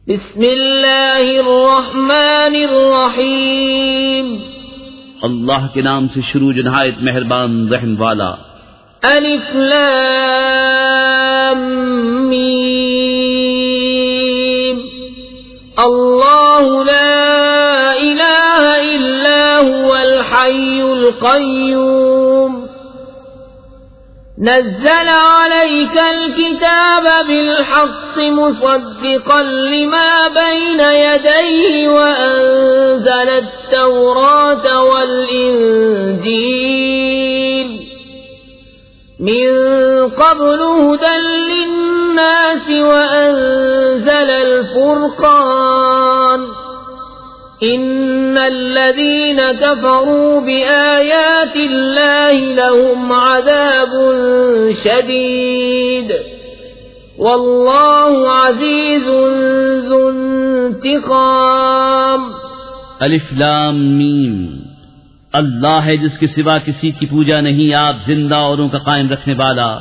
بسم اللہ الرحمن الرحیم اللہ کے نام سے شروع جو نہایت مہربان رحم والا. الف لام میم اللہ لا الہ الا هو الحی القیوم نزل عليك الكتاب بالحق مصدقا لما بين يديه وأنزل التوراة والإنجيل من قبل هدى للناس وأنزل الفرقان إن الذين كفروا بآيات الله لهم عذاب شديد والله عزيز ذو انتقام. الف لام میم. اللہ ہے جس کے سوا کسی کی پوجا نہیں، آپ زندہ اوروں کا قائم رکھنے والا.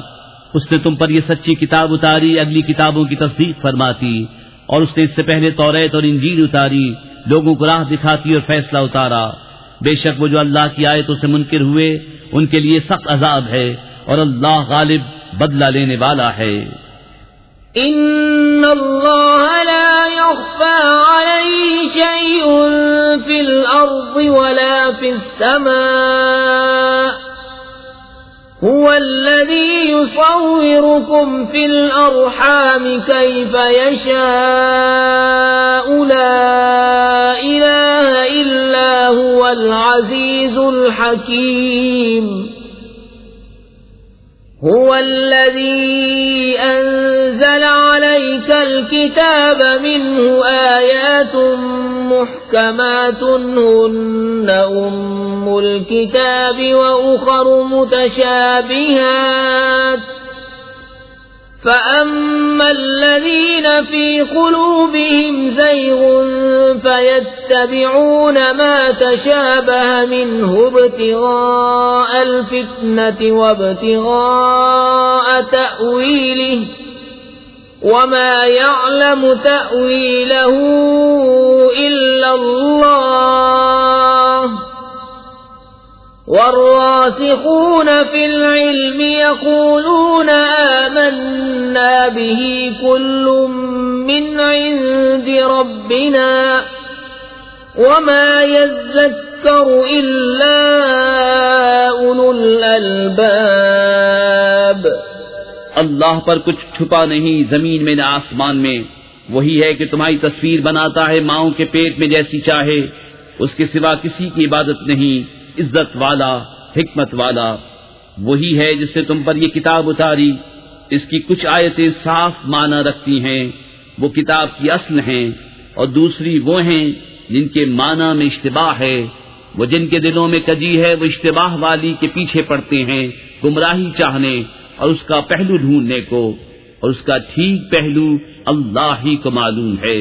اس نے تم پر یہ سچی کتاب اتاری اگلی کتابوں کی تصدیق فرماتی، اور اس نے اس سے پہلے توریت اور انجیل اتاری لوگوں کو راہ دکھاتی اور فیصلہ اتارا. بے شک وہ جو اللہ کی آیتوں سے منکر ہوئے ان کے لیے سخت عذاب ہے، اور اللہ غالب بدلہ لینے والا ہے. ان اللہ لا يخفى عليه شيء في الارض ولا في السماء هو الذي يصوركم في الأرحام كيف يشاء لا إله إلا هو العزيز الحكيم. هو الذي أنزل عليك الكتاب منه آيات محكمات هن أم الكتاب وأخر متشابهات فأما الذين في قلوبهم زيغ فيتبعون ما تشابه منه ابتغاء الفتنة وابتغاء تأويله وما يعلم تأويله إلا الله والراسخون في العلم يقولون آمنا به كل من عند ربنا وما يذكر إلا أولو الألباب. اللہ پر کچھ چھپا نہیں زمین میں نہ آسمان میں. وہی ہے کہ تمہاری تصویر بناتا ہے ماؤں کے پیٹ میں جیسی چاہے. اس کے سوا کسی کی عبادت نہیں، عزت والا حکمت والا. وہی ہے جس نے تم پر یہ کتاب اتاری. اس کی کچھ آیتیں صاف معنی رکھتی ہیں، وہ کتاب کی اصل ہیں، اور دوسری وہ ہیں جن کے معنی میں اشتباہ ہے. وہ جن کے دلوں میں کجی ہے وہ اشتباہ والی کے پیچھے پڑتے ہیں گمراہی چاہنے اور اس کا پہلو ڈھونڈنے کو، اور اس کا ٹھیک پہلو اللہ ہی کو معلوم ہے.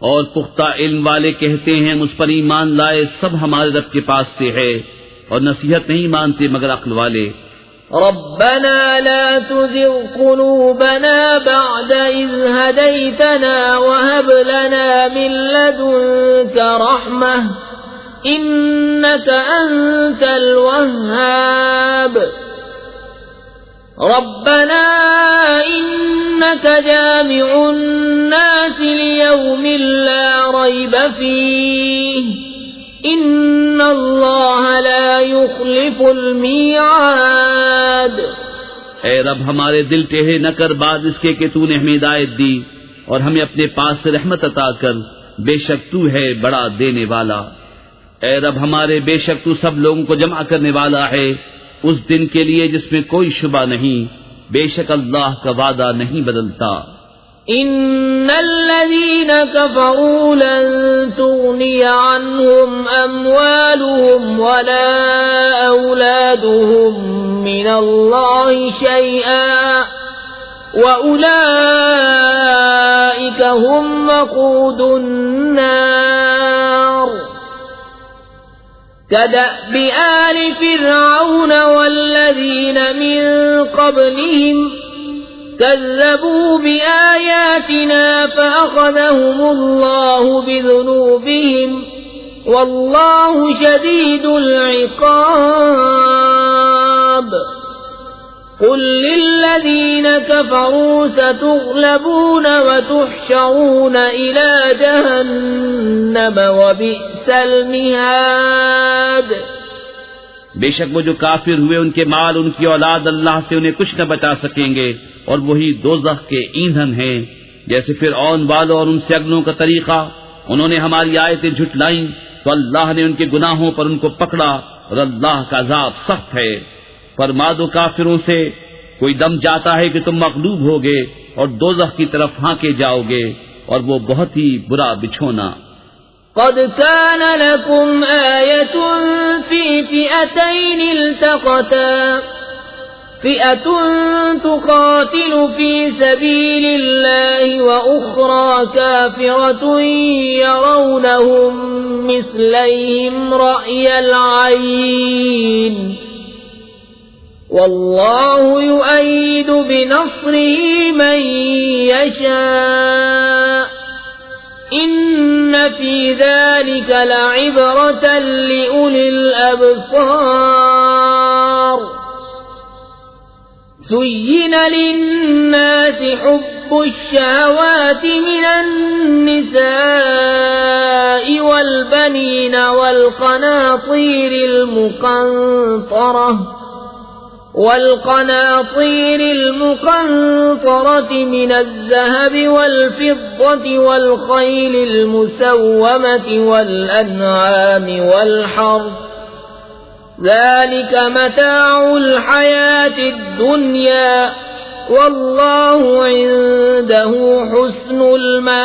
اور پختہ علم والے کہتے ہیں مجھ پر ایمان لائے سب ہمارے رب کے پاس سے ہے، اور نصیحت نہیں مانتے مگر عقل والے. ربنا لا تزغ قلوبنا بعد إذ هديتنا وهب لنا من لدنك رحمة إنك أنت الوهاب. ربنا إنك جامع الناس ليوم لا ريب فيه إن الله لا يخلف الميعاد. اے رب ہمارے دل ٹیڑھے نہ کر بعد اس کے کہ تو نے ہمیں ہدایت دی، اور ہمیں اپنے پاس سے رحمت عطا کر، بے شک تو ہے بڑا دینے والا. اے رب ہمارے بے شک تو سب لوگوں کو جمع کرنے والا ہے اس دن کے لیے جس میں کوئی شبہ نہیں. بے شک اللہ کا وعدہ نہیں بدلتا. ان الذين كفروا لن تغني عنهم اموالهم ولا اولادهم من الله شيئا واولئك هم وقود النار. كدأب آل فرعون والذين من قبلهم كذبوا بآياتنا فأخذهم الله بذنوبهم والله شديد العقاب قل للذين كفروا ستغلبون وتحشرون إلى جهنم وبئس المهاد. بے شک وہ جو کافر ہوئے ان کے مال ان کی اولاد اللہ سے انہیں کچھ نہ بچا سکیں گے اور وہی دوزخ کے ایندھن ہیں. جیسے فرعون والوں اور ان سے اگلوں کا طریقہ، انہوں نے ہماری آیتیں جھٹلائیں تو اللہ نے ان کے گناہوں پر ان کو پکڑا اور اللہ کا عذاب سخت ہے. فرما دو کافروں سے کوئی دم جاتا ہے کہ تم مغلوب ہوگے اور دوزخ کی طرف ہانکے جاؤ گے اور وہ بہت ہی برا بچھونا. قد كان لكم آية في فئتين التقتا فئة تقاتل في سبيل الله وأخرى كافرة يرونهم مثليهم رأي العين والله يؤيد بنصره من يشاء إن في ذلك لعبرة لأولي الأبصار. زين للناس حب الشهوات من النساء والبنين والقناطير المقنطرة من الذهب والفضة والخيل المسومة والأنعام والحرث ذلك متاع الحياة الدنيا والله عنده حسن المآب.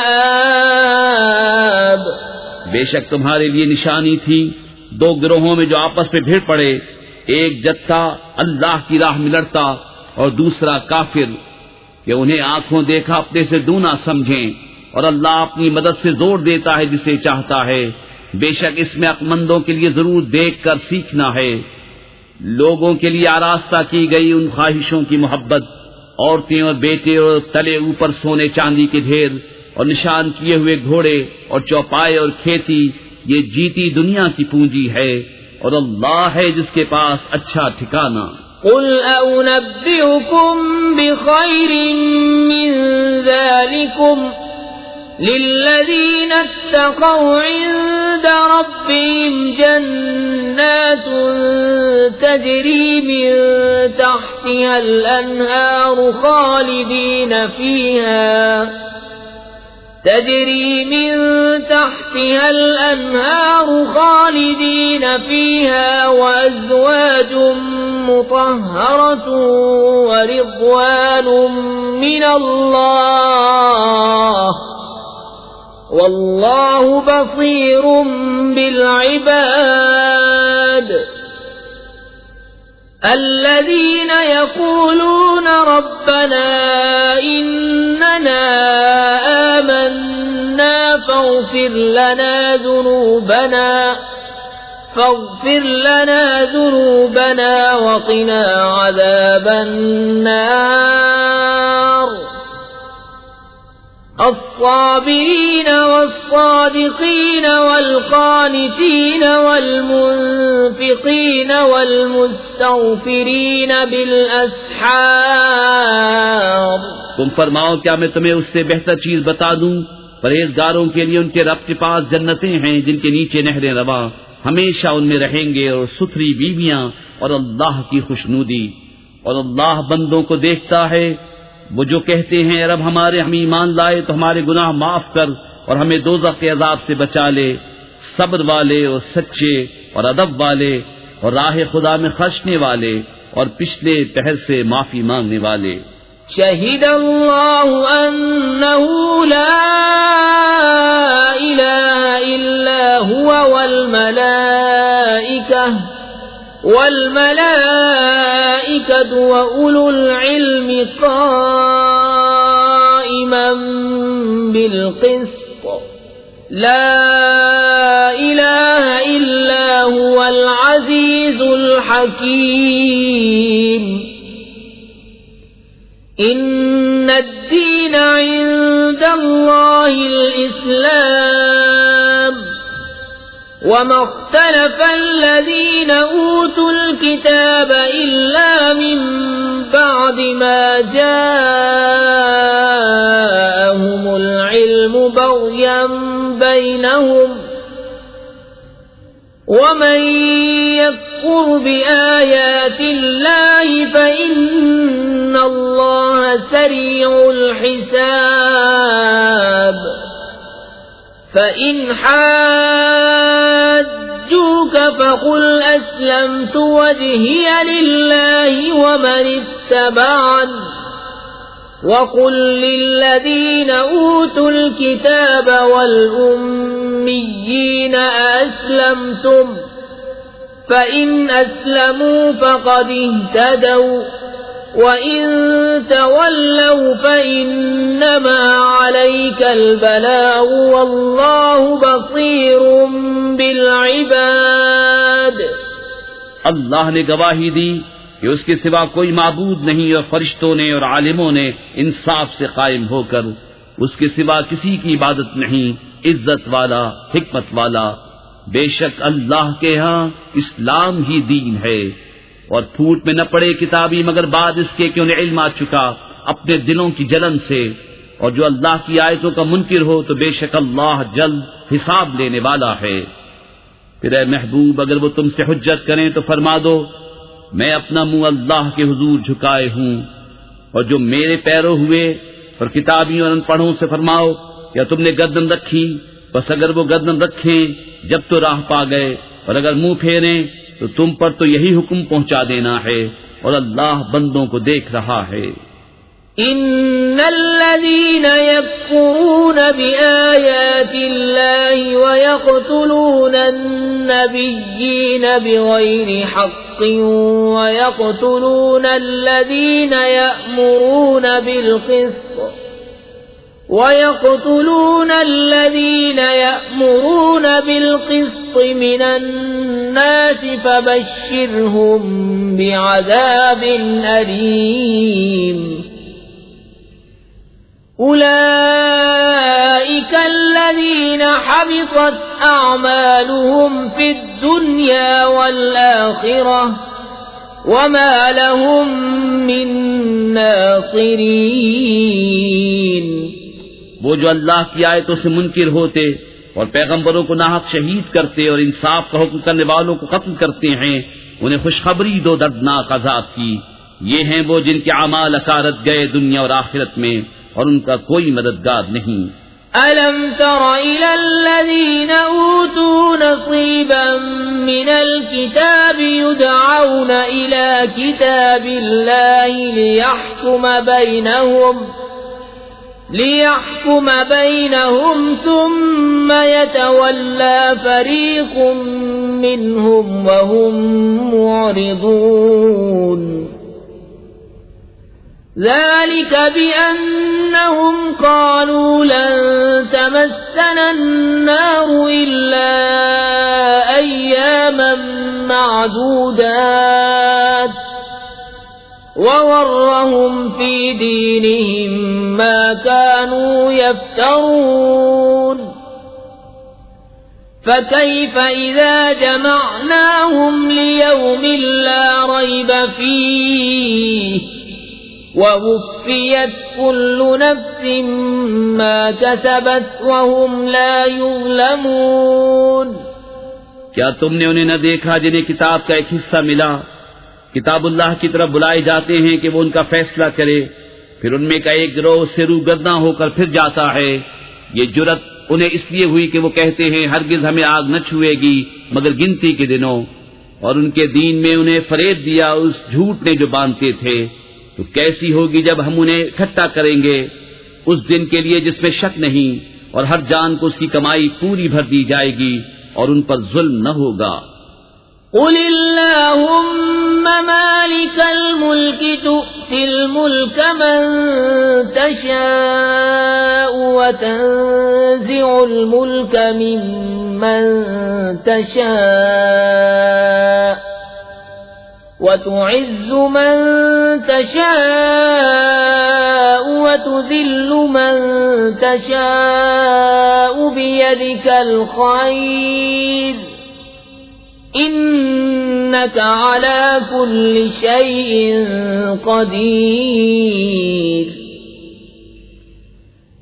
بے شک تمہارے لیے نشانی تھی دو گروہوں میں جو آپس میں بھیڑ پڑے، ایک جتھا اللہ کی راہ میں لڑتا اور دوسرا کافر، کہ انہیں آنکھوں دیکھا اپنے سے دونا سمجھیں، اور اللہ اپنی مدد سے زور دیتا ہے جسے چاہتا ہے. بے شک اس میں عقلمندوں کے لیے ضرور دیکھ کر سیکھنا ہے. لوگوں کے لیے آراستہ کی گئی ان خواہشوں کی محبت، عورتیں اور بیٹے اور تلے اوپر سونے چاندی کے ڈھیر اور نشان کیے ہوئے گھوڑے اور چوپائے اور کھیتی، یہ جیتی دنیا کی پونجی ہے اور اللہ ہے جس کے پاس اچھا ٹھکانہ. قل أنبئكم بخير من ذلكم للذين اتقوا عند ربهم جنات تجري من تحتها الأنهار خالدين فيها وأزواج مطهرة ورضوان من الله والله بصير بالعباد. الذين يقولون ربنا إننا آمنا فاغفر لنا ذنوبنا وقنا عذاب النار. الصابرين والصادقين والقانتين والمنفقين والمستغفرين بالأسحار. تم فرماؤ کیا میں تمہیں اس سے بہتر چیز بتا دوں؟ پرہیزگاروں کے لیے ان کے رب کے پاس جنتیں ہیں جن کے نیچے نہریں رواں، ہمیشہ ان میں رہیں گے، اور ستھری بیویاں اور اللہ کی خوشنودی. اور اللہ بندوں کو دیکھتا ہے وہ جو کہتے ہیں رب ہم ایمان لائے تو ہمارے گناہ معاف کر اور ہمیں دوزخ کے عذاب سے بچا لے. صبر والے اور سچے اور ادب والے اور راہ خدا میں خرچنے والے اور پچھلے پہر سے معافی مانگنے والے. شہید اللہ انہ لا الہ الا هو والملائکۃ وأولو العلم قائما بالقسط لا الہ الا هو العزیز الحکیم. الدين عند الله الإسلام وما اختلف الذين أوتوا الكتاب إلا من بعد ما جاءهم العلم بغيا بينهم ومن يكفر بآيات الله فإن الله سريع الحساب فإن حاجوك فقل أسلمت وجهي لله ومن اتبعني وقل للذين أوتوا الكتاب والأميين أأسلمتم فإن أسلموا فقد اهتدوا وإن تولوا فإنما عليك البلاغ والله بصير بالعباد. اللہ نے گواہی دی کہ اس کے سوا کوئی معبود نہیں اور فرشتوں نے اور عالموں نے انصاف سے قائم ہو کر اس کے سوا کسی کی عبادت نہیں، عزت والا حکمت والا. بے شک اللہ کے ہاں اسلام ہی دین ہے. اور پھوٹ میں نہ پڑے کتابی مگر بعد اس کے کہ انہیں علم آ چکا اپنے دلوں کی جلن سے، اور جو اللہ کی آیتوں کا منکر ہو تو بے شک اللہ جلد حساب لینے والا ہے. پھر اے محبوب اگر وہ تم سے حجت کریں تو فرما دو میں اپنا منہ اللہ کے حضور جھکائے ہوں، اور جو میرے پیرو ہوئے اور کتابیوں اور ان پڑھوں سے فرماؤ کیا تم نے گردن رکھی؟ بس اگر وہ گردن رکھیں جب تو راہ پا گئے، اور اگر منہ پھیریں تو تم پر تو یہی حکم پہنچا دینا ہے، اور اللہ بندوں کو دیکھ رہا ہے. ان الذين يكفرون بآيات الله ويقتلون النبيين بغير حق ويقتلون الذين يأمرون بالقسط من الناس فبشرهم بعذاب أليم. أولئك الذين حبطت أعمالهم في الدنيا والآخرة وما لهم من ناصرين. وہ جو اللہ کی آیتوں سے منکر ہوتے اور پیغمبروں کو ناحق شہید کرتے اور انصاف کا حکم کرنے والوں کو قتل کرتے ہیں انہیں خوشخبری دو دردناک عذاب کی. یہ ہیں وہ جن کے اعمال اکارت گئے دنیا اور آخرت میں اور ان کا کوئی مددگار نہیں. أَلَمْ تَرَ إِلَى الَّذِينَ أُوتُوا نَصِيبًا مِنَ الْكِتَابِ يُدْعَوْنَ إِلَى كِتَابِ اللَّهِ لِيَحْكُمَ بَيْنَهُمْ ثُمَّ يَتَوَلَّى فَرِيقٌ مِّنْهُمْ وَهُمْ مُعْرِضُونَ. ذلك بأنهم قالوا لن تمسنا النار إلا أياما معدودات وغرهم في دينهم ما كانوا يفترون. فكيف إذا جمعناهم ليوم لا ريب فيه ووفيت كل نفس ما كسبت وهم لا يظلمون. کیا تم نے انہیں نہ دیکھا جنہیں کتاب کا ایک حصہ ملا؟ کتاب اللہ کی طرف بلائے جاتے ہیں کہ وہ ان کا فیصلہ کرے، پھر ان میں کا ایک گروہ سے روگرداں ہو کر پھر جاتا ہے. یہ جرت انہیں اس لیے ہوئی کہ وہ کہتے ہیں ہرگز ہمیں آگ نہ چھوئے گی مگر گنتی کے دنوں، اور ان کے دین میں انہیں فریب دیا اس جھوٹ نے جو باندھتے تھے. تو کیسی ہوگی جب ہم انہیں اکٹھا کریں گے اس دن کے لیے جس میں شک نہیں، اور ہر جان کو اس کی کمائی پوری بھر دی جائے گی اور ان پر ظلم نہ ہوگا. قل اللهم مالك الملك تؤتي الملك من تشاء وتنزع الملك ممن تشاء وتعز من تشاء وتذل من تشاء بيدك الخير إنك على كل شيء قدير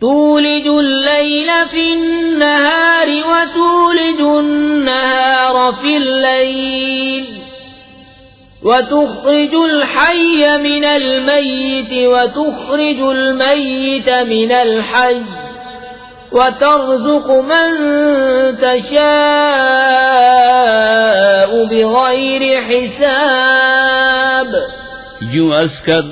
تولج الليل في النهار وتولج النهار في الليل وتخرج الحي من الميت وتخرج الميت من الحي وترزق من تشاء بغير حساب. یوں عرض کر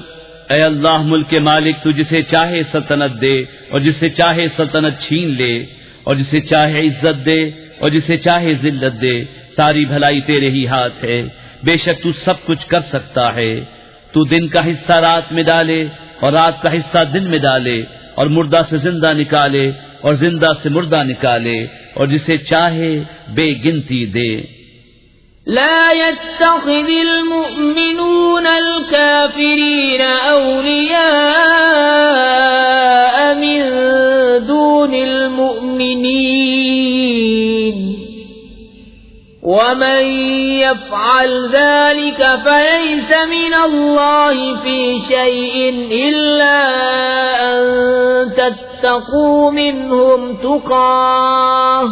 اے اللہ ملک کے مالک، تو جسے چاہے سلطنت دے اور جسے چاہے سلطنت چھین لے، اور جسے چاہے عزت دے اور جسے چاہے ذلت دے، ساری بھلائی تیرے ہی ہاتھ ہے. بے شک تو سب کچھ کر سکتا ہے. تو دن کا حصہ رات میں ڈالے اور رات کا حصہ دن میں ڈالے، اور مردہ سے زندہ نکالے اور زندہ سے مردہ نکالے، اور جسے چاہے بے گنتی دے. لا يتخذ المؤمنون الكافرين أولياء من دون المؤمنين ومن يفعل ذلك فليس من الله في شيء إلا أن تتقوا منهم تقاه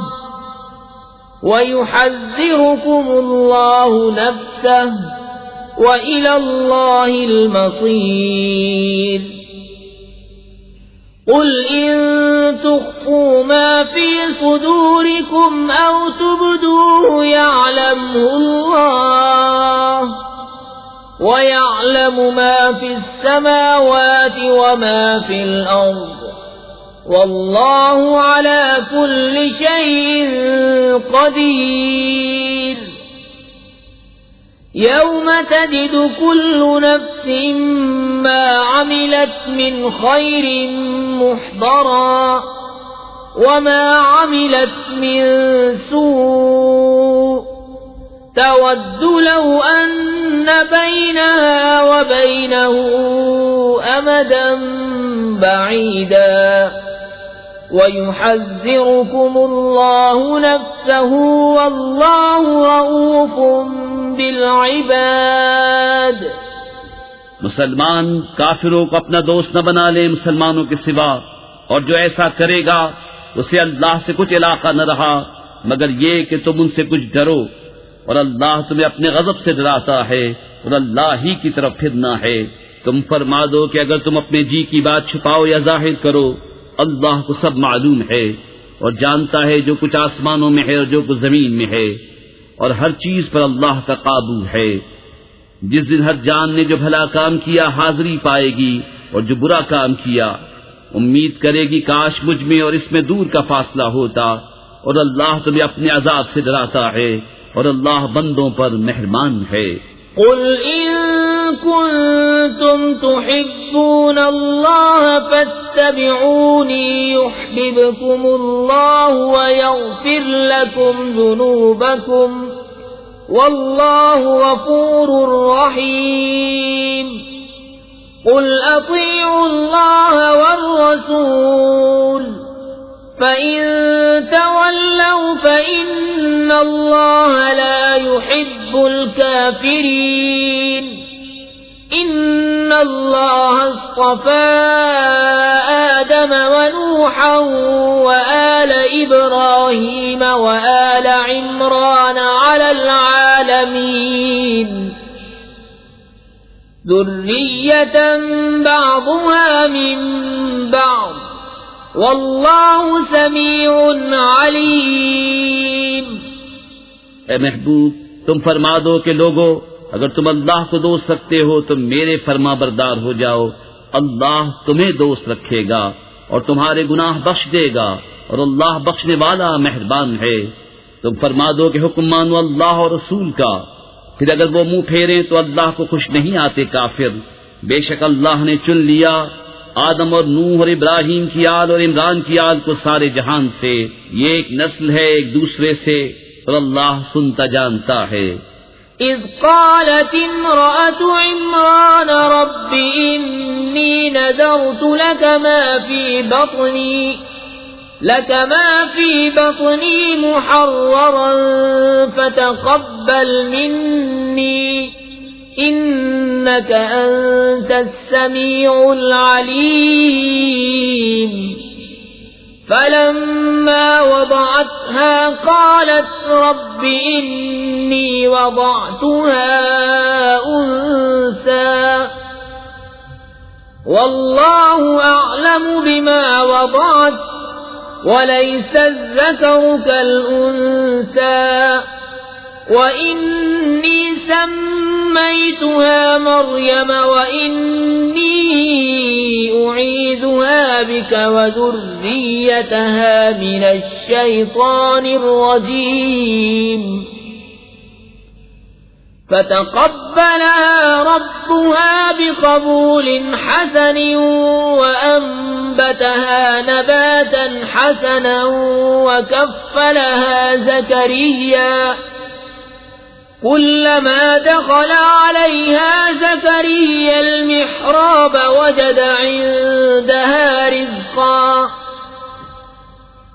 ويحذركم الله نفسه وإلى الله المصير. قل إن تخفوا ما في صدوركم أو تبدوه يعلمه الله ويعلم ما في السماوات وما في الأرض والله على كل شيء قدير. يوم تجد كل نفس ما عملت من خير محضرا وما عملت من سوء تود لو أن بينها وبينه أمدا بعيدا ويحذركم الله نفسه والله رؤوف بالعباد. مسلمان کافروں کو اپنا دوست نہ بنا لے مسلمانوں کے سوا، اور جو ایسا کرے گا اسے اللہ سے کچھ علاقہ نہ رہا مگر یہ کہ تم ان سے کچھ ڈرو، اور اللہ تمہیں اپنے غضب سے ڈراتا ہے اور اللہ ہی کی طرف پھرنا ہے. تم فرما دو کہ اگر تم اپنے جی کی بات چھپاؤ یا ظاہر کرو، اللہ کو سب معلوم ہے اور جانتا ہے جو کچھ آسمانوں میں ہے اور جو کچھ زمین میں ہے، اور ہر چیز پر اللہ کا قابو ہے. جس دن ہر جان نے جو بھلا کام کیا حاضری پائے گی اور جو برا کام کیا امید کرے گی کاش مجھ میں اور اس میں دور کا فاصلہ ہوتا، اور اللہ تمہیں اپنے عذاب سے ڈراتا ہے اور اللہ بندوں پر مہربان ہے. قل إن كنتم تحبون الله فاتبعوني يحببكم الله ويغفر لكم ذنوبكم والله غفور رحيم. قل أطيعوا الله والرسول فإن تولوا فإن الله لا يحب الكافرين. إن الله اصطفى آدم ونوحا وآل إبراهيم وآل عمران على العالمين ذرية بعضها من بعض واللہ سمیع علیم. اے محبوب تم فرما دو کہ لوگو اگر تم اللہ کو دوست رکھتے ہو تو میرے فرما بردار ہو جاؤ، اللہ تمہیں دوست رکھے گا اور تمہارے گناہ بخش دے گا اور اللہ بخشنے والا مہربان ہے. تم فرما دو کہ حکم مانو اللہ اور رسول کا، پھر اگر وہ منہ پھیریں تو اللہ کو خوش نہیں آتے کافر. بے شک اللہ نے چن لیا آدم اور نوح اور ابراہیم کی آل اور عمران کی آل کو سارے جہان سے، یہ ایک نسل ہے ایک دوسرے سے اور اللہ سنتا جانتا ہے. إذ قالت امرأة عمران رب إني نذرت لك ما في بطني محررا فتقبل مني إنك أنت السميع العليم فلما وضعتها قالت رب إني وضعتها أنثى والله أعلم بما وضعت وليس الذكر كالأنثى وإني سميتها مريم وإني أعيذها بك وذريتها من الشيطان الرجيم فتقبلها ربها بقبول حسن وأنبتها نباتا حسنا وكفلها زكريا كلما دخل عليها زكريا المحراب وجد عندها رزقا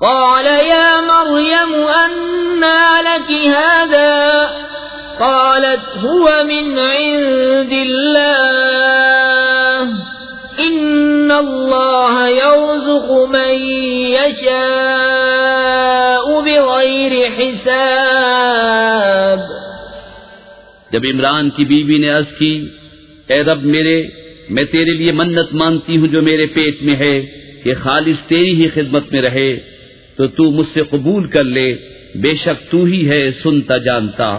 قال يا مريم أنى لك هذا قالت هو من عند الله إن الله يرزق من يشاء بغير حساب. جب عمران کی بیوی نے عرض کی اے رب میرے میں تیرے لیے منت مانگتی ہوں جو میرے پیٹ میں ہے کہ خالص تیری ہی خدمت میں رہے تو تو مجھ سے قبول کر لے بے شک تو ہی ہے سنتا جانتا.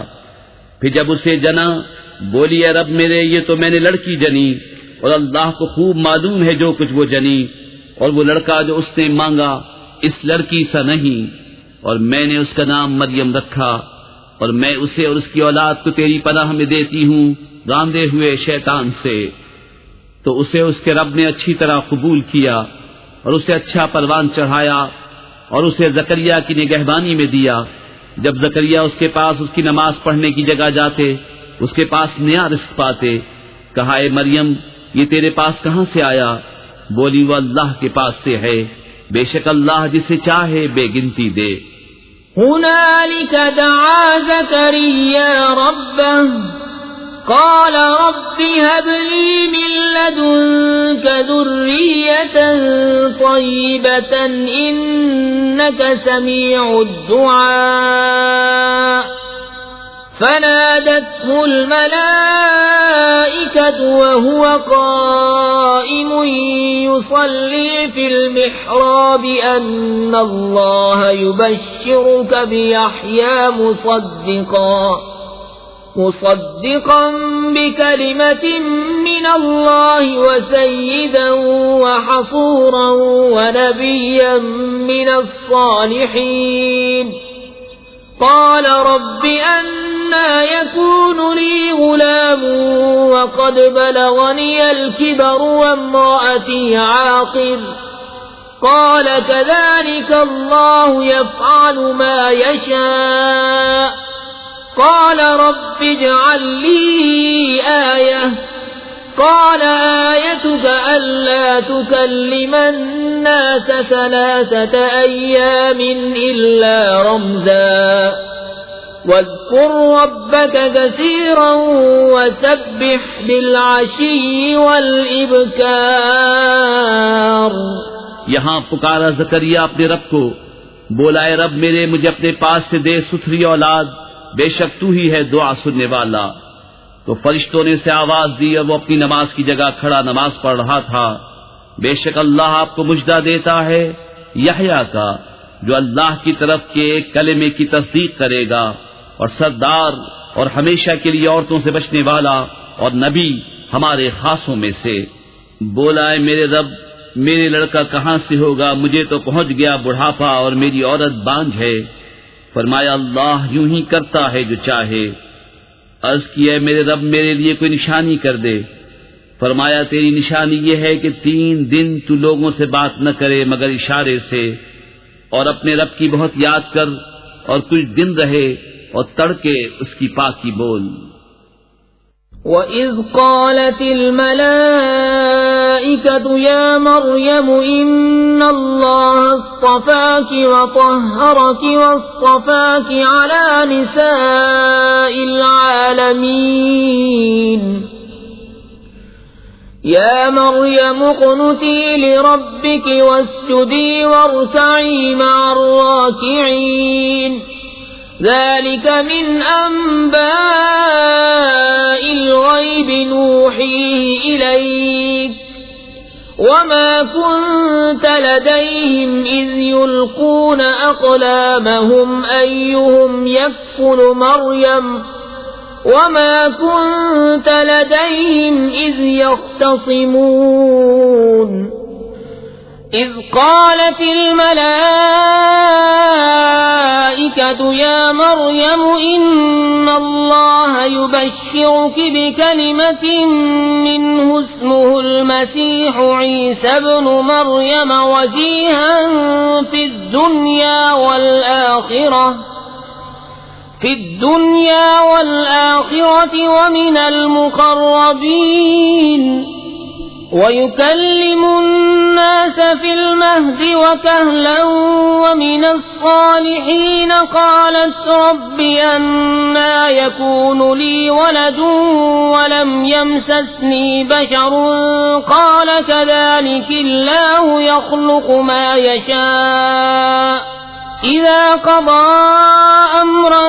پھر جب اسے جنا بولی اے رب میرے یہ تو میں نے لڑکی جنی اور اللہ کو خوب معلوم ہے جو کچھ وہ جنی اور وہ لڑکا جو اس نے مانگا اس لڑکی سا نہیں اور میں نے اس کا نام مریم رکھا اور میں اسے اور اس کی اولاد کو تیری پناہ میں دیتی ہوں راندے ہوئے شیطان سے. تو اسے اس کے رب نے اچھی طرح قبول کیا اور اسے اچھا پروان چڑھایا اور اسے زکریا کی نگہبانی میں دیا. جب زکریا اس کے پاس اس کی نماز پڑھنے کی جگہ جاتے اس کے پاس نیا رزق پاتے کہا اے مریم یہ تیرے پاس کہاں سے آیا؟ بولی وہ اللہ کے پاس سے ہے بے شک اللہ جسے چاہے بے گنتی دے. هنالك دعا زكريا ربه قال رب هب لي من لدنك ذرية طيبة إنك سميع الدعاء فنادته الملائكة وهو قائم يصلي في المحراب أن الله يبشرك بيحيى مصدقا بكلمة من الله وسيدا وحصورا ونبيا من الصالحين. قال رب أنى يكون لي غلام وقد بلغني الكبر وامرأتي عاقر قال كذلك الله يفعل ما يشاء. قال رب اجعل لي آية قال آيتك ألا تكلم الناس 3 أيام إلا رمزا واذكر ربك كثيرا وسبح بالعشي والإبكار. یہاں پکارا زکریا اپنے رب کو بولا اے رب میرے مجھے اپنے پاس سے دے ستھری اولاد بے شک تو ہی ہے دعا سننے والا. تو فرشتوں نے اسے آواز دی اور وہ اپنی نماز کی جگہ کھڑا نماز پڑھ رہا تھا. بے شک اللہ آپ کو مژدہ دیتا ہے یحییٰ کا جو اللہ کی طرف کے ایک کلمے کی تصدیق کرے گا اور سردار اور ہمیشہ کے لیے عورتوں سے بچنے والا اور نبی ہمارے خاصوں میں سے. بولا اے میرے رب میرے لڑکا کہاں سے ہوگا مجھے تو پہنچ گیا بڑھاپا اور میری عورت بانجھ ہے. فرمایا اللہ یوں ہی کرتا ہے جو چاہے. عرض کیا میرے رب میرے لیے کوئی نشانی کر دے. فرمایا تیری نشانی یہ ہے کہ 3 دن تو لوگوں سے بات نہ کرے مگر اشارے سے اور اپنے رب کی بہت یاد کر اور کچھ دن رہے اور تڑکے اس کی پاکی بول. وَإِذْ قَالَتِ الْمَلَائِكَةُ يَا مَرْيَمُ إِنَّ اللَّهَ اصْطَفَاكِ وَطَهَّرَكِ وَاصْطَفَاكِ عَلَى نِسَاءِ الْعَالَمِينَ يَا مَرْيَمُ اقْنُتِي لِرَبِّكِ وَاسْجُدِي وَارْكَعِي مَعَ الرَّاكِعِينَ ذلك من أنباء الغيب نوحيه إليك وما كنت لديهم إذ يلقون أقلامهم أيهم يكفل مريم وما كنت لديهم إذ يختصمون إذ قالت الملائكة يا مريم إن الله يبشرك بكلمة منه اسمه المسيح عيسى ابن مريم وجيها في الدنيا والآخرة ومن المقربين ويكلم الناس في المهد وكهلا ومن الصالحين قالت رب أنى يكون لي ولد ولم يمسسني بشر قال كذلك الله يخلق ما يشاء إذا قضى أمرا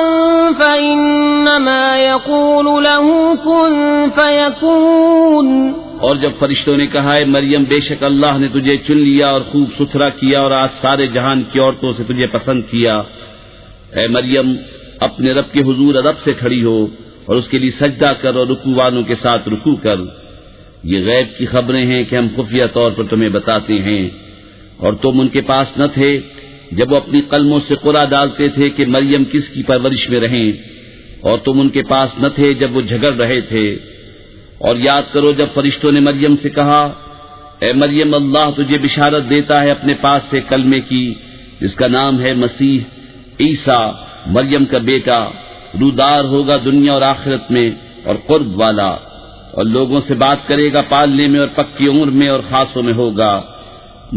فإنما يقول له كن فيكون اور جب فرشتوں نے کہا ہے مریم بے شک اللہ نے تجھے چن لیا اور خوب ستھرا کیا اور آج سارے جہان کی عورتوں سے تجھے پسند کیا، اے مریم اپنے رب کے حضور ادب سے کھڑی ہو اور اس کے لیے سجدہ کر اور رکوع والوں کے ساتھ رکوع کر۔ یہ غیب کی خبریں ہیں کہ ہم خفیہ طور پر تمہیں بتاتے ہیں، اور تم ان کے پاس نہ تھے جب وہ اپنی قلموں سے قرعہ ڈالتے تھے کہ مریم کس کی پرورش میں رہیں، اور تم ان کے پاس نہ تھے جب وہ جھگڑ رہے تھے۔ اور یاد کرو جب فرشتوں نے مریم سے کہا اے مریم اللہ تجھے بشارت دیتا ہے اپنے پاس سے کلمے کی جس کا نام ہے مسیح عیسیٰ مریم کا بیٹا، رودار ہوگا دنیا اور آخرت میں اور قرب والا، اور لوگوں سے بات کرے گا پالنے میں اور پکی عمر میں اور خاصوں میں ہوگا۔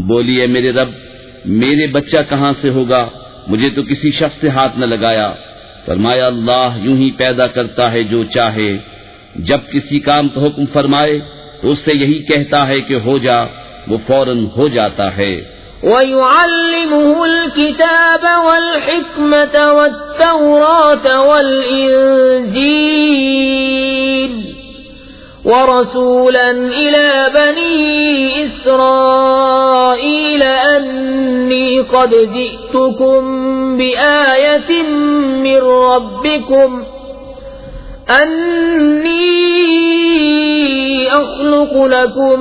بولی اے میرے رب میرے بچہ کہاں سے ہوگا، مجھے تو کسی شخص سے ہاتھ نہ لگایا۔ فرمایا اللہ یوں ہی پیدا کرتا ہے جو چاہے، جب کسی کام کا حکم فرمائے تو اس سے یہی کہتا ہے کہ ہو جا، وہ فوراً ہو جاتا ہے۔ وَيُعَلِّمُهُ الْكِتَابَ وَالْحِكْمَةَ وَالتَّوْرَاةَ وَالْإِنْجِيلَ وَرَسُولًا إِلَى بَنِي إِسْرَائِيلَ أَنِّي قَدْ جِئْتُكُمْ بِآيَةٍ مِّن رَّبِّكُمْ أَنِّي أَخْلُقُ لَكُم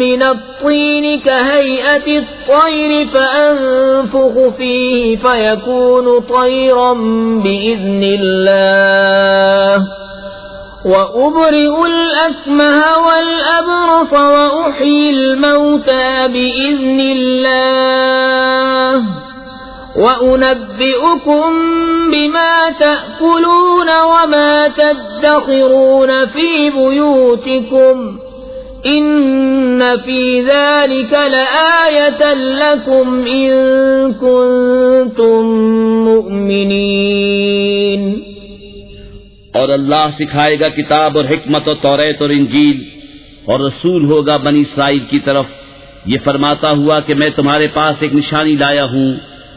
مِّنَ الطِّينِ كَهَيْئَةِ الطَّيْرِ فَأَنفُخُ فِيهِ فَيَكُونُ طَيْرًا بِإِذْنِ اللَّهِ وَأُبْرِئُ الْأَكْمَهَ وَالْأَبْرَصَ وَأُحْيِي الْمَوْتَى بِإِذْنِ اللَّهِ وَأُنَبِّئُكُم بِمَا تَأْكُلُونَ وَمَا تَدَّخِرُونَ فِي بُيُوتِكُمْ إِنَّ فِي ذَلِكَ لَآيَةً لَكُمْ إِن كُنتُم مُّؤْمِنِينَ۔ اور اللہ سکھائے گا کتاب اور حکمت اور توریت اور انجیل، اور رسول ہوگا بنی اسرائیل کی طرف یہ فرماتا ہوا کہ میں تمہارے پاس ایک نشانی لایا ہوں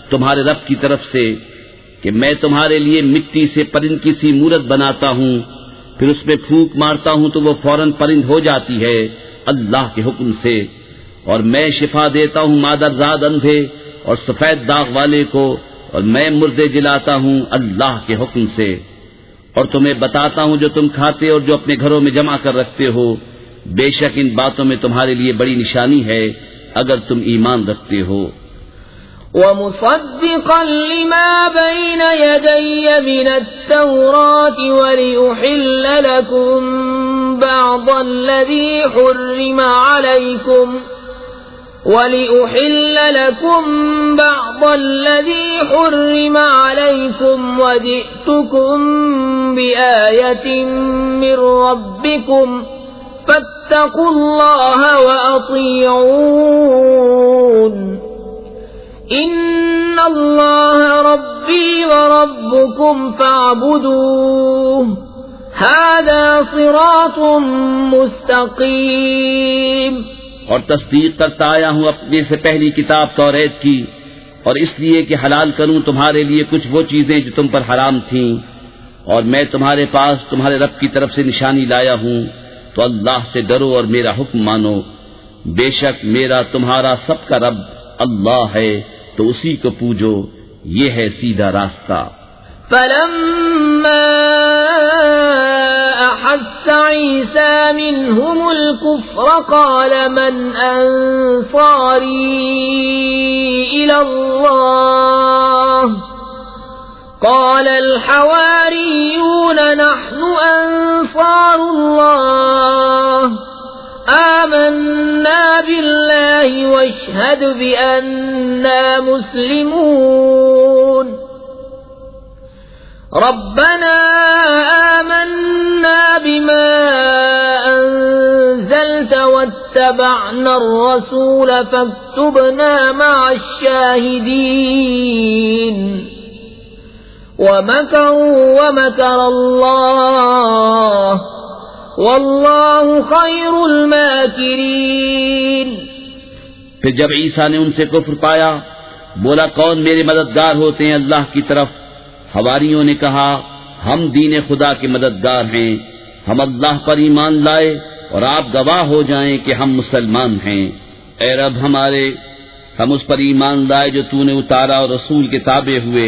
تمہارے رب کی طرف سے کہ میں تمہارے لیے مٹی سے پرند کی سی مورت بناتا ہوں، پھر اس میں پھونک مارتا ہوں تو وہ فوراً پرند ہو جاتی ہے اللہ کے حکم سے، اور میں شفا دیتا ہوں مادرزاد اندھے اور سفید داغ والے کو، اور میں مردے جلاتا ہوں اللہ کے حکم سے، اور تمہیں بتاتا ہوں جو تم کھاتے اور جو اپنے گھروں میں جمع کر رکھتے ہو، بے شک ان باتوں میں تمہارے لیے بڑی نشانی ہے اگر تم ایمان رکھتے ہو۔ وَمُصَدِّقًا لِمَا بَيْنَ يَدَيَّ مِنَ التَّوْرَاةِ وَلِأُحِلَّ لَكُم بَعْضَ الَّذِي حُرِّمَ عَلَيْكُمْ وَلِأُحِلَّ لَكُمْ بَعْضَ الَّذِي حُرِّمَ عَلَيْكُمْ وَجِئْتُكُمْ بِآيَةٍ مِّن رَّبِّكُمْ فَاتَّقُوا اللَّهَ وَأَطِيعُونِ إِنَّ اللَّهَ رَبِّي وَرَبُّكُمْ فَاعْبُدُوهُ هَذَا صِرَاطٌ مُّسْتَقِيمٌ۔ اور تصدیق کرتا آیا ہوں اپنے سے پہلی کتاب توریت کی، اور اس لیے کہ حلال کروں تمہارے لیے کچھ وہ چیزیں جو تم پر حرام تھیں، اور میں تمہارے پاس تمہارے رب کی طرف سے نشانی لایا ہوں، تو اللہ سے ڈرو اور میرا حکم مانو۔ بے شک میرا تمہارا سب کا رب اللہ ہے، تو اسی کو پوجو، یہ ہے سیدھا راستہ۔ فَلَمَّا أَحَسَّ عِيسَى مِنْهُمُ الْكُفْرَ قَالَ مَنْ أَنصَارِي إِلَى اللَّهِ قَالَ الْحَوَارِيُّونَ نَحْنُ أَنصَارُ اللَّهِ آمَنَّا بِاللَّهِ وَاشْهَدْ بِأَنَّا مُسْلِمُونَ رَبَّنَا آمَنَّا بِمَا أَنزَلْتَ وَاتَّبَعْنَا الرَّسُولَ فَاكْتُبْنَا مَعَ الشَّاهِدِينَ وَمَكَرُوا وَمَكَرَ اللَّهُ وَاللَّهُ خَيْرُ الْمَاكِرِينَ۔ پھر جب عیسیٰ نے ان سے کفر پایا، بولا کون میرے مددگار ہوتے ہیں اللہ کی طرف؟ حواریوں نے کہا ہم دین خدا کے مددگار ہیں، ہم اللہ پر ایمان لائے اور آپ گواہ ہو جائیں کہ ہم مسلمان ہیں۔ اے رب ہمارے، ہم اس پر ایمان لائے جو تو نے اتارا اور رسول کے تابع ہوئے،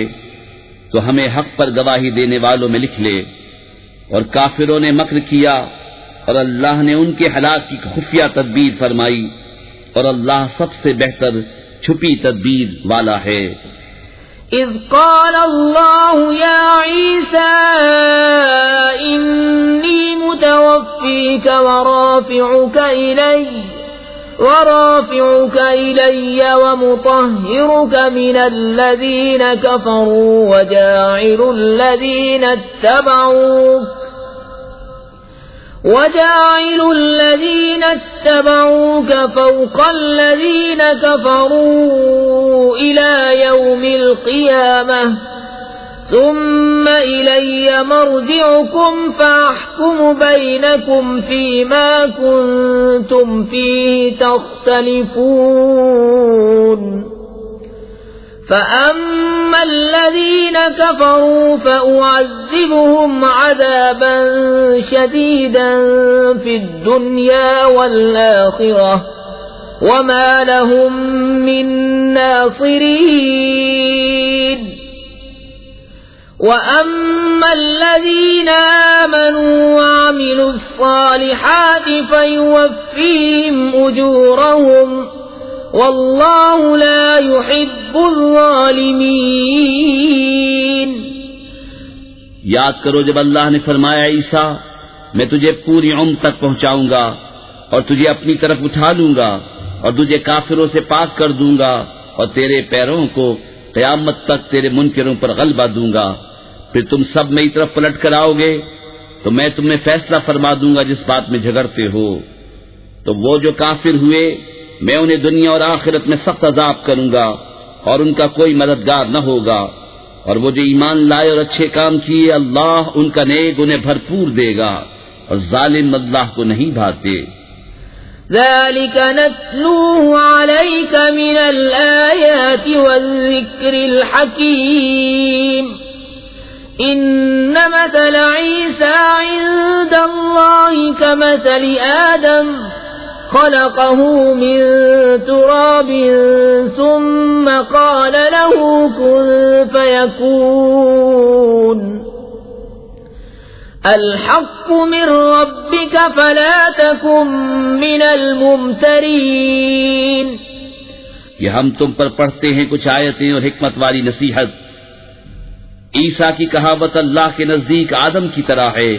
تو ہمیں حق پر گواہی دینے والوں میں لکھ لے۔ اور کافروں نے مکر کیا اور اللہ نے ان کے ہلاک کی خفیہ تدبیر فرمائی، اور اللہ سب سے بہتر چھپی تدبیر والا ہے۔ إذ قال الله يا عيسى إني متوفيك ورافعك إلي ومطهرك من الذين كفروا وجاعل الذين اتبعوك فوق الذين كفروا إلى يوم القيامة ثم إلي مرجعكم فأحكم بينكم فيما كنتم فيه تختلفون فأما الذين كفروا فأعذبهم عذابا شديدا في الدنيا والآخرة وما لهم من ناصرين وأما الذين آمنوا وعملوا الصالحات فيوفيهم أجورهم واللہ لا يحب الظالمین۔ یاد کرو جب اللہ نے فرمایا عیسیٰ میں تجھے پوری عمر تک پہنچاؤں گا اور تجھے اپنی طرف اٹھا لوں گا اور تجھے کافروں سے پاک کر دوں گا اور تیرے پیروں کو قیامت تک تیرے منکروں پر غلبہ دوں گا، پھر تم سب میری طرف پلٹ کر آؤ گے تو میں تمہیں فیصلہ فرما دوں گا جس بات میں جھگڑتے ہو۔ تو وہ جو کافر ہوئے میں انہیں دنیا اور آخرت میں سخت عذاب کروں گا اور ان کا کوئی مددگار نہ ہوگا، اور وہ جو ایمان لائے اور اچھے کام کیے اللہ ان کا نیک انہیں بھرپور دے گا، اور ظالم اللہ کو نہیں بھاتے۔ ذلك نتلوه عليك من الآيات والذكر الحكيم إن مثل عيسى عند الله كمثل آدم خلقه من تراب ثم قال له كن فيكون الحق من ربك فلا تكن من الممترين۔ یہ ہم تم پر پڑھتے ہیں کچھ آیتیں اور حکمت والی نصیحت۔ عیسیٰ کی کہاوت اللہ کے نزدیک آدم کی طرح ہے،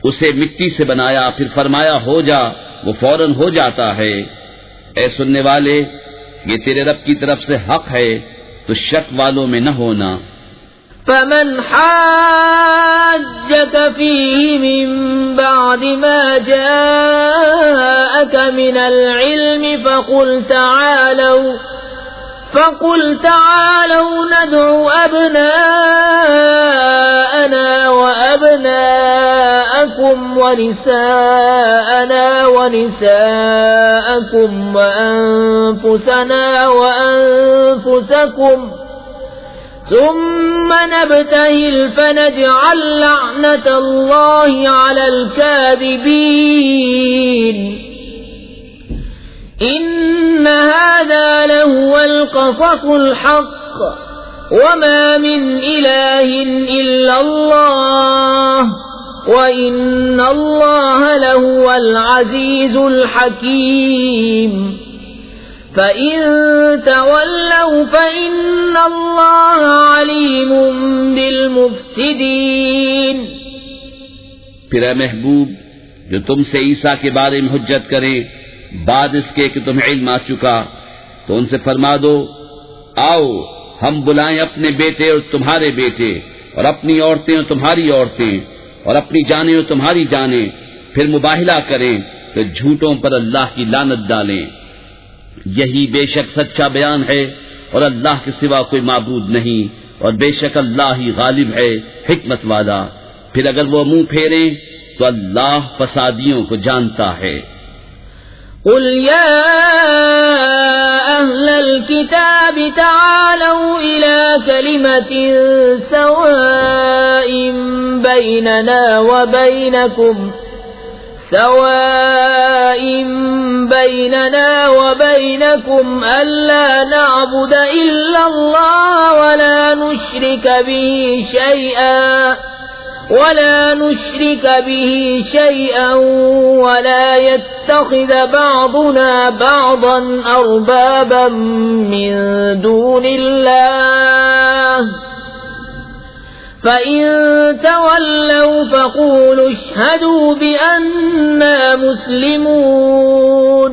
اسے مٹی سے بنایا پھر فرمایا ہو جا، وہ فوراً ہو جاتا ہے۔ اے سننے والے، یہ تیرے رب کی طرف سے حق ہے، تو شک والوں میں نہ ہونا۔ فمن حاجك فيه من بعد ما جاءك من العلم فقل تعالوا ندعو أبناءنا وأبناءكم ونساءنا ونساءكم وأنفسنا وأنفسكم ثم نبتهل فنجعل لعنة الله على الكاذبين إن هذا لهو القصص الحق وما من إله إلا الله وإن الله لهو العزيز الحكيم فَإِن تَوَلَّوْا فَإِنَّ اللَّهَ عَلِيمٌ بِالْمُفْسِدِينَ۔ پھر اے محبوب، جو تم سے عیسیٰ کے بارے میں حجت کرے بعد اس کے کہ تمہیں علم آ چکا، تو ان سے فرما دو، آؤ ہم بلائیں اپنے بیٹے اور تمہارے بیٹے، اور اپنی عورتیں اور تمہاری عورتیں، اور اپنی جانیں اور تمہاری جانیں، پھر مباہلہ کریں تو جھوٹوں پر اللہ کی لعنت ڈالیں۔ یہی بے شک سچا بیان ہے، اور اللہ کے سوا کوئی معبود نہیں، اور بے شک اللہ ہی غالب ہے، حکمت والا۔ پھر اگر وہ منہ پھیریں تو اللہ فسادیوں کو جانتا ہے۔ قل يا أهل الكتاب تعالوا إلى كلمة سواء بيننا وبينكم ألا نعبد إلا الله ولا نشرك به شيئا ولا يتخذ بعضنا بعضا أربابا من دون الله فَإِن تَوَلَّوْا فَقُولُوا اشْهَدُوا بِأَنَّا مُسْلِمُونَ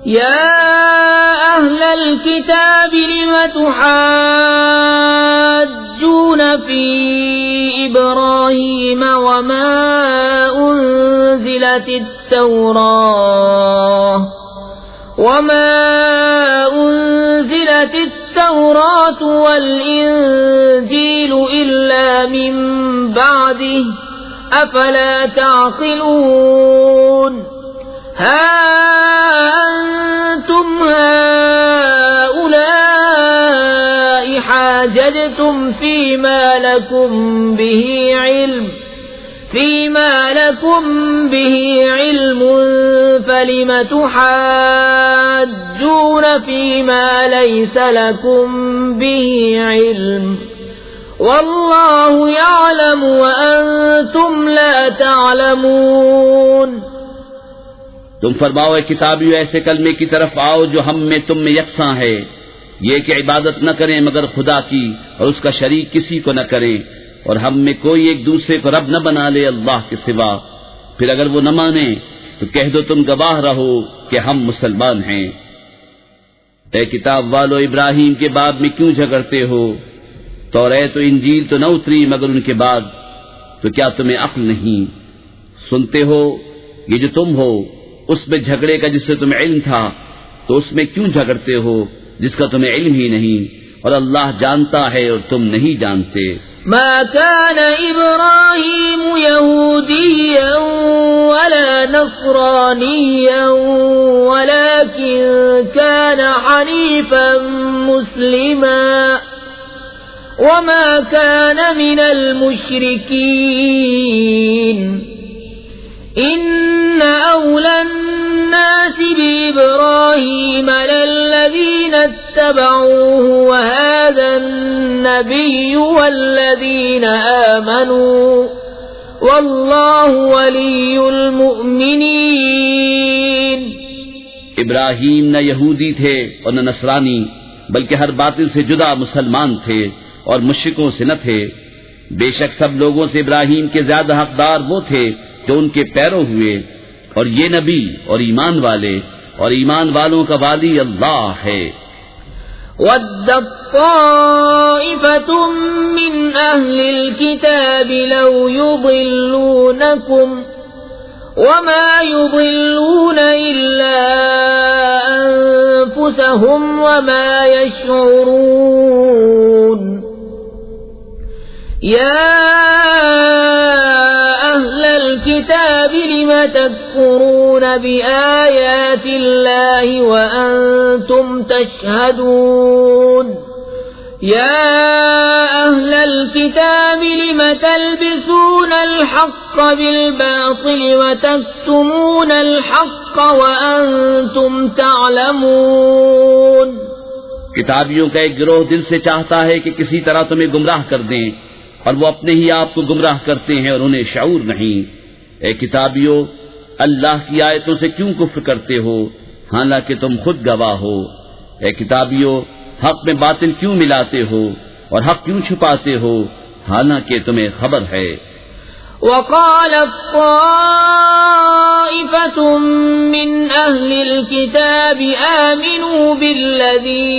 يَا أَهْلَ الْكِتَابِ لِمَ تُحَاجُّونَ فِي إِبْرَاهِيمَ وَمَا أُنزِلَتِ التوراة والإنجيل إلا من بعده أفلا تعقلون ها أنتم هؤلاء حاججتم فيما لكم به علم فلم تحاجون فيما ليس لكم به علم والله يعلم وأنتم لا تعلمون۔ تم فرماؤ اے کتابیو، ایسے کلمے کی طرف آؤ جو ہم میں تم میں یکساں ہے، یہ کہ عبادت نہ کریں مگر خدا کی، اور اس کا شریک کسی کو نہ کریں، اور ہم میں کوئی ایک دوسرے کو رب نہ بنا لے اللہ کے سوا۔ پھر اگر وہ نہ مانے تو کہہ دو تم گواہ رہو کہ ہم مسلمان ہیں۔ اے کتاب والو، ابراہیم کے باب میں کیوں جھگڑتے ہو؟ توریت و انجیل تو نہ اتری مگر ان کے بعد، تو کیا تمہیں عقل نہیں؟ سنتے ہو یہ جو تم ہو اس میں جھگڑے کا جس سے تمہیں علم تھا، تو اس میں کیوں جھگڑتے ہو جس کا تمہیں علم ہی نہیں، اور اللہ جانتا ہے اور تم نہیں جانتے۔ ما كان إبراهيم يهوديا ولا نصرانيا ولكن كان حنيفا مسلما وما كان من المشركين إن أولى الناس بإبراهيم للذين اتبعوه وهذا النبي والذين آمنوا والله ولي المؤمنين۔ ابراہیم نہ یہودی تھے اور نہ نصرانی، بلکہ ہر باطل سے جدا مسلمان تھے اور مشرکوں سے نہ تھے۔ بے شک سب لوگوں سے ابراہیم کے زیادہ حقدار وہ تھے جو ان کے پیرو ہوئے، اور یہ نبی اور ایمان والے اور ایمان والوں کا والی اللہ ہے۔ وَدَّتْ طَائِفَةٌ مِّنْ أَهْلِ الْكِتَابِ لَوْ يُضِلُّونَكُمْ وَمَا يُضِلُّونَ إِلَّا أَنفُسَهُمْ وَمَا يَشْعُرُونَ يَا أَهْلَ الْكِتَابِ لِمَ تَكْفُرُونَ بِآيَاتِ اللَّهِ وَأَنْتُمْ تَشْهَدُونَ يَا أَهْلَ الْكِتَابِ لِمَ تَلْبِسُونَ الْحَقَّ بِالْبَاطِلِ وَتَكْتُمُونَ الْحَقَّ وَأَنْتُمْ تَعْلَمُونَ۔ کتابیوں کا ایک گروہ دل سے چاہتا ہے کہ کسی طرح تمہیں گمراہ کر دیں، اور وہ اپنے ہی آپ کو گمراہ کرتے ہیں اور انہیں شعور نہیں۔ اے کتابیوں، اللہ کی آیتوں سے کیوں کفر کرتے ہو حالانکہ تم خود گواہ ہو؟ اے کتابیوں، حق میں باطل کیوں ملاتے ہو اور حق کیوں چھپاتے ہو حالانکہ تمہیں خبر ہے؟ وَقَالَتْ طَائِفَةٌ مِّنْ أَهْلِ الْكِتَابِ آمِنُوا بِالَّذِي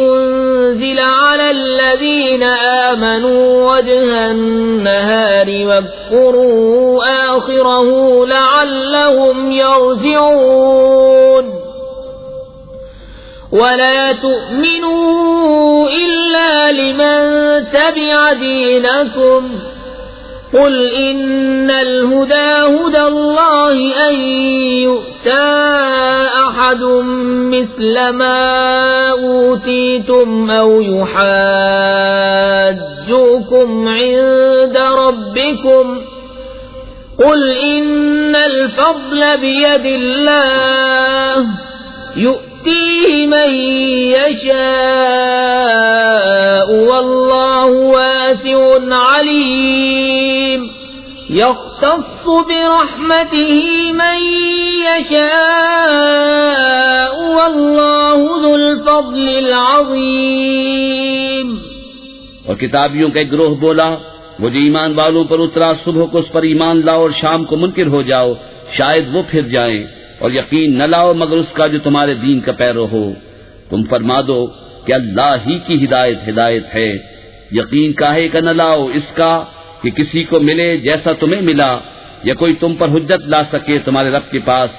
أُنزِلَ عَلَى الَّذِينَ آمَنُوا وَجْهَ النَّهَارِ وَاكْفُرُوا آخِرَهُ لَعَلَّهُمْ يَرْجِعُونَ وَلَا تُؤْمِنُوا إِلَّا لِمَن تَبِعَ دِينَكُمْ قُلْ إِنَّ الْهُدَى هُدَى اللَّهِ أَن يُؤْتَى أَحَدٌ مِّثْلَ مَا أُوتِيتُمْ أَوْ يُحَاجُّوكُمْ عِندَ رَبِّكُمْ قُلْ إِنَّ الْفَضْلَ بِيَدِ اللَّهِ يُؤْتِيهِ مَن يَشَاءُ وَاللَّهُ وَاسِعٌ عَلِيمٌ يَخْتَصُّ بِرَحْمَتِهِ مَن يَشَاءُ وَاللَّهُ ذُو الْفَضْلِ الْعَظِيمِ۔ اور کتابیوں کا ایک گروہ بولا، وہ جو ایمان والوں پر اترا صبح کو اس پر ایمان لاؤ اور شام کو منکر ہو جاؤ، شاید وہ پھر جائیں، اور یقین نہ لاؤ مگر اس کا جو تمہارے دین کا پیرو ہو۔ تم فرما دو کہ اللہ ہی کی ہدایت ہے، یقین کاہے کا نہ لاؤ اس کا کہ کسی کو ملے جیسا تمہیں ملا، یا کوئی تم پر حجت لا سکے تمہارے رب کے پاس۔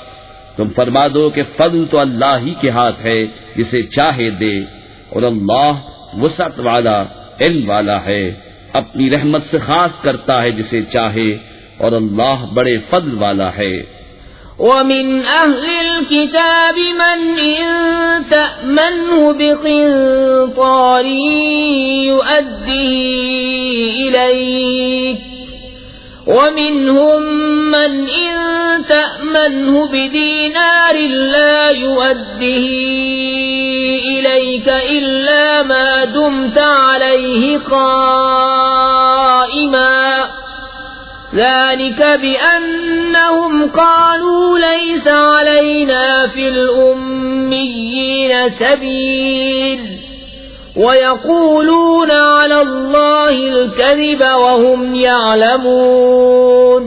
تم فرما دو کہ فضل تو اللہ ہی کے ہاتھ ہے، جسے چاہے دے، اور اللہ وسعت والا علم والا ہے، اپنی رحمت سے خاص کرتا ہے جسے چاہے، اور اللہ بڑے فضل والا ہے۔ وَمِنْ أَهْلِ الْكِتَابِ مَنْ إِن تَأْمَنْهُ بِقِنطَارٍ يُؤَدِّهِ إِلَيْكَ وَمِنْهُمْ مَنْ إِن تَأْمَنْهُ بِدِينَارٍ لَا يُؤَدِّهِ إِلَيْكَ إِلَّا مَا دُمْتَ عَلَيْهِ قَائِمًا ذلك بأنهم قالوا ليس علينا في الأميين سبيل ويقولون على الله الكذب وهم يعلمون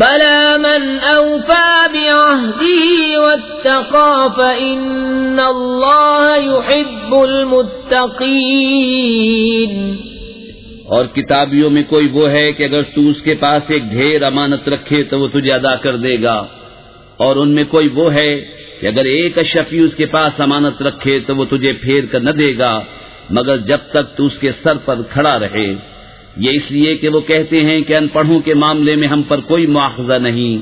بلى من أوفى بعهده واتقى فإن الله يحب المتقين۔ اور کتابیوں میں کوئی وہ ہے کہ اگر تو اس کے پاس ایک ڈھیر امانت رکھے تو وہ تجھے ادا کر دے گا، اور ان میں کوئی وہ ہے کہ اگر ایک اشرفی اس کے پاس امانت رکھے تو وہ تجھے پھیر کر نہ دے گا مگر جب تک تو اس کے سر پر کھڑا رہے۔ یہ اس لیے کہ وہ کہتے ہیں کہ ان پڑھوں کے معاملے میں ہم پر کوئی مواخذہ نہیں،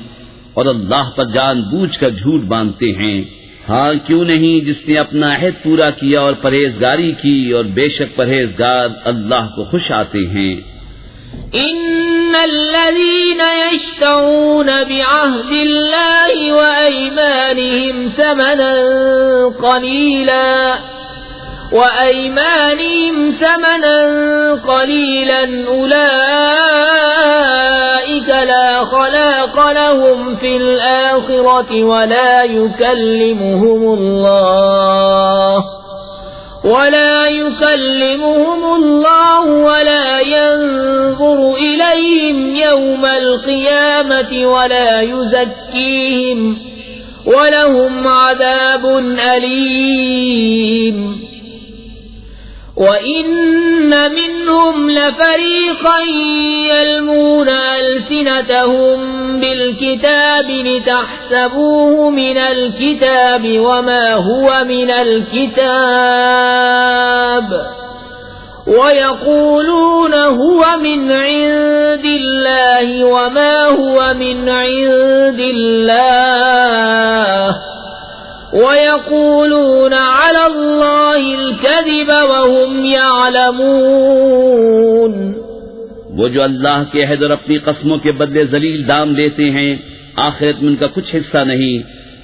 اور اللہ پر جان بوجھ کر جھوٹ باندھتے ہیں۔ ہاں کیوں نہیں، جس نے اپنا عہد پورا کیا اور پرہیزگاری کی، اور بے شک پرہیزگار اللہ کو خوش آتے ہیں۔ ان الذين يشترون بعهد الله وأيمانهم ثمنا قليلا أولئك لا خلاق لهم في الآخرة ولا يكلمهم الله ولا ينظر إليهم يوم القيامة وَلَهُمْ عَذَابٌ أَلِيمٌ وَإِنَّ مِنْهُمْ لَفَرِيقًا يَلْمُونَ أَلْسِنَتَهُم بِالْكِتَابِ لِتَحْسَبُوهُ مِنَ الْكِتَابِ وَمَا هُوَ مِنَ الْكِتَابِ وَيَقُولُونَ هُوَ مِنْ عِندِ اللَّهِ وَمَا هُوَ مِنْ عِندِ اللَّهِ وَيَقُولُونَ عَلَى اللَّهِ الْكَذِبَ وَهُمْ يَعْلَمُونَ وہ جو اللہ کے عہد اور اپنی قسموں کے بدلے ذلیل دام لیتے ہیں، آخرت میں ان کا کچھ حصہ نہیں،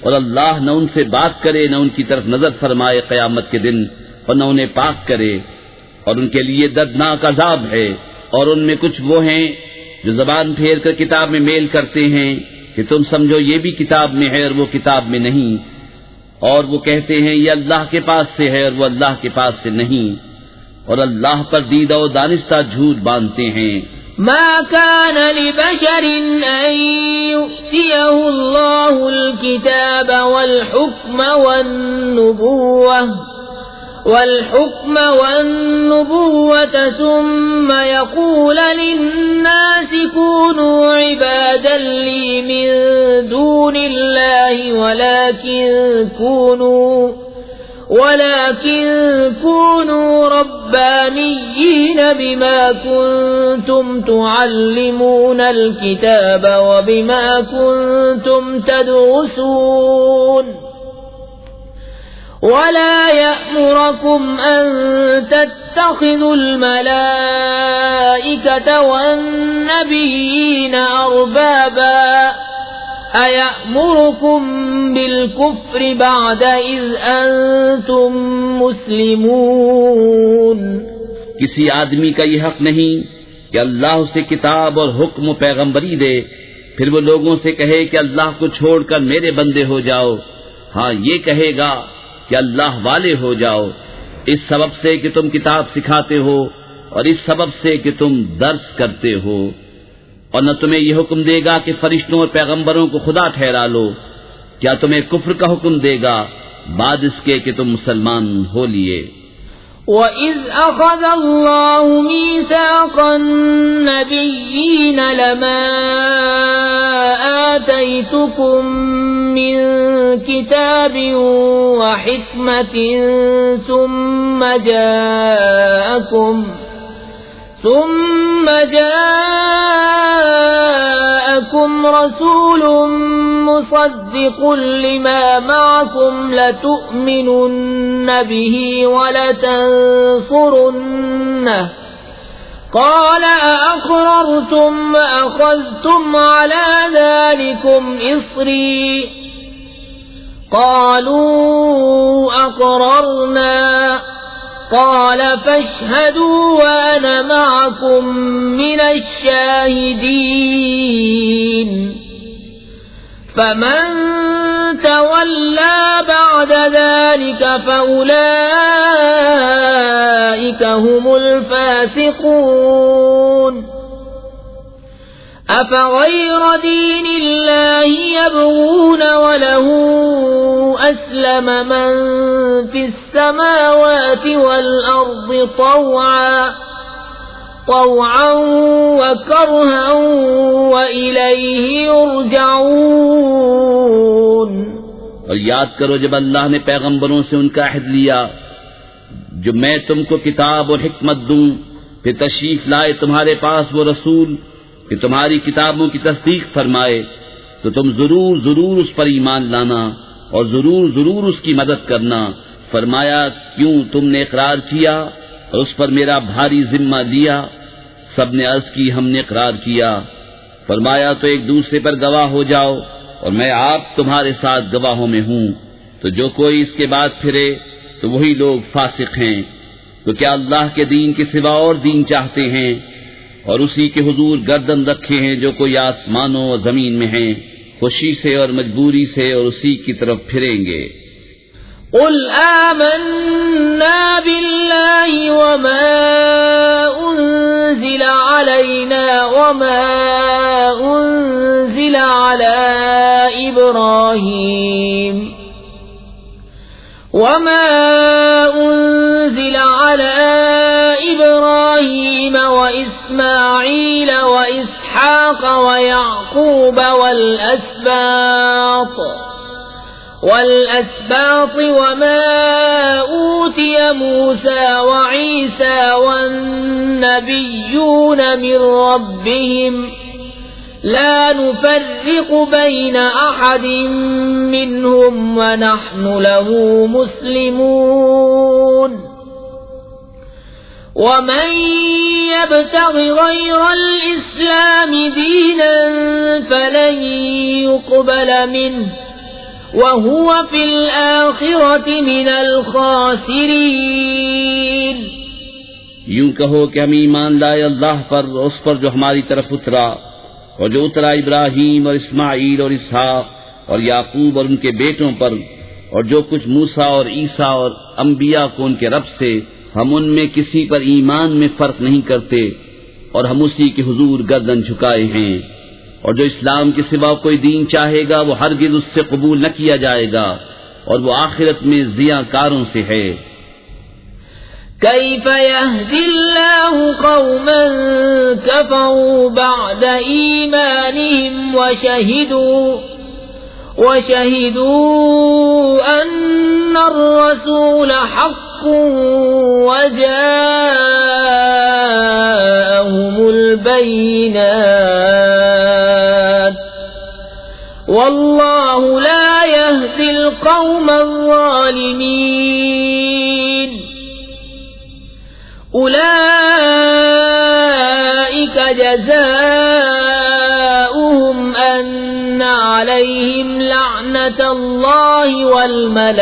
اور اللہ نہ ان سے بات کرے نہ ان کی طرف نظر فرمائے قیامت کے دن، اور نہ انہیں پاک کرے، اور ان کے لیے دردناک عذاب ہے۔ اور ان میں کچھ وہ ہیں جو زبان پھیر کر کتاب میں میل کرتے ہیں کہ تم سمجھو یہ بھی کتاب میں ہے اور وہ کتاب میں نہیں، اور وہ کہتے ہیں یہ اللہ کے پاس سے ہے اور وہ اللہ کے پاس سے نہیں، اور اللہ پر دیدہ و دانستہ جھوٹ باندھتے ہیں۔ ما كان لبشر أن يؤتيه الله الكتاب والحكم والنبوة ثم يقول للناس كونوا عبادا لي من دون الله ولكن كونوا ربانيين بما كنتم تعلمون الكتاب وبما كنتم تدرسون ولا يأمركم أن تتخذوا الملائكة والنبيين أربابا أَيَأْمُرُكُمْ بِالْكُفْرِ بَعْدَ إِذْ أَنْتُمْ مُسْلِمُونَ کسی آدمی کا یہ حق نہیں کہ اللہ اسے کتاب اور حکم و پیغمبری دے، پھر وہ لوگوں سے کہے کہ اللہ کو چھوڑ کر میرے بندے ہو جاؤ۔ ہاں یہ کہے گا کہ اللہ والے ہو جاؤ، اس سبب سے کہ تم کتاب سکھاتے ہو اور اس سبب سے کہ تم درس کرتے ہو، اور نہ تمہیں یہ حکم دے گا کہ فرشتوں اور پیغمبروں کو خدا ٹھہرا لو۔ کیا تمہیں کفر کا حکم دے گا بعد اس کے کہ تم مسلمان ہو لیے؟ وَإِذْ أَخَذَ اللَّهُ مِيثَاقَ النَّبِيِّينَ لَمَا آتَيْتُكُم مِّن كِتَابٍ وَحِكْمَةٍ ثُمَّ جاءكم رسول مصدق لما معكم لتؤمنن به ولتنصرنه قال أأقررتم وأخذتم على ذلكم إصري قالوا أقررنا قال فاشهدوا وأنا معكم من الشاهدين فمن تولى بعد ذلك فأولئك هم الفاسقون أفغير دين الله يبغون وله أسلم من في السماوات والأرض طوعا وكرها وإليه يرجعون۔ اور یاد کرو جب اللہ نے پیغمبروں سے ان کا عہد لیا جو میں تم کو کتاب اور حکمت دوں، پھر تشریف لائے تمہارے پاس وہ رسول کہ تمہاری کتابوں کی تصدیق فرمائے، تو تم ضرور ضرور اس پر ایمان لانا اور ضرور ضرور اس کی مدد کرنا۔ فرمایا کیوں تم نے اقرار کیا اور اس پر میرا بھاری ذمہ لیا؟ سب نے عرض کی ہم نے اقرار کیا۔ فرمایا تو ایک دوسرے پر گواہ ہو جاؤ اور میں آپ تمہارے ساتھ گواہوں میں ہوں۔ تو جو کوئی اس کے بعد پھرے تو وہی لوگ فاسق ہیں۔ تو کیا اللہ کے دین کے سوا اور دین چاہتے ہیں؟ اور اسی کے حضور گردن رکھے ہیں جو کوئی آسمانوں اور زمین میں ہیں، خوشی سے اور مجبوری سے، اور اسی کی طرف پھریں گے۔ قل آمنا بالله وما أنزل علينا وما أنزل على إبراهيم وما أنزل على إبراهيم وإسماعيل وإسحاق ويعقوب والأسباط وما أوتي موسى وعيسى والنبيون من ربهم لا نفرق بين أحد منهم ونحن له مسلمون ومن يبتغ غير الإسلام دينا فلن يقبل منه وهو في الآخرة من الخاسرين. یوں کہو کہ ہم ایمان لائے اللہ پر، اس پر جو ہماری طرف اترا، اور جو اترا ابراہیم اور اسماعیل اور اسحاق اور یعقوب اور ان کے بیٹوں پر، اور جو کچھ موسیٰ اور عیسیٰ اور انبیاء کو ان کے رب سے، ہم ان میں کسی پر ایمان میں فرق نہیں کرتے، اور ہم اسی کے حضور گردن جھکائے ہیں، اور جو اسلام کے سوا کوئی دین چاہے گا وہ ہرگز اس سے قبول نہ کیا جائے گا، اور وہ آخرت میں ضیاء کاروں سے ہے. كيف يهدي الله قوما كفروا بعد إيمانهم وشهدوا أن الرسول حق وجاءهم البينات والله لا يهدي القوم الظالمين. أولئك جزاؤهم أن عليهم لعنة الله والملائكة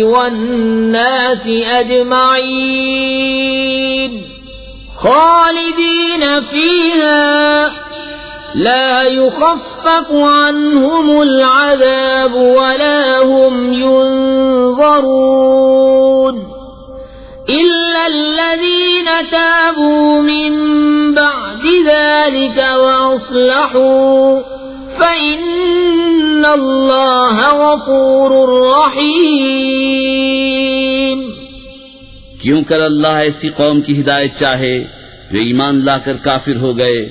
والناس أجمعين خالدين فيها لا يخفف عنهم العذاب ولا هم ينظرون إلا الذين تابوا من بعد ذلك وأصلحوا فإن الله غفور رحيم. کیوں کر اللہ ایسی قوم کی ہدایت چاہے جو ایمان لا کر کافر ہو گئے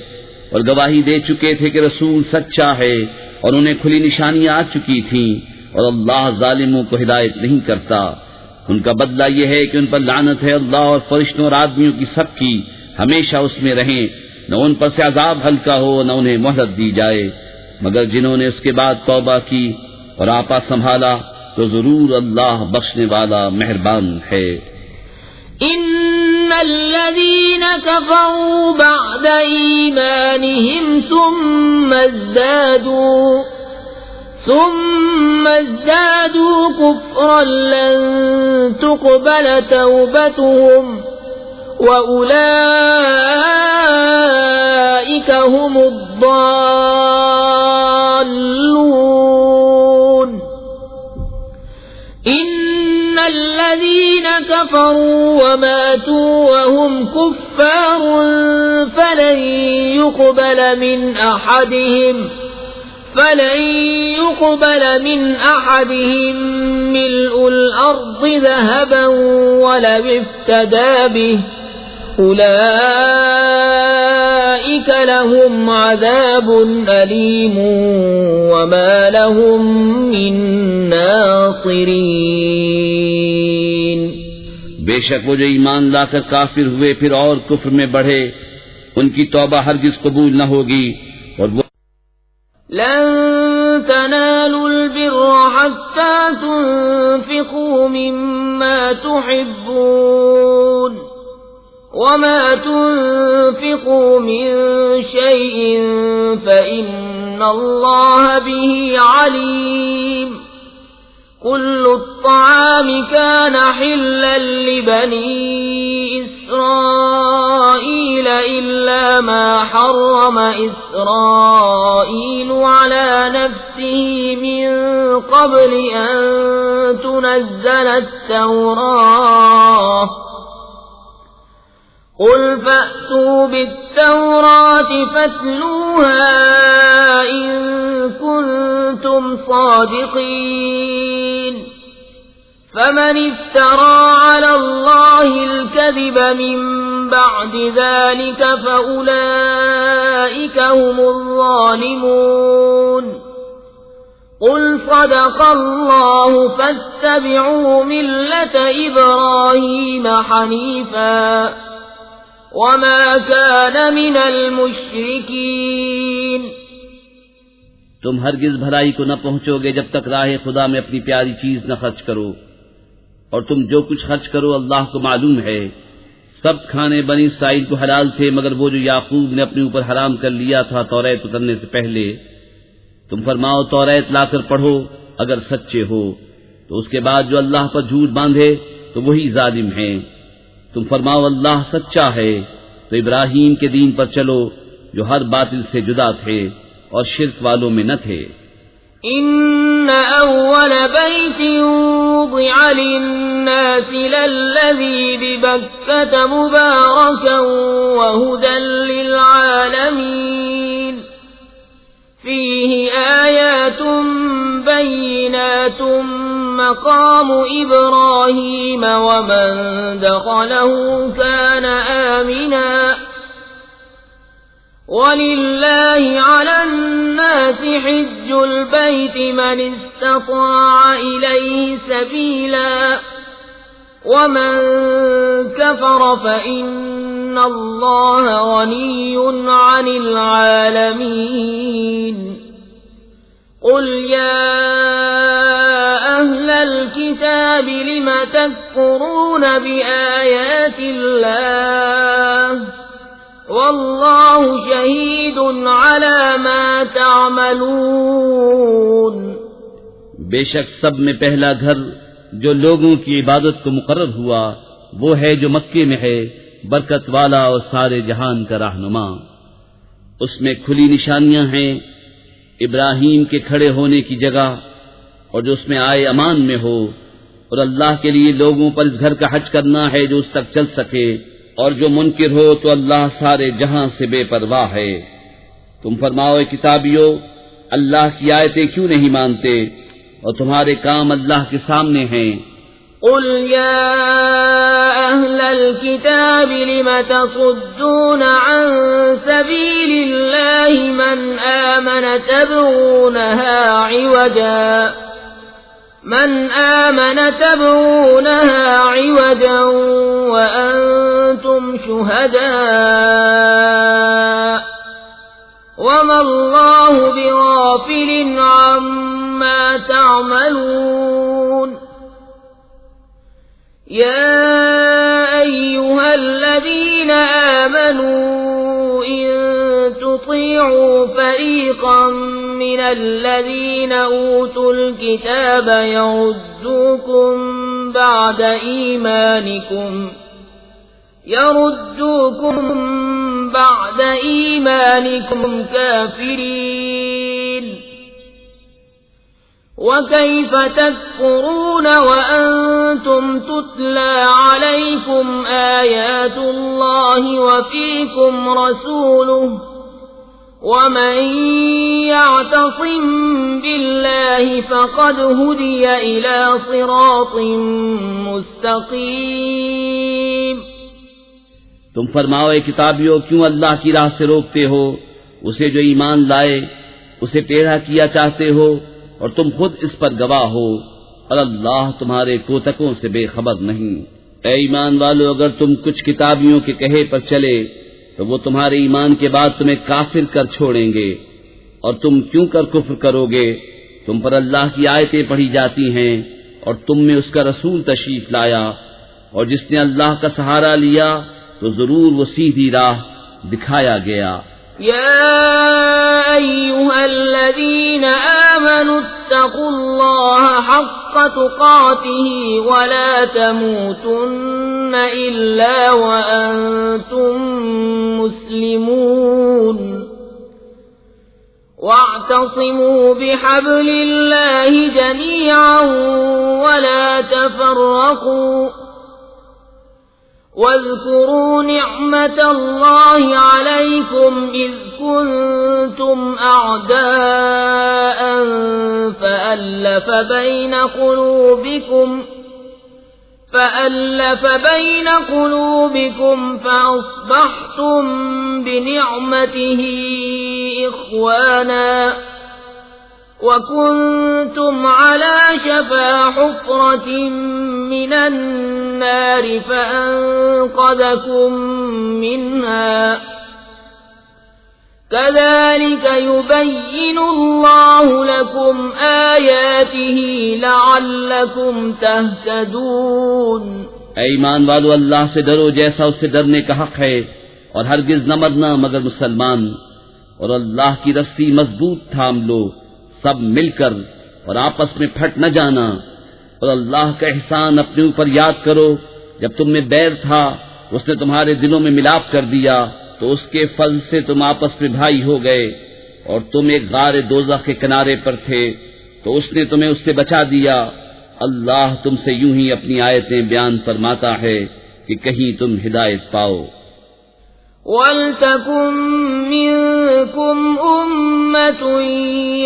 اور گواہی دے چکے تھے کہ رسول سچا ہے، اور انہیں کھلی نشانیاں آ چکی تھیں، اور اللہ ظالموں کو ہدایت نہیں کرتا. ان کا بدلہ یہ ہے کہ ان پر لعنت ہے اللہ اور فرشتوں اور آدمیوں کی سب کی، ہمیشہ اس میں رہیں، نہ ان پر سے عذاب ہلکا ہو نہ انہیں مہلت دی جائے، مگر جنہوں نے اس کے بعد توبہ کی اور آپا سنبھالا تو ضرور اللہ بخشنے والا مہربان ہے. إن الذين كفروا بعد إيمانهم ثم ازدادوا كفرا لن تقبل توبتهم وأولئك هم الضالون. إن الذين كفروا وماتوا وهم كفار فلن يقبل من أحدهم ملء الأرض ذهبا ولو افتدى به أولئك لهم عذاب أليم وما لهم من ناصرين. بے شک وہ جو ایمان لا کر کافر ہوئے پھر اور کفر میں بڑھے، ان کی توبہ ہرگز قبول نہ ہوگی، اور وہ لن تنالوا البر حتى تنفقوا مما تحبون وما تنفقوا من شيء فإن الله به عليم. كل الطعام كان حلا لبني إسرائيل إلا ما حرم إسرائيل على نفسه من قبل أن تنزل التوراة. قل فأتوا بالتوراة فاتلوها إن كنتم صادقين. فمن افترى على الله الكذب من بعد ذلك فأولئك هم الظالمون قل صدق الله فاتبعوا ملة إبراهيم حنيفا وما كان من المشركين تم ہرگز بھلائی کو نہ پہنچو گے جب تک راہ خدا میں اپنی پیاری چیز نہ خرچ کرو، اور تم جو کچھ خرچ کرو اللہ کو معلوم ہے۔ سب کھانے بنی اسرائیل کو حلال تھے مگر وہ جو یعقوب نے اپنے اوپر حرام کر لیا تھا توریت اترنے سے پہلے۔ تم فرماؤ توریت لا کر پڑھو اگر سچے ہو، تو اس کے بعد جو اللہ پر جھوٹ باندھے تو وہی ظالم ہیں۔ تم فرماؤ اللہ سچا ہے تو ابراہیم کے دین پر چلو جو ہر باطل سے جدا تھے اور شرک والوں میں نہ تھے۔ ان اول بیت وضع للناس للذی ببکۃ مبارکا وہدی للعالمین فیہ آیات بینات مقام ابراہیم ومن دخلہ کان آمنا وَلِلَّهِ عَلَى النَّاسِ حِجُّ الْبَيْتِ مَنِ اسْتَطَاعَ إِلَيْهِ سَبِيلًا وَمَن كَفَرَ فَإِنَّ اللَّهَ غَنِيٌّ عَنِ الْعَالَمِينَ قُلْ يَا أَهْلَ الْكِتَابِ لِمَ تَكْفُرُونَ بِآيَاتِ اللَّهِ واللہ شہید علی ما تعملون۔ بے شک سب میں پہلا گھر جو لوگوں کی عبادت کو مقرر ہوا وہ ہے جو مکے میں ہے، برکت والا اور سارے جہان کا رہنما۔ اس میں کھلی نشانیاں ہیں ابراہیم کے کھڑے ہونے کی جگہ، اور جو اس میں آئے امان میں ہو، اور اللہ کے لیے لوگوں پر اس گھر کا حج کرنا ہے جو اس تک چل سکے، اور جو منکر ہو تو اللہ سارے جہاں سے بے پرواہ ہے۔ تم فرماؤ اے کتابیو اللہ کی آیتیں کیوں نہیں مانتے اور تمہارے کام اللہ کے سامنے ہیں۔ قل یا اہل الكتاب لم تصدون عن سبیل اللہ من آمن تبغونها عوجا وأنتم شهداء وما الله بغافل عما تعملون يا أيها الذين آمنوا إن تطيعوا فريقا من الذين أوتوا الكتاب يردوكم بعد إيمانكم كافرين وكيف تكفرون وأنتم تتلى عليكم آيات الله وفيكم رسوله ومن يعتصم بالله فقد هدي إلى صراط مستقيم۔ تم فرماؤ اے کتابیو کیوں اللہ کی راہ سے روکتے ہو اسے جو ایمان لائے، اسے ٹیڑھا کیا چاہتے ہو، اور تم خود اس پر گواہ ہو، اور اللہ تمہارے کوتکوں سے بے خبر نہیں۔ اے ایمان والو اگر تم کچھ کتابیوں کے کہے پر چلے تو وہ تمہارے ایمان کے بعد تمہیں کافر کر چھوڑیں گے، اور تم کیوں کر کفر کرو گے؟ تم پر اللہ کی آیتیں پڑھی جاتی ہیں اور تم میں اس کا رسول تشریف لایا، اور جس نے اللہ کا سہارا لیا تو ضرور وہ سیدھی راہ دکھایا گیا۔ یا ایھا الذین آمنوا اتقوا اللہ حق تقاتہ ولا تموتن الا وانتم مسلمون واعتصموا بحبل اللہ جميعا ولا تفرقوا واذكروا نعمة الله عليكم إذ كنتم أعداء فألف بين قلوبكم فألف بين قلوبكم فأصبحتم بنعمته إخوانا وكنتم على شفا حفرة من النار فأنقذكم منها كذلك يبين الله لكم آياته لعلكم تهتدون۔ اے ایمان والو، اللہ سے ڈرو جیسا اس سے ڈرنے کا حق ہے، اور ہرگز نہ مرنا مگر مسلمان، اور اللہ کی رسی مضبوط تھام لو سب مل کر، اور آپس میں پھٹ نہ جانا، اور اللہ کا احسان اپنے اوپر یاد کرو، جب تم میں بیر تھا اس نے تمہارے دلوں میں ملاپ کر دیا، تو اس کے فضل سے تم آپس میں بھائی ہو گئے، اور تم ایک غار دوزخ کے کنارے پر تھے تو اس نے تمہیں اس سے بچا دیا۔ اللہ تم سے یوں ہی اپنی آیتیں بیان فرماتا ہے کہ کہیں تم ہدایت پاؤ۔ وَلْتَكُن مِّنكُمْ أُمَّةٌ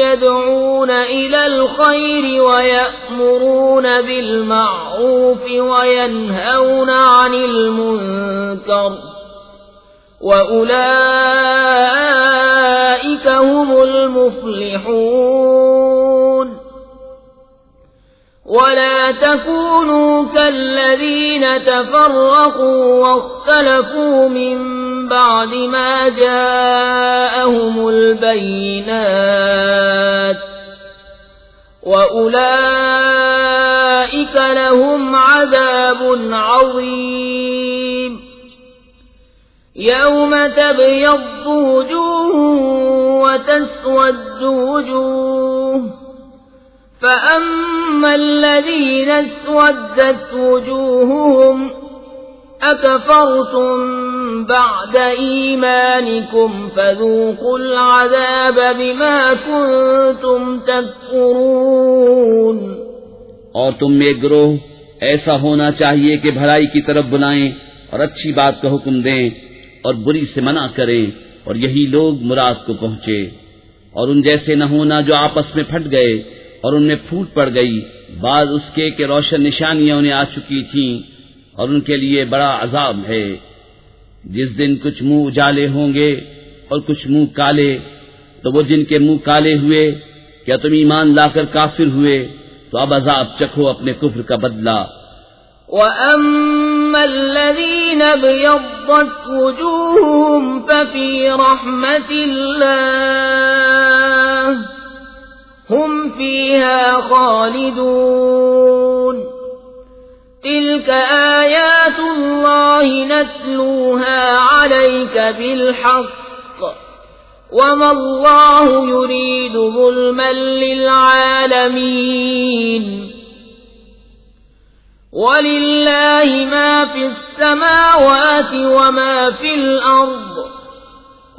يَدْعُونَ إِلَى الْخَيْرِ وَيَأْمُرُونَ بِالْمَعْرُوفِ وَيَنْهَوْنَ عَنِ الْمُنكَرِ وَأُولَئِكَ هُمُ الْمُفْلِحُونَ۔ وَلَا تَكُونُوا كَالَّذِينَ تَفَرَّقُوا وَاخْتَلَفُوا مِن بَعْدِ مَا جَاءَهُمُ الْبَيِّنَاتُ وَأُولَئِكَ لَهُمْ عَذَابٌ عَظِيمٌ۔ يوم تبيض وجوه وتسود وجوه فأما الذين اسودت وجوههم أكفرتم بعد إيمانكم فذوقوا العذاب بما كنتم تكفرون۔ اور تم میں ایک گروہ ایسا ہونا چاہیے کہ بھلائی کی طرف بلائیں اور اچھی بات کا حکم دیں اور بری سے منع کریں، اور یہی لوگ مراد کو پہنچے، اور ان جیسے نہ ہونا جو آپس میں پھٹ گئے اور ان میں پھوٹ پڑ گئی بعد اس کے کہ روشن نشانیاں انہیں آ چکی تھیں، اور ان کے لیے بڑا عذاب ہے۔ جس دن کچھ منہ اجالے ہوں گے اور کچھ منہ کالے، تو وہ جن کے منہ کالے ہوئے کیا تم ایمان لا کر کافر ہوئے، تو اب عذاب چکھو اپنے کفر کا بدلہ۔ وَأَمَّا الَّذِينَ ابْيَضَّتْ وُجُوهُهُمْ فَفِي رَحْمَةِ اللَّهِ هُمْ فِيهَا خَالِدُونَ۔ تِلْكَ آيَاتُ اللَّهِ نَتْلُوهَا عَلَيْكَ بِالْحَقِّ وَمَا اللَّهُ يُرِيدُ ظُلْمًا لِّلْعَالَمِينَ۔ وَلِلَّهِ مَا فِي السَّمَاوَاتِ وَمَا فِي الْأَرْضِ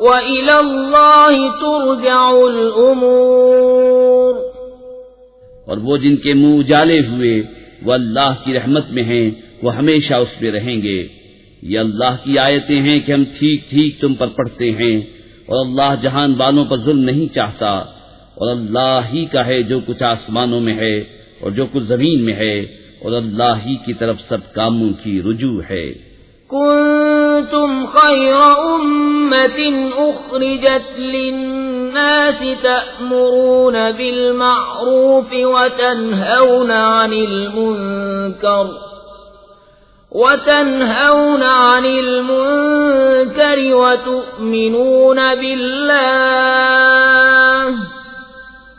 وَإِلَى اللَّهِ تُرْجَعُ الْأُمُورُ۔ اور وہ جن کے منہ اجالے ہوئے وہ اللہ کی رحمت میں ہیں، وہ ہمیشہ اس میں رہیں گے۔ یہ اللہ کی آیتیں ہیں کہ ہم ٹھیک ٹھیک تم پر پڑھتے ہیں، اور اللہ جہان والوں پر ظلم نہیں چاہتا، اور اللہ ہی کا ہے جو کچھ آسمانوں میں ہے اور جو کچھ زمین میں ہے، اور اللہ ہی کی طرف سب کاموں کی رجوع ہے۔ كنتم خير أمة أخرجت للناس تأمرون بالمعروف وتنهون عن المنكر وتؤمنون بالله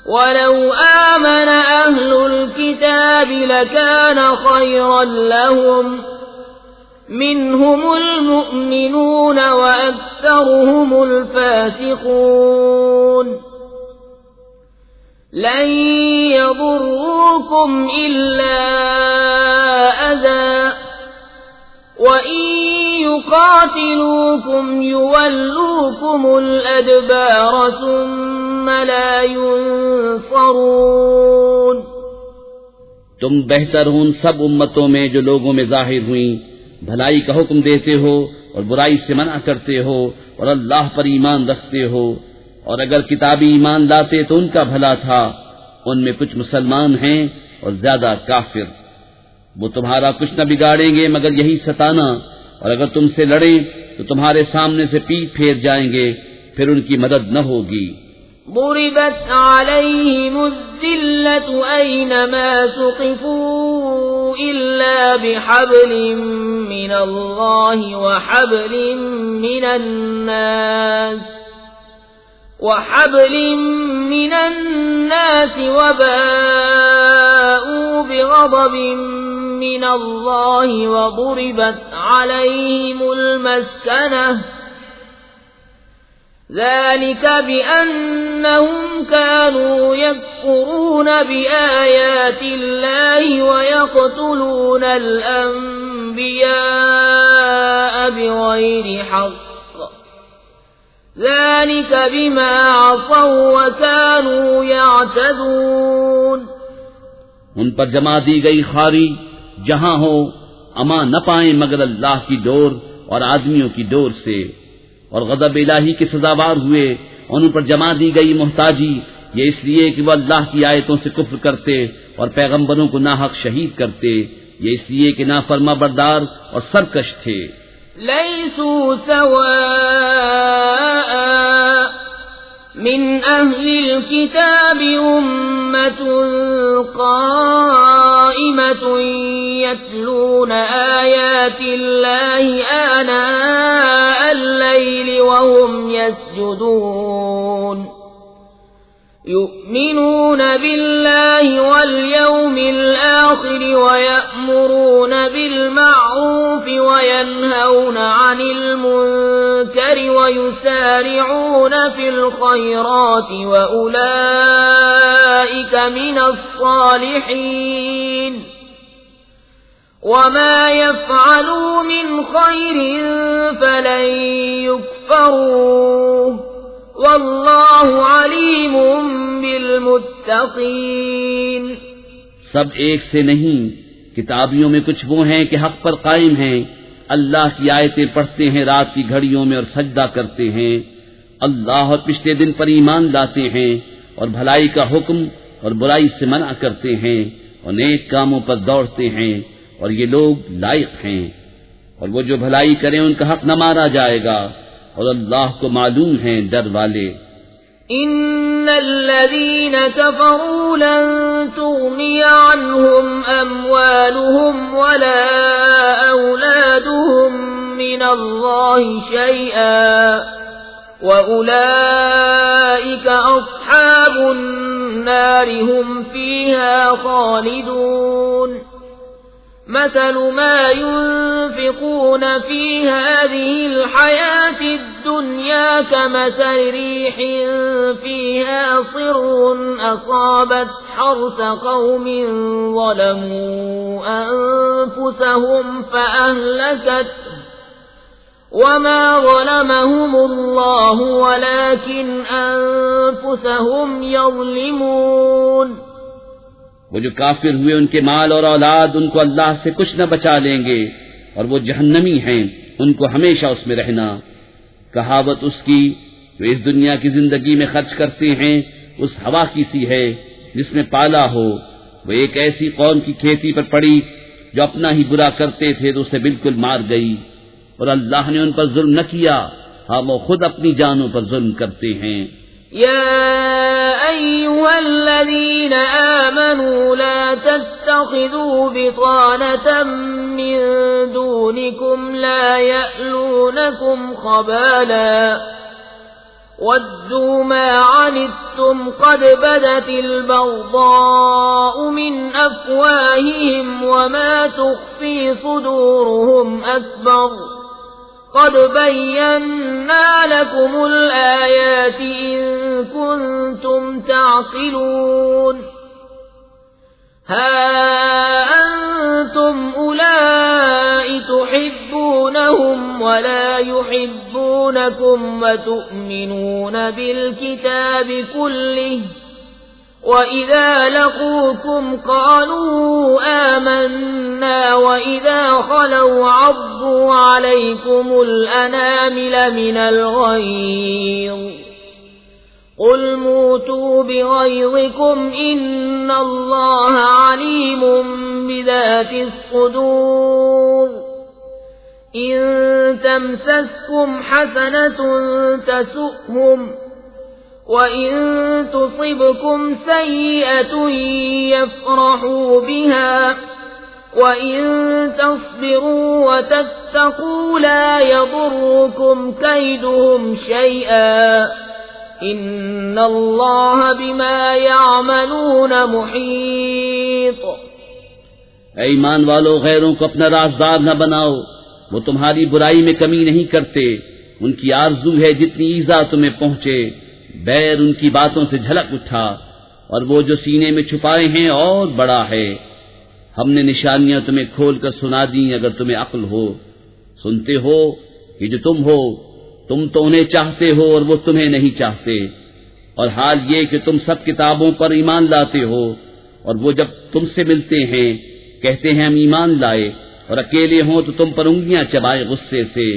ولو آمن أهل الكتاب لكان خيرا لهم منهم المؤمنون وأكثرهم الفاسقون لن يضروكم إلا أذى وإن يقاتلوكم يولوكم الأدبار ثم لا ينصرون۔ تم بہتر ہو ان سب امتوں میں جو لوگوں میں ظاہر ہوئیں، بھلائی کا حکم دیتے ہو اور برائی سے منع کرتے ہو اور اللہ پر ایمان رکھتے ہو، اور اگر کتابی ایمان لاتے تو ان کا بھلا تھا، ان میں کچھ مسلمان ہیں اور زیادہ کافر۔ وہ تمہارا کچھ نہ بگاڑیں گے مگر یہی ستانا، اور اگر تم سے لڑیں تو تمہارے سامنے سے پیٹ پھیر جائیں گے، پھر ان کی مدد نہ ہوگی۔ ضربت عليهم الذلة أينما ثقفوا إلا بحبل من الله وحبل من الناس وباءوا بغضب من الله وضربت عليهم المسكنة ذلك بأنهم كانوا يكفرون بآيات الله ويقتلون الأنبياء بغير حق ذلك بما عصوا وكانوا يعتدون۔ ان پر جمع دی گئی خاری جہاں ہو اما نہ پائیں مگر اللہ کی ڈور اور آدمیوں کی ڈور سے، اور غضب الہی کے سزاوار ہوئے، اور ان پر جمع دی گئی محتاجی یہ اس لیے کہ وہ اللہ کی آیتوں سے کفر کرتے اور پیغمبروں کو ناحق شہید کرتے، یہ اس لیے کہ نافرما بردار اور سرکش تھے۔ لیسوا سواء من أهل الكتاب أمة قائمة يتلون آيات الله آناء الليل وهم يسجدون يؤمنون بالله واليوم الآخر ويأمرون بالمعروف وينهون عن المنكر ويسارعون في الخيرات وأولئك من الصالحين وما يفعلوا من خير فلن يكفروه واللہ علیم بالمتقین۔ سب ایک سے نہیں، کتابیوں میں کچھ وہ ہیں کہ حق پر قائم ہیں، اللہ کی آیتیں پڑھتے ہیں رات کی گھڑیوں میں اور سجدہ کرتے ہیں، اللہ اور پچھلے دن پر ایمان لاتے ہیں، اور بھلائی کا حکم اور برائی سے منع کرتے ہیں، اور نیک کاموں پر دوڑتے ہیں، اور یہ لوگ لائق ہیں، اور وہ جو بھلائی کریں ان کا حق نہ مارا جائے گا، اور اللہ کو معلوم ہیں ڈر والے۔ ان الذين كفروا لن تغني عنهم اموالهم ولا اولادهم من الله شيئا واولئك اصحاب النار هم فيها خالدون۔ مثل ما ينفقون في هذه الحياة الدنيا كمثل ريح فيها صر أصابت حرث قوم ظلموا أنفسهم فأهلكته وما ظلمهم الله ولكن أنفسهم يظلمون۔ وہ جو کافر ہوئے ان کے مال اور اولاد ان کو اللہ سے کچھ نہ بچا لیں گے، اور وہ جہنمی ہیں، ان کو ہمیشہ اس میں رہنا۔ کہاوت اس کی جو اس دنیا کی زندگی میں خرچ کرتے ہیں اس ہوا کی سی ہے جس میں پالا ہو، وہ ایک ایسی قوم کی کھیتی پر پڑی جو اپنا ہی برا کرتے تھے تو اسے بالکل مار گئی، اور اللہ نے ان پر ظلم نہ کیا، ہاں وہ خود اپنی جانوں پر ظلم کرتے ہیں۔ يا أيها الذين آمنوا لا تتخذوا بطانة من دونكم لا يألونكم خبالا ودوا ما عنتم قد بدت البغضاء من أفواههم وما تخفي صدورهم أكبر قد بينا لكم الآيات إن كنتم تعقلون۔ ها أنتم أولئك تحبونهم ولا يحبونكم وتؤمنون بالكتاب كله وَإِذَا لَقُوكُمْ قَالُوا آمَنَّا وَإِذَا خَلَوْا عَضُّوا عَلَيْكُمُ الْأَنَامِلَ مِنَ الْغَيْظِ قُلْ مُوتُوا بِغَيْظِكُمْ إِنَّ اللَّهَ عَلِيمٌ بذات الصدور إن تمسسكم حسنة تسؤهم وإن تصبكم سيئة يفرحوا بها وإن تصبروا وتتقوا لا يضركم كيدهم شيئا إن الله بما يعملون محيط۔ اے ایمان والو، غیروں کو اپنا رازدار نہ بناؤ، وہ تمہاری برائی میں کمی نہیں کرتے، ان کی آرزو ہے جتنی ایذا تمہیں پہنچے، بیر ان کی باتوں سے جھلک اٹھا، اور وہ جو سینے میں چھپائے ہیں اور بڑا ہے۔ ہم نے نشانیاں تمہیں کھول کر سنا دیں اگر تمہیں عقل ہو۔ سنتے ہو کہ جو تم ہو، تم تو انہیں چاہتے ہو اور وہ تمہیں نہیں چاہتے، اور حال یہ کہ تم سب کتابوں پر ایمان لاتے ہو، اور وہ جب تم سے ملتے ہیں کہتے ہیں ہم ایمان لائے، اور اکیلے ہوں تو تم پر انگلیاں چبائے غصے سے۔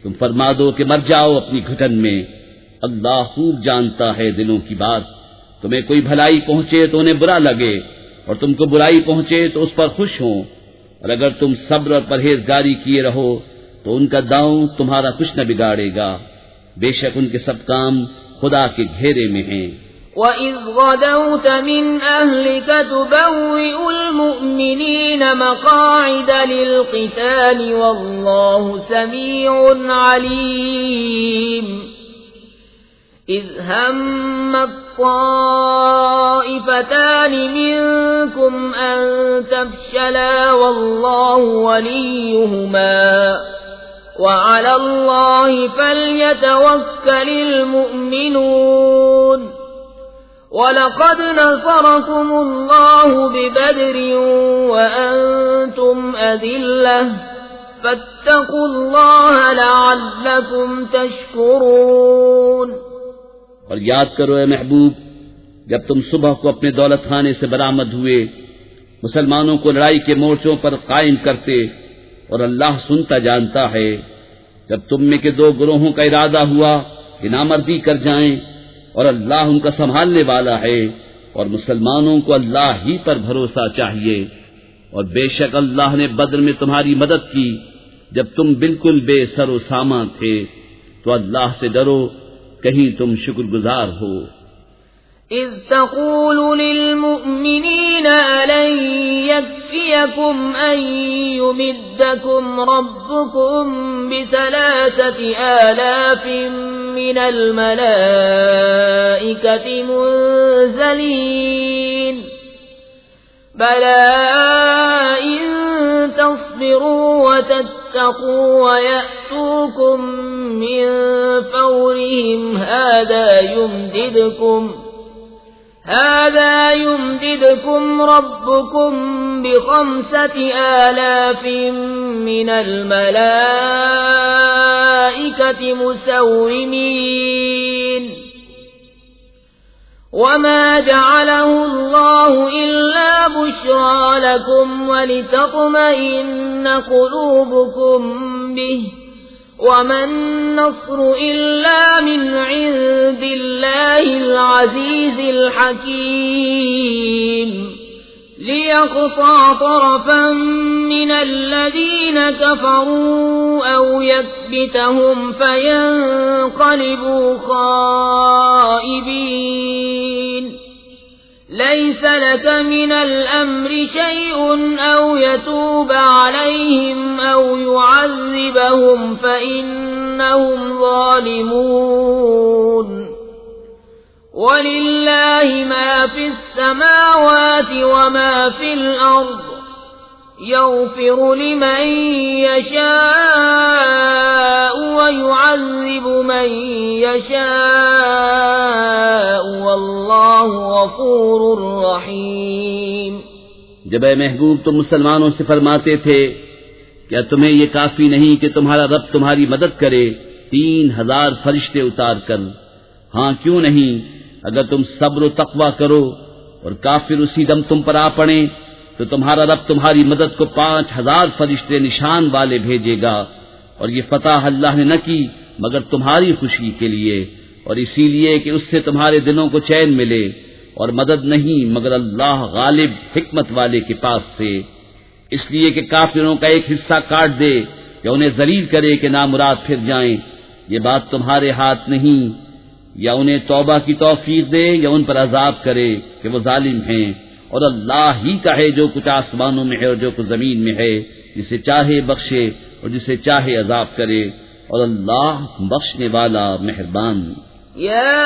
تم فرما دو کہ مر جاؤ اپنی گھٹن میں، اللہ خوب جانتا ہے دلوں کی بات۔ تمہیں کوئی بھلائی پہنچے تو انہیں برا لگے، اور تم کو برائی پہنچے تو اس پر خوش ہوں، اور اگر تم صبر اور پرہیزگاری کیے رہو تو ان کا داؤں تمہارا کچھ نہ بگاڑے گا، بے شک ان کے سب کام خدا کے گھیرے میں ہیں۔ وَإِذْ غَدَوْتَ مِنْ أَهْلِكَ تُبَوِّئُ الْمُؤْمِنِينَ مَقَاعِدَ لِلْقِتَالِ وَاللَّهُ سَمِيعٌ عَلِيمٌ إِذْ هَمَّتْ طَائِفَتَانِ مِنْكُمْ أَنْ تَفْشَلَا وَاللَّهُ وَلِيُّهُمَا وَعَلَى اللَّهِ فَلْيَتَوَكَّلِ الْمُؤْمِنُونَ وَلَقَدْ نَصَرَكُمُ اللَّهُ بِبَدْرٍ وَأَنْتُمْ أَذِلَّةٌ فَاتَّقُوا اللَّهَ لَعَلَّكُمْ تَشْكُرُونَ۔ اور یاد کرو اے محبوب، جب تم صبح کو اپنے دولت خانے سے برآمد ہوئے، مسلمانوں کو لڑائی کے مورچوں پر قائم کرتے، اور اللہ سنتا جانتا ہے، جب تم میں کے دو گروہوں کا ارادہ ہوا کہ نامردی کر جائیں، اور اللہ ان کا سنبھالنے والا ہے، اور مسلمانوں کو اللہ ہی پر بھروسہ چاہیے، اور بے شک اللہ نے بدر میں تمہاری مدد کی جب تم بالکل بے سر و سامان تھے، تو اللہ سے ڈرو کہیں تم شکر گزار ہو۔ إذ تقول للمؤمنين ألن يكفيكم أن يمدكم ربكم ب3,000 من الملائكة منزلين بلى إن تصبروا وتتقوا ويأتوكم من فورهم هذا يمددكم ربكم ب5,000 من الملائكة مسومين وما جعله الله إلا بشرى لكم ولتطمئن قلوبكم به وما النصر إلا من عند الله العزيز الحكيم ليقطع طرفا من الذين كفروا أو يكبتهم فينقلبوا خائبين ليس لك من الأمر شيء أو يتوب عليهم أو يعذبهم فإنهم ظالمون ولله ما في السماوات وما في الأرض يغفر لمن يشاء ويعذب من يشاء والله غفور رحيم۔ جب اے محبوب تم مسلمانوں سے فرماتے تھے کیا تمہیں یہ کافی نہیں کہ تمہارا رب تمہاری مدد کرے 3,000 فرشتے اتار کر؟ ہاں کیوں نہیں، اگر تم صبر و تقوی کرو اور کافر اسی دم تم پر آ پڑیں تو تمہارا رب تمہاری مدد کو 5,000 فرشتے نشان والے بھیجے گا، اور یہ فتح اللہ نے نہ کی مگر تمہاری خوشی کے لیے، اور اسی لیے کہ اس سے تمہارے دلوں کو چین ملے، اور مدد نہیں مگر اللہ غالب حکمت والے کے پاس سے۔ اس لیے کہ کافروں کا ایک حصہ کاٹ دے یا انہیں ذلیل کرے کہ نامراد پھر جائیں، یہ بات تمہارے ہاتھ نہیں، یا انہیں توبہ کی توفیق دے یا ان پر عذاب کرے کہ وہ ظالم ہیں، اور اللہ ہی کا ہے جو کچھ آسمانوں میں ہے اور جو کچھ زمین میں ہے، جسے چاہے بخشے اور جسے چاہے عذاب کرے، اور اللہ بخشنے والا مہربان۔ يا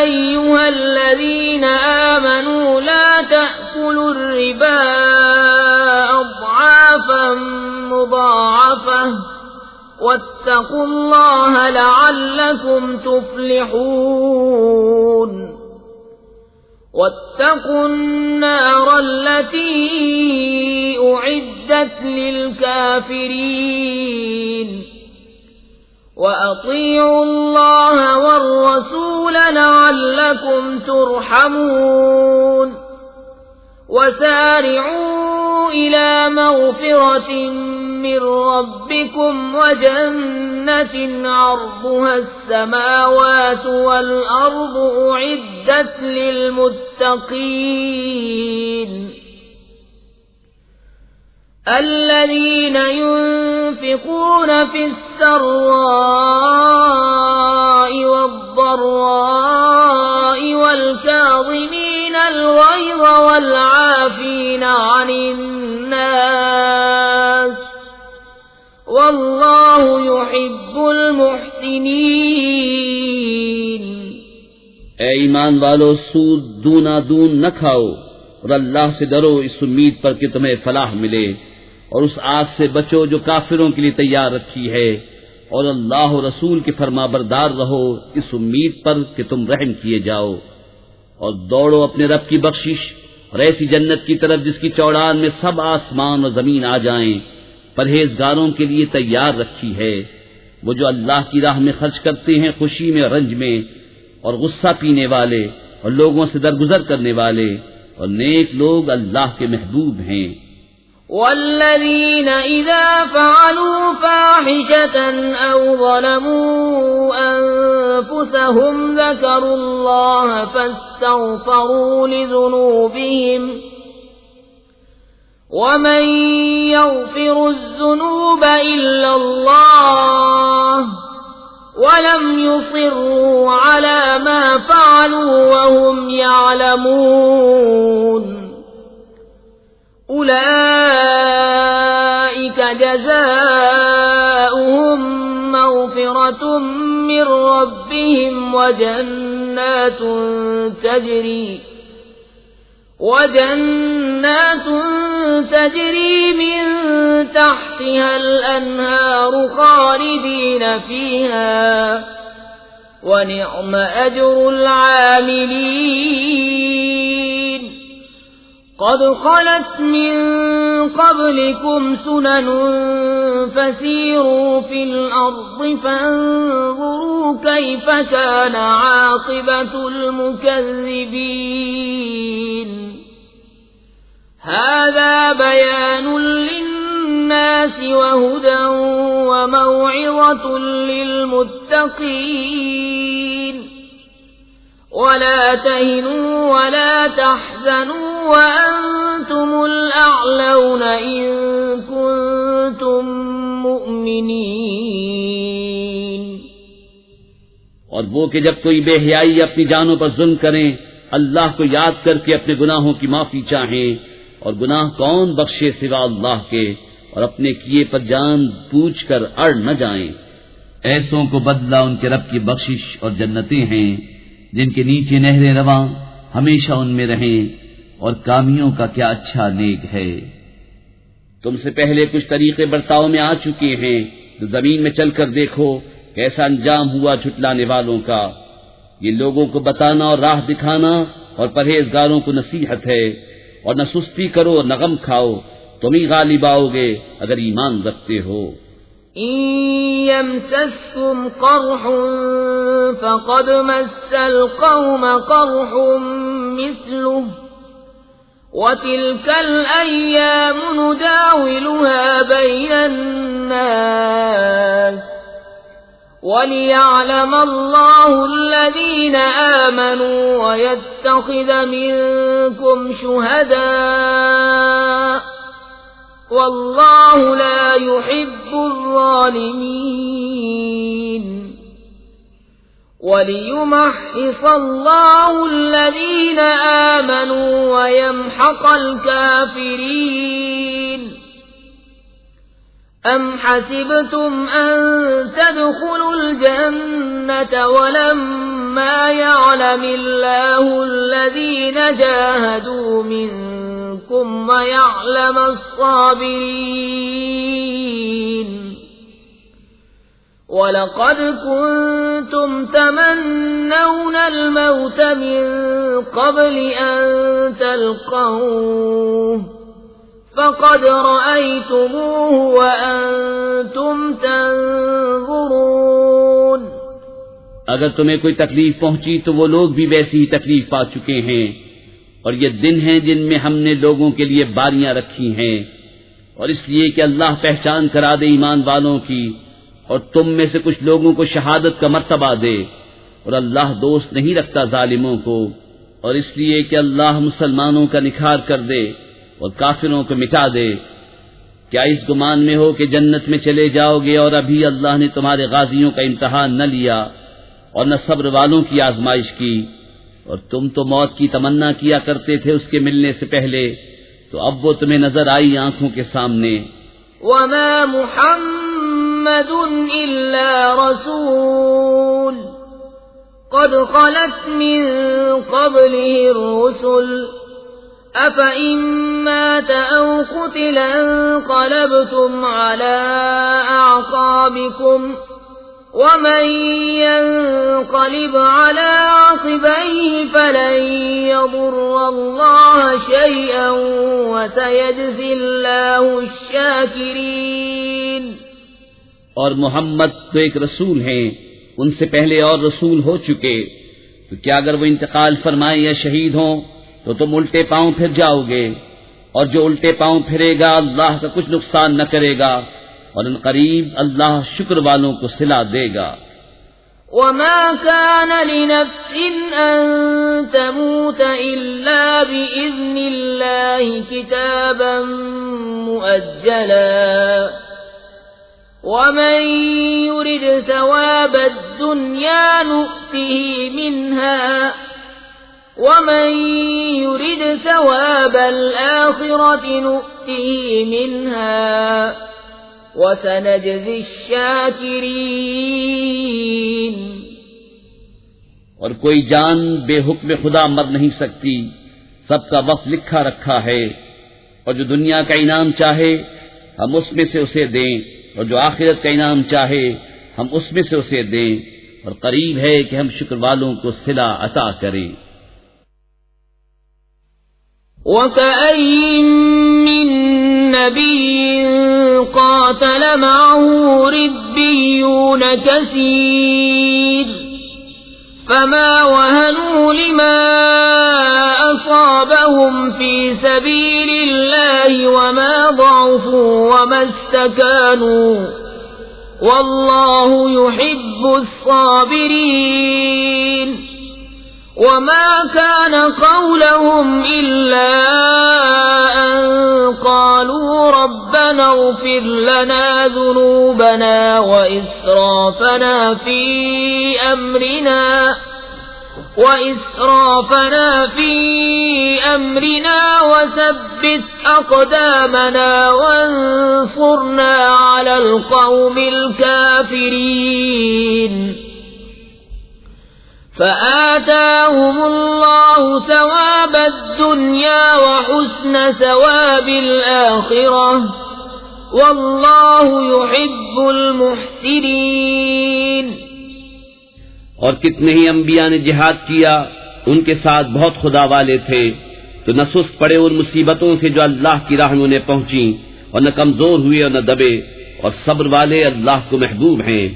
أيها الذين آمنوا لا تأكلوا الربا أضعافا مضاعفة واتقوا الله لعلكم تفلحون واتقوا النار التي أعدت للكافرين وأطيعوا الله والرسول لعلكم ترحمون وسارعوا إلى مغفرة من ربكم وجنة عرضها السماوات والأرض أعدت للمتقين الذين ينفقون في السراء والضراء والكاظمين الغيظ والعافين عن الناس والله يحب المحسنين۔ اے ایمان والو، سود دونا دون نہ کھاؤ، اور اللہ سے ڈرو اس امید پر کہ تمہیں فلاح ملے، اور اس آگ سے بچو جو کافروں کے لیے تیار رکھی ہے، اور اللہ و رسول کے فرما بردار رہو اس امید پر کہ تم رحم کیے جاؤ، اور دوڑو اپنے رب کی بخشش اور ایسی جنت کی طرف جس کی چوڑان میں سب آسمان اور زمین آ جائیں، پرہیزگاروں کے لیے تیار رکھی ہے۔ وہ جو اللہ کی راہ میں خرچ کرتے ہیں خوشی میں اور رنج میں، اور غصہ پینے والے اور لوگوں سے درگزر کرنے والے، اور نیک لوگ اللہ کے محبوب ہیں۔ والذين إذا فعلوا فاحشة أو ظلموا أنفسهم ذكروا الله فاستغفروا لذنوبهم ومن يغفر الذنوب إلا الله ولم يصروا على ما فعلوا وهم يعلمون أولئك جزاؤهم مغفرة من ربهم وجنات تجري من تحتها الأنهار خالدين فيها ونعم أجر العاملين۔ قد خلت من قبلكم سنن فسيروا في الأرض فانظروا كيف كان عاقبة المكذبين۔ هذا بيان للناس وهدى وموعظة للمتقين۔ ولا تهنوا ولا تحزنوا وأنتم الأعلون إن كنتم مؤمنين۔ اور وہ کہ جب کوئی بے حیائی اپنی جانوں پر ظلم کریں، اللہ کو یاد کر کے اپنے گناہوں کی معافی چاہیں، اور گناہ کون بخشے سوا اللہ کے، اور اپنے کیے پر جان پوچھ کر اڑ نہ جائیں۔ ایسوں کو بدلہ ان کے رب کی بخشش اور جنتیں ہیں جن کے نیچے نہریں رواں، ہمیشہ ان میں رہیں، اور کامیوں کا کیا اچھا نیک ہے۔ تم سے پہلے کچھ طریقے برتاؤ میں آ چکے ہیں، تو زمین میں چل کر دیکھو کیسا انجام ہوا جھٹلانے والوں کا۔ یہ لوگوں کو بتانا اور راہ دکھانا اور پرہیزگاروں کو نصیحت ہے، اور نہ سستی کرو اور نہ غم کھاؤ، تم ہی غالب آؤ گے اگر ایمان رکھتے ہو۔ إن يمسسكم قرح فقد مس القوم قرح مثله وتلك الأيام نداولها بين الناس وليعلم الله الذين آمنوا ويتخذ منكم شهداء واللہ لا يحب الظالمین وَلِيُمَحِّصَ اللَّهُ الَّذِينَ آمَنُوا وَيَمْحَقَ الْكَافِرِينَ أَمْ حَسِبْتُمْ أَن تَدْخُلُوا الْجَنَّةَ وَلَمَّا يَعْلَمِ اللَّهُ الَّذِينَ جَاهَدُوا مِنكُمْ وَيَعْلَمَ الصَّابِرِينَ وَلَقَدْ كُنْتُمْ تَمَنَّوْنَ الْمَوْتَ مِنْ قَبْلِ أَنْ تَلْقَوْهُ فَقَدْ رَأَيْتُمُوهُ وَأَنْتُمْ تَنْظُرُونَ اگر تمہیں کوئی تکلیف پہنچی تو وہ لوگ بھی ویسی ہی تکلیف پا چکے ہیں، اور یہ دن ہیں جن میں ہم نے لوگوں کے لیے باریاں رکھی ہیں، اور اس لیے کہ اللہ پہچان کرا دے ایمان والوں کی، اور تم میں سے کچھ لوگوں کو شہادت کا مرتبہ دے، اور اللہ دوست نہیں رکھتا ظالموں کو، اور اس لیے کہ اللہ مسلمانوں کا نکھار کر دے اور کافروں کو مٹا دے۔ کیا اس گمان میں ہو کہ جنت میں چلے جاؤ گے اور ابھی اللہ نے تمہارے غازیوں کا امتحان نہ لیا اور نہ صبر والوں کی آزمائش کی، اور تم تو موت کی تمنا کیا کرتے تھے اس کے ملنے سے پہلے، تو اب وہ تمہیں نظر آئی آنکھوں کے سامنے۔ وما محمد إلا رسول قد خلت من قبله الرسل أفإن مات أو قتل انقلبتم على أعقابكم ومن ينقلب على عقبيه فلن يضر الله شيئا وسيجزي الله الشاكرين۔ اور محمد تو ایک رسول ہیں، ان سے پہلے اور رسول ہو چکے، تو کیا اگر وہ انتقال فرمائیں یا شہید ہوں تو تم الٹے پاؤں پھر جاؤ گے، اور جو الٹے پاؤں پھرے گا اللہ کا کچھ نقصان نہ کرے گا، اور ان قریب اللہ شکر والوں کو صلہ دے گا۔ وما كان لنفس أن تموت إلا بإذن الله كتابا مؤجلا ومن يرد ثواب الدنيا نؤته منها ومن يرد ثواب الآخرة نؤته منها وَسَنَجْزِي الشَّاكِرِينَ۔ اور کوئی جان بے حکم خدا مر نہیں سکتی، سب کا وقت لکھا رکھا ہے، اور جو دنیا کا انعام چاہے ہم اس میں سے اسے دیں، اور جو آخرت کا انعام چاہے ہم اس میں سے اسے دیں، اور قریب ہے کہ ہم شکر والوں کو صلہ عطا کریں۔ وَكَأَيٍّ مِّن نَّبِيٍّ قاتل معه ربيون كثير فما وهنوا لما أصابهم في سبيل الله وما ضعفوا وما استكانوا والله يحب الصابرين وما كان قولهم إلا أن قالوا ربنا اغفر لنا ذنوبنا وإسرافنا في أمرنا وثبت أقدامنا وانصرنا على القوم الكافرين فآتاهم الله ثواب الدنيا وحسن ثواب الآخرة والله يحب المحسنين۔ اور کتنے ہی انبیاء نے جہاد کیا، ان کے ساتھ بہت خدا والے تھے، تو نہ سست پڑے ان مصیبتوں سے جو اللہ کی راہ میں انہیں پہنچی، اور نہ کمزور ہوئے اور نہ دبے، اور صبر والے اللہ کو محبوب ہیں۔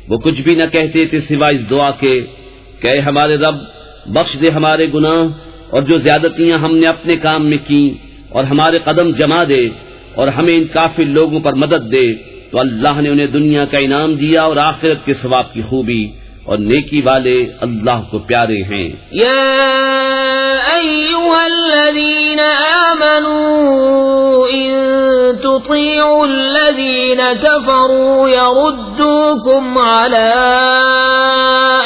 وہ کچھ بھی نہ کہتے تھے سوائے اس دعا کے کہ اے ہمارے رب بخش دے ہمارے گناہ اور جو زیادتیاں ہم نے اپنے کام میں کی، اور ہمارے قدم جما دے اور ہمیں ان کافر لوگوں پر مدد دے۔ تو اللہ نے انہیں دنیا کا انعام دیا اور آخرت کے ثواب کی خوبی، اور نیکی والے اللہ کو پیارے ہیں۔ یا ایھا الذین آمنوا ان تطيعوا الذين كفروا يردوكم على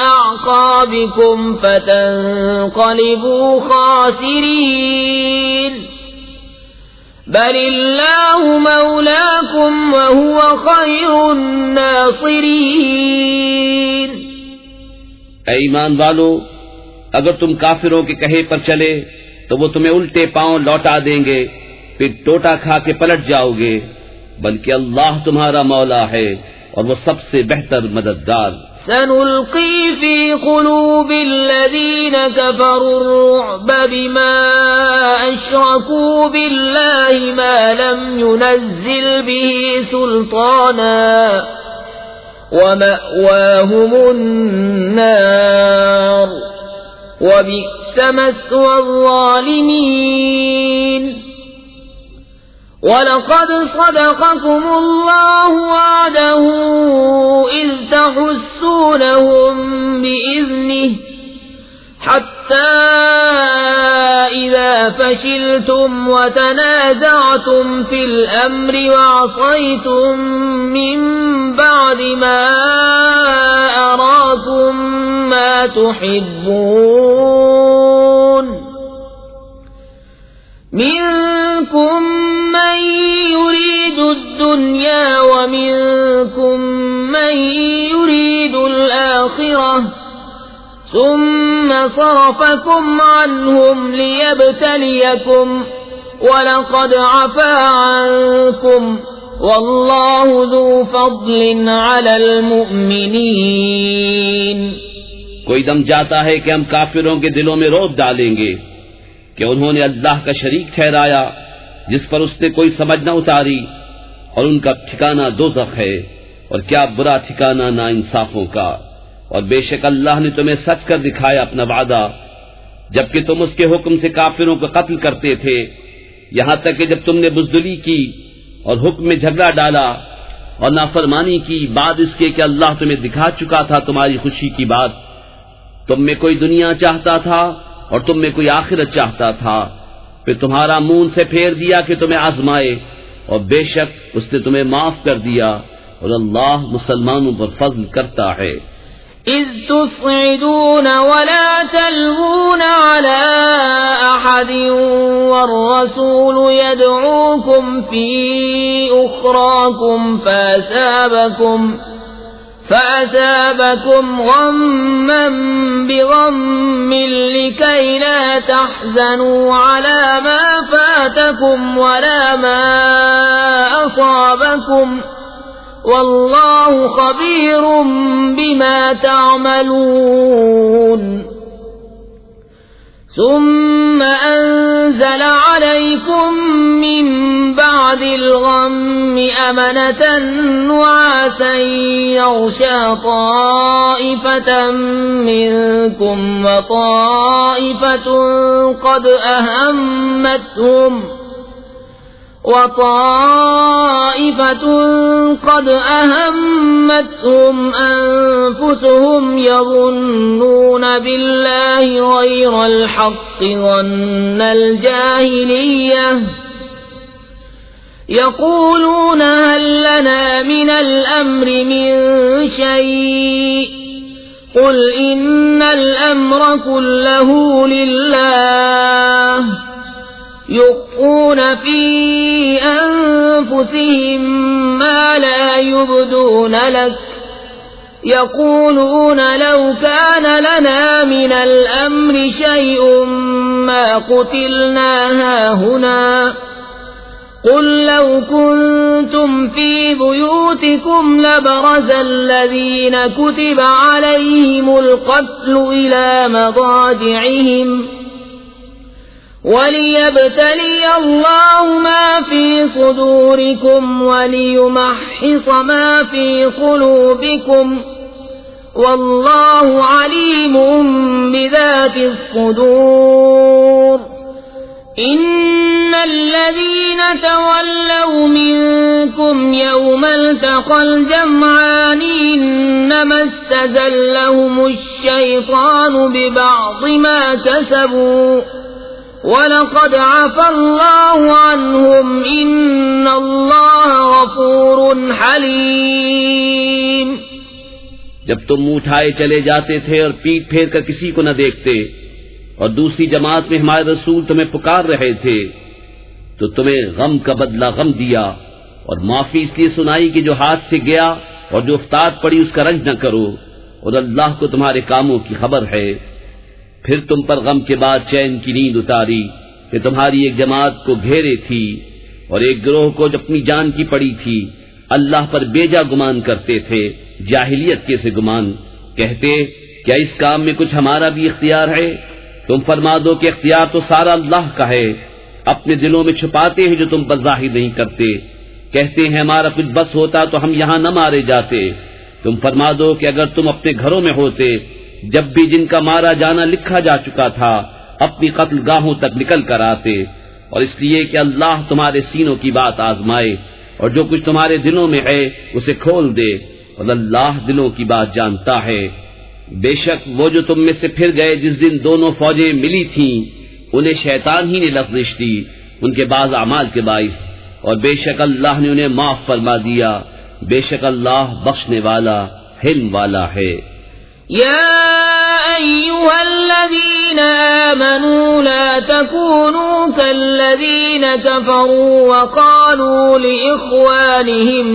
أعقابكم فتنقلبوا خاسرين بل الله مولاكم وهو خير الناصرين۔ اے ایمان والو، اگر تم کافروں کے کہے پر چلے تو وہ تمہیں الٹے پاؤں لوٹا دیں گے، پھر ٹوٹا کھا کے پلٹ جاؤ گے، بلکہ اللہ تمہارا مولا ہے اور وہ سب سے بہتر مددگار۔ سنلقي في قلوب الذين كفروا الرعب بما أشركوا بالله ما لم ينزل به سلطانا ومأواهم النار وبئس مثوى الظالمين۔ وَلَقَدْ صَدَقَكُمُ اللَّهُ وَعْدَهُ إِذْ تَحُسُّونَهُم بِإِذْنِهِ حَتَّى إِذَا فَشِلْتُمْ وَتَنَازَعْتُمْ فِي الْأَمْرِ وَعَصَيْتُم مِّن بَعْدِ مَا أَرَاكُم مَّا تُحِبُّونَ منكم من يريد الدنيا ومنكم من يريد الآخرة ثم صرفكم عنهم ليبتليكم ولقد عفا عنكم والله ذو فضل على المؤمنين۔ کوئی دم جاتا ہے کہ ہم کافروں کے دلوں میں روب ڈالیں گے کہ انہوں نے اللہ کا شریک ٹھہرایا جس پر اس نے کوئی سمجھ نہ اتاری، اور ان کا ٹھکانہ دوزخ ہے، اور کیا برا ٹھکانہ ناانصافوں کا۔ اور بے شک اللہ نے تمہیں سچ کر دکھایا اپنا وعدہ، جبکہ تم اس کے حکم سے کافروں کو قتل کرتے تھے، یہاں تک کہ جب تم نے بزدلی کی اور حکم میں جھگڑا ڈالا اور نافرمانی کی، بعد اس کے کہ اللہ تمہیں دکھا چکا تھا تمہاری خوشی کی بات۔ تم میں کوئی دنیا چاہتا تھا اور تم میں کوئی آخرت چاہتا تھا، پھر تمہارا منہ سے پھیر دیا کہ تمہیں آزمائے، اور بے شک اس نے تمہیں معاف کر دیا، اور اللہ مسلمانوں پر فضل کرتا ہے۔ إذ تصعدون ولا تلوون على أحد والرسول يدعوكم في أخراكم فأثابكم غما بغم لكي لا تحزنوا على ما فاتكم ولا ما أصابكم والله خبير بما تعملون۔ ثم أنزل عليكم من بعد الغم أمنة نعاسا يغشى طائفة منكم وطائفة قد أهمتهم أنفسهم يظنون بالله غير الحق ظن الجاهلية يقولون هل لنا من الأمر من شيء قل إن الأمر كله لله يخفون في أنفسهم ما لا يبدون لك يقولون لو كان لنا من الأمر شيء ما قتلنا هاهنا قل لو كنتم في بيوتكم لبرز الذين كتب عليهم القتل إلى مضاجعهم وَلِيَبْتَلِيَ اللَّهُ مَا فِي صُدُورِكُمْ وَلِيُمَحِّصَ مَا فِي قُلُوبِكُمْ وَاللَّهُ عَلِيمٌ بِذَاتِ الصُّدُورِ۔ إِنَّ الَّذِينَ تَوَلَّوْا مِنكُمْ يَوْمَ الْتَقَى الْجَمْعَانِ إِنَّمَا اسْتَزَلَّهُمُ الشَّيْطَانُ بِبَعْضِ مَا كَسَبُوا وَلَقَدْ عَفَا اللَّهُ عَنْهُمْ إِنَّ اللَّهَ غَفُورٌ حَلِيمٌ۔ جب تم منہ اٹھائے چلے جاتے تھے اور پیٹ پھیر کر کسی کو نہ دیکھتے، اور دوسری جماعت میں ہمارے رسول تمہیں پکار رہے تھے، تو تمہیں غم کا بدلہ غم دیا، اور معافی اس لیے سنائی کہ جو ہاتھ سے گیا اور جو افتاد پڑی اس کا رنج نہ کرو، اور اللہ کو تمہارے کاموں کی خبر ہے۔ پھر تم پر غم کے بعد چین کی نیند اتاری کہ تمہاری ایک جماعت کو گھیرے تھی، اور ایک گروہ کو جو اپنی جان کی پڑی تھی، اللہ پر بیجا گمان کرتے تھے، جاہلیت کے سے گمان، کہتے کیا اس کام میں کچھ ہمارا بھی اختیار ہے؟ تم فرما دو کہ اختیار تو سارا اللہ کا ہے، اپنے دلوں میں چھپاتے ہیں جو تم پر ظاہر نہیں کرتے، کہتے ہیں ہمارا کچھ بس ہوتا تو ہم یہاں نہ مارے جاتے۔ تم فرما دو کہ اگر تم اپنے گھروں میں ہوتے جب بھی جن کا مارا جانا لکھا جا چکا تھا، اپنی قتل گاہوں تک نکل کر آتے، اور اس لیے کہ اللہ تمہارے سینوں کی بات آزمائے، اور جو کچھ تمہارے دلوں میں ہے اسے کھول دے، اور اللہ دلوں کی بات جانتا ہے۔ بے شک وہ جو تم میں سے پھر گئے جس دن دونوں فوجیں ملی تھیں، انہیں شیطان ہی نے لغزش دی ان کے بعض اعمال کے باعث، اور بے شک اللہ نے انہیں معاف فرما دیا، بے شک اللہ بخشنے والا حلم والا ہے۔ يا أيها الذين آمنوا لا تكونوا كالذين كفروا وقالوا لإخوانهم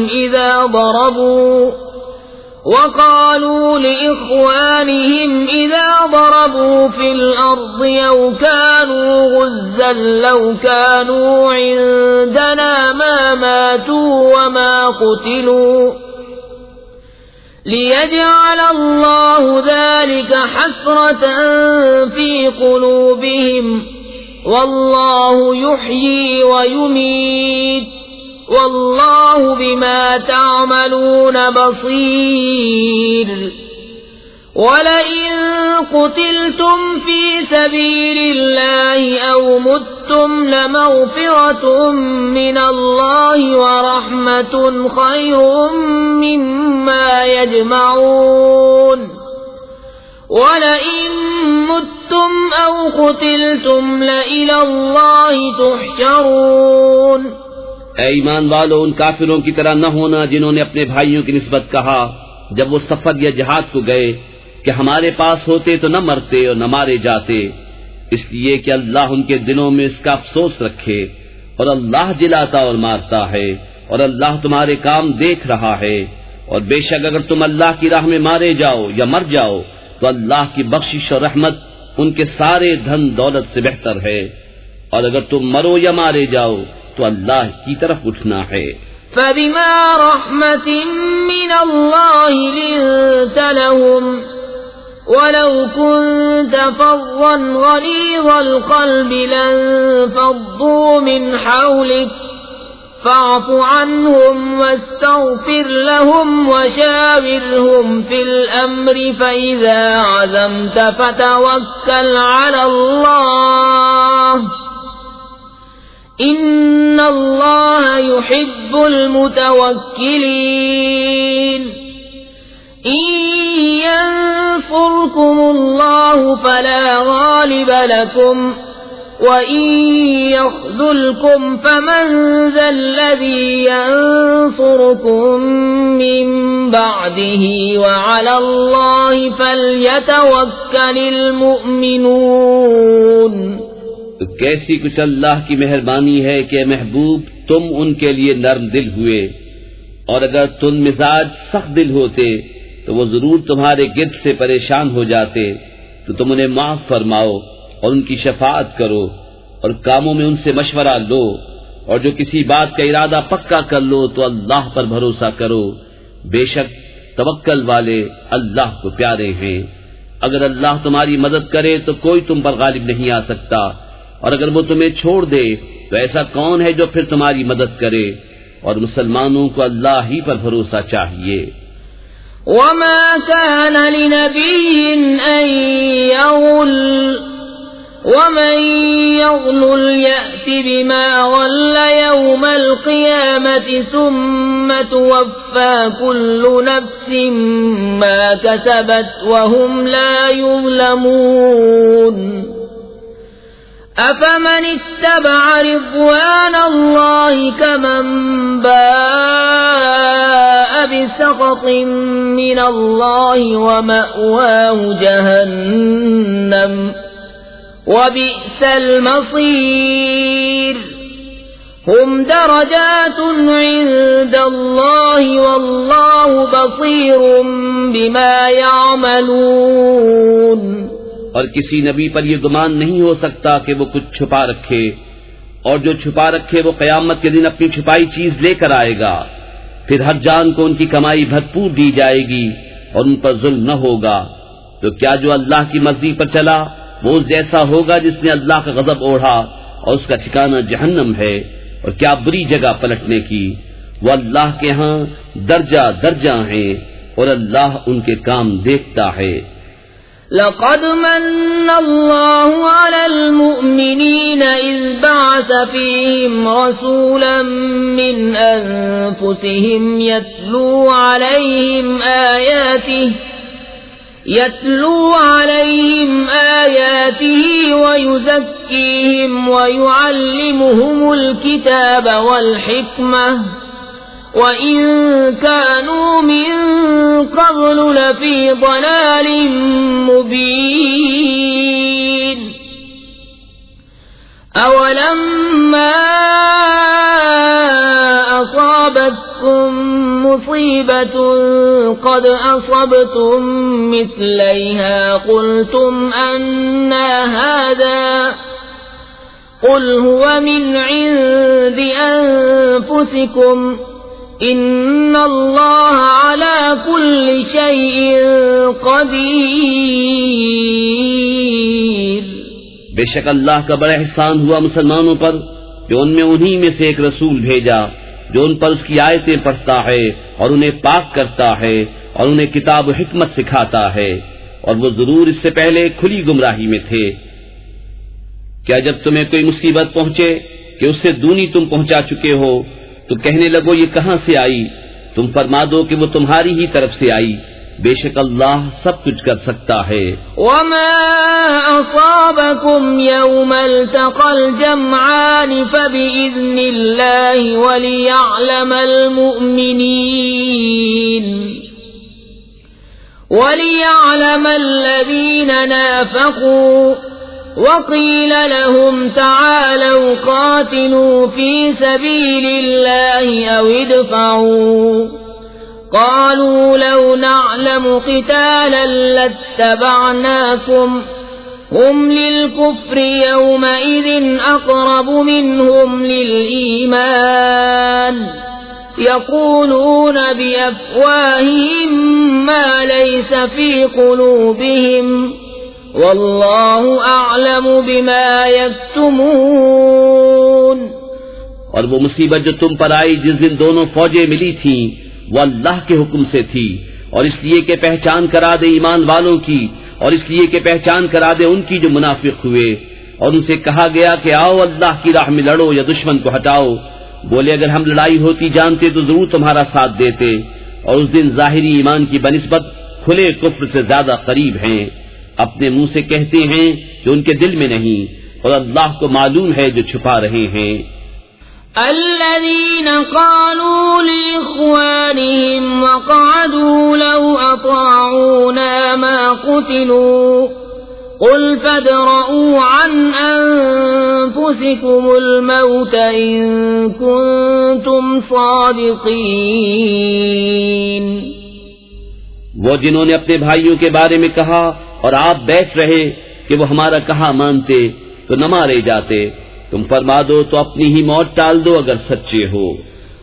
إذا ضربوا في الأرض أو كانوا غزا لو كانوا عندنا ما ماتوا وما قتلوا ليجعل الله ذلك حسرة في قلوبهم والله يحيي ويميت والله بما تعملون بصير ولئن قتلتم في سبيل الله أو متم لمغفرة من الله ورحمة خير مما يجمعون ولئن متم أو قتلتم لإلى الله تحشرون۔ اے ایمان والو، ان کافروں کی طرح نہ ہونا جنہوں نے اپنے بھائیوں کی نسبت کہا جب وہ سفر یا جہاد کو گئے کہ ہمارے پاس ہوتے تو نہ مرتے اور نہ مارے جاتے، اس لیے کہ اللہ ان کے دلوں میں اس کا افسوس رکھے، اور اللہ جلاتا اور مارتا ہے، اور اللہ تمہارے کام دیکھ رہا ہے، اور بے شک اگر تم اللہ کی راہ میں مارے جاؤ یا مر جاؤ تو اللہ کی بخشش اور رحمت ان کے سارے دھن دولت سے بہتر ہے، اور اگر تم مرو یا مارے جاؤ تو اللہ کی طرف اٹھنا ہے۔ فَبِمَا رَحْمَةٍ مِّنَ اللَّهِ لِنتَ لَهُمْ وَلَوْ كُنتَ فَظًّا غَلِيظَ الْقَلْبِ لَانفَضُّوا مِنْ حَوْلِكَ فَاعْفُ عَنْهُمْ وَاسْتَغْفِرْ لَهُمْ وَشَاوِرْهُمْ فِي الْأَمْرِ فَإِذَا عَزَمْتَ فَتَوَكَّلْ عَلَى اللَّهِ إِنَّ اللَّهَ يُحِبُّ الْمُتَوَكِّلِينَ۔ إِن يَنصُرْكُمُ اللَّهُ فَلَا غَالِبَ لَكُمْ وَإِن يَخْذُلْكُمْ فَمَن ذَا الَّذِي يَنصُرُكُم مِّن بَعْدِهِ وَعَلَى اللَّهِ فَلْيَتَوَكَّلِ الْمُؤْمِنُونَ۔ تو کیسی کچھ اللہ کی مہربانی ہے کہ اے محبوب تم ان کے لیے نرم دل ہوئے، اور اگر تم مزاج سخت دل ہوتے تو وہ ضرور تمہارے گرد سے پریشان ہو جاتے، تو تم انہیں معاف فرماؤ اور ان کی شفاعت کرو، اور کاموں میں ان سے مشورہ لو، اور جو کسی بات کا ارادہ پکا کر لو تو اللہ پر بھروسہ کرو، بے شک توکل والے اللہ کو پیارے ہیں۔ اگر اللہ تمہاری مدد کرے تو کوئی تم پر غالب نہیں آ سکتا، اور اگر وہ تمہیں چھوڑ دے تو ایسا کون ہے جو پھر تمہاری مدد کرے، اور مسلمانوں کو اللہ ہی پر بھروسہ چاہیے۔ وَمَا كَانَ لِنَبِيٍّ أَن يَغُلَّ وَمَن يَغْلُلْ يَأْتِ بِمَا غَلَّ يَوْمَ الْقِيَامَةِ ثُمَّ تُوَفَّى كُلُّ نَفْسٍ مَّا كَسَبَتْ وَهُمْ لَا يُظْلَمُونَ۔ أفمن اتبع رضوان الله كمن باء بسخط من الله ومأواه جهنم وبئس المصير هم درجات عند الله والله بصير بما يعملون۔ اور کسی نبی پر یہ گمان نہیں ہو سکتا کہ وہ کچھ چھپا رکھے، اور جو چھپا رکھے وہ قیامت کے دن اپنی چھپائی چیز لے کر آئے گا، پھر ہر جان کو ان کی کمائی بھرپور دی جائے گی اور ان پر ظلم نہ ہوگا۔ تو کیا جو اللہ کی مرضی پر چلا وہ اس جیسا ہوگا جس نے اللہ کا غضب اوڑھا اور اس کا ٹھکانہ جہنم ہے، اور کیا بری جگہ پلٹنے کی۔ وہ اللہ کے ہاں درجہ درجہ ہیں اور اللہ ان کے کام دیکھتا ہے۔ لقد من الله على المؤمنين إذ بعث فيهم رسولا من أنفسهم يتلو عليهم آياته ويزكيهم ويعلمهم الكتاب والحكمة وَإِن كَانُوا مِن قَبْلُ لَفِي ضَلَالٍ مُبِينٍ أَوَلَمَّا أَصَابَتْكُم مُّصِيبَةٌ قَدْ أَصَبْتُم مِّثْلَيْهَا قُلْتُمْ أَنَّىٰ هَٰذَا قُلْ هُوَ مِنْ عِندِ أَنفُسِكُمْ إِنَّ اللَّهَ عَلَىٰ كُلِّ شَيْءٍ قَدِيرٌ۔ بے شک اللہ کا بڑا احسان ہوا مسلمانوں پر جو ان میں انہی میں سے ایک رسول بھیجا جو ان پر اس کی آیتیں پڑھتا ہے اور انہیں پاک کرتا ہے اور انہیں کتاب و حکمت سکھاتا ہے، اور وہ ضرور اس سے پہلے کھلی گمراہی میں تھے۔ کیا جب تمہیں کوئی مصیبت پہنچے کہ اس سے دونی تم پہنچا چکے ہو تو کہنے لگو یہ کہاں سے آئی؟ تم فرما دو کہ وہ تمہاری ہی طرف سے آئی، بے شک اللہ سب کچھ کر سکتا ہے۔ وما أصابكم يوم التقى الجمعان فبإذن الله وليعلم الذين نافقوا وقيل لهم تعالوا قاتلوا في سبيل الله أو ادفعوا قالوا لو نعلم قتالا لاتبعناكم هم للكفر يومئذ أقرب منهم للإيمان يقولون بأفواههم ما ليس في قلوبهم واللہ اعلم بما یکتمون۔ اور وہ مصیبت جو تم پر آئی جس دن دونوں فوجیں ملی تھیں وہ اللہ کے حکم سے تھی، اور اس لیے کہ پہچان کرا دے ایمان والوں کی، اور اس لیے کہ پہچان کرا دے ان کی جو منافق ہوئے، اور ان سے کہا گیا کہ آؤ اللہ کی راہ میں لڑو یا دشمن کو ہٹاؤ۔ بولے اگر ہم لڑائی ہوتی جانتے تو ضرور تمہارا ساتھ دیتے، اور اس دن ظاہری ایمان کی بنسبت کھلے کفر سے زیادہ قریب ہیں۔ اپنے منہ سے کہتے ہیں جو ان کے دل میں نہیں، اور اللہ کو معلوم ہے جو چھپا رہے ہیں۔ الذين قالوا لإخوانهم وقعدوا لو أطاعونا ما قتلوا قل فادرءوا عن أنفسكم الموت إن كنتم صادقين۔ وہ جنہوں نے اپنے بھائیوں کے بارے میں کہا اور آپ بیٹھ رہے کہ وہ ہمارا کہا مانتے تو نہ مارے جاتے، تم فرما دو تو اپنی ہی موت ٹال دو اگر سچے ہو۔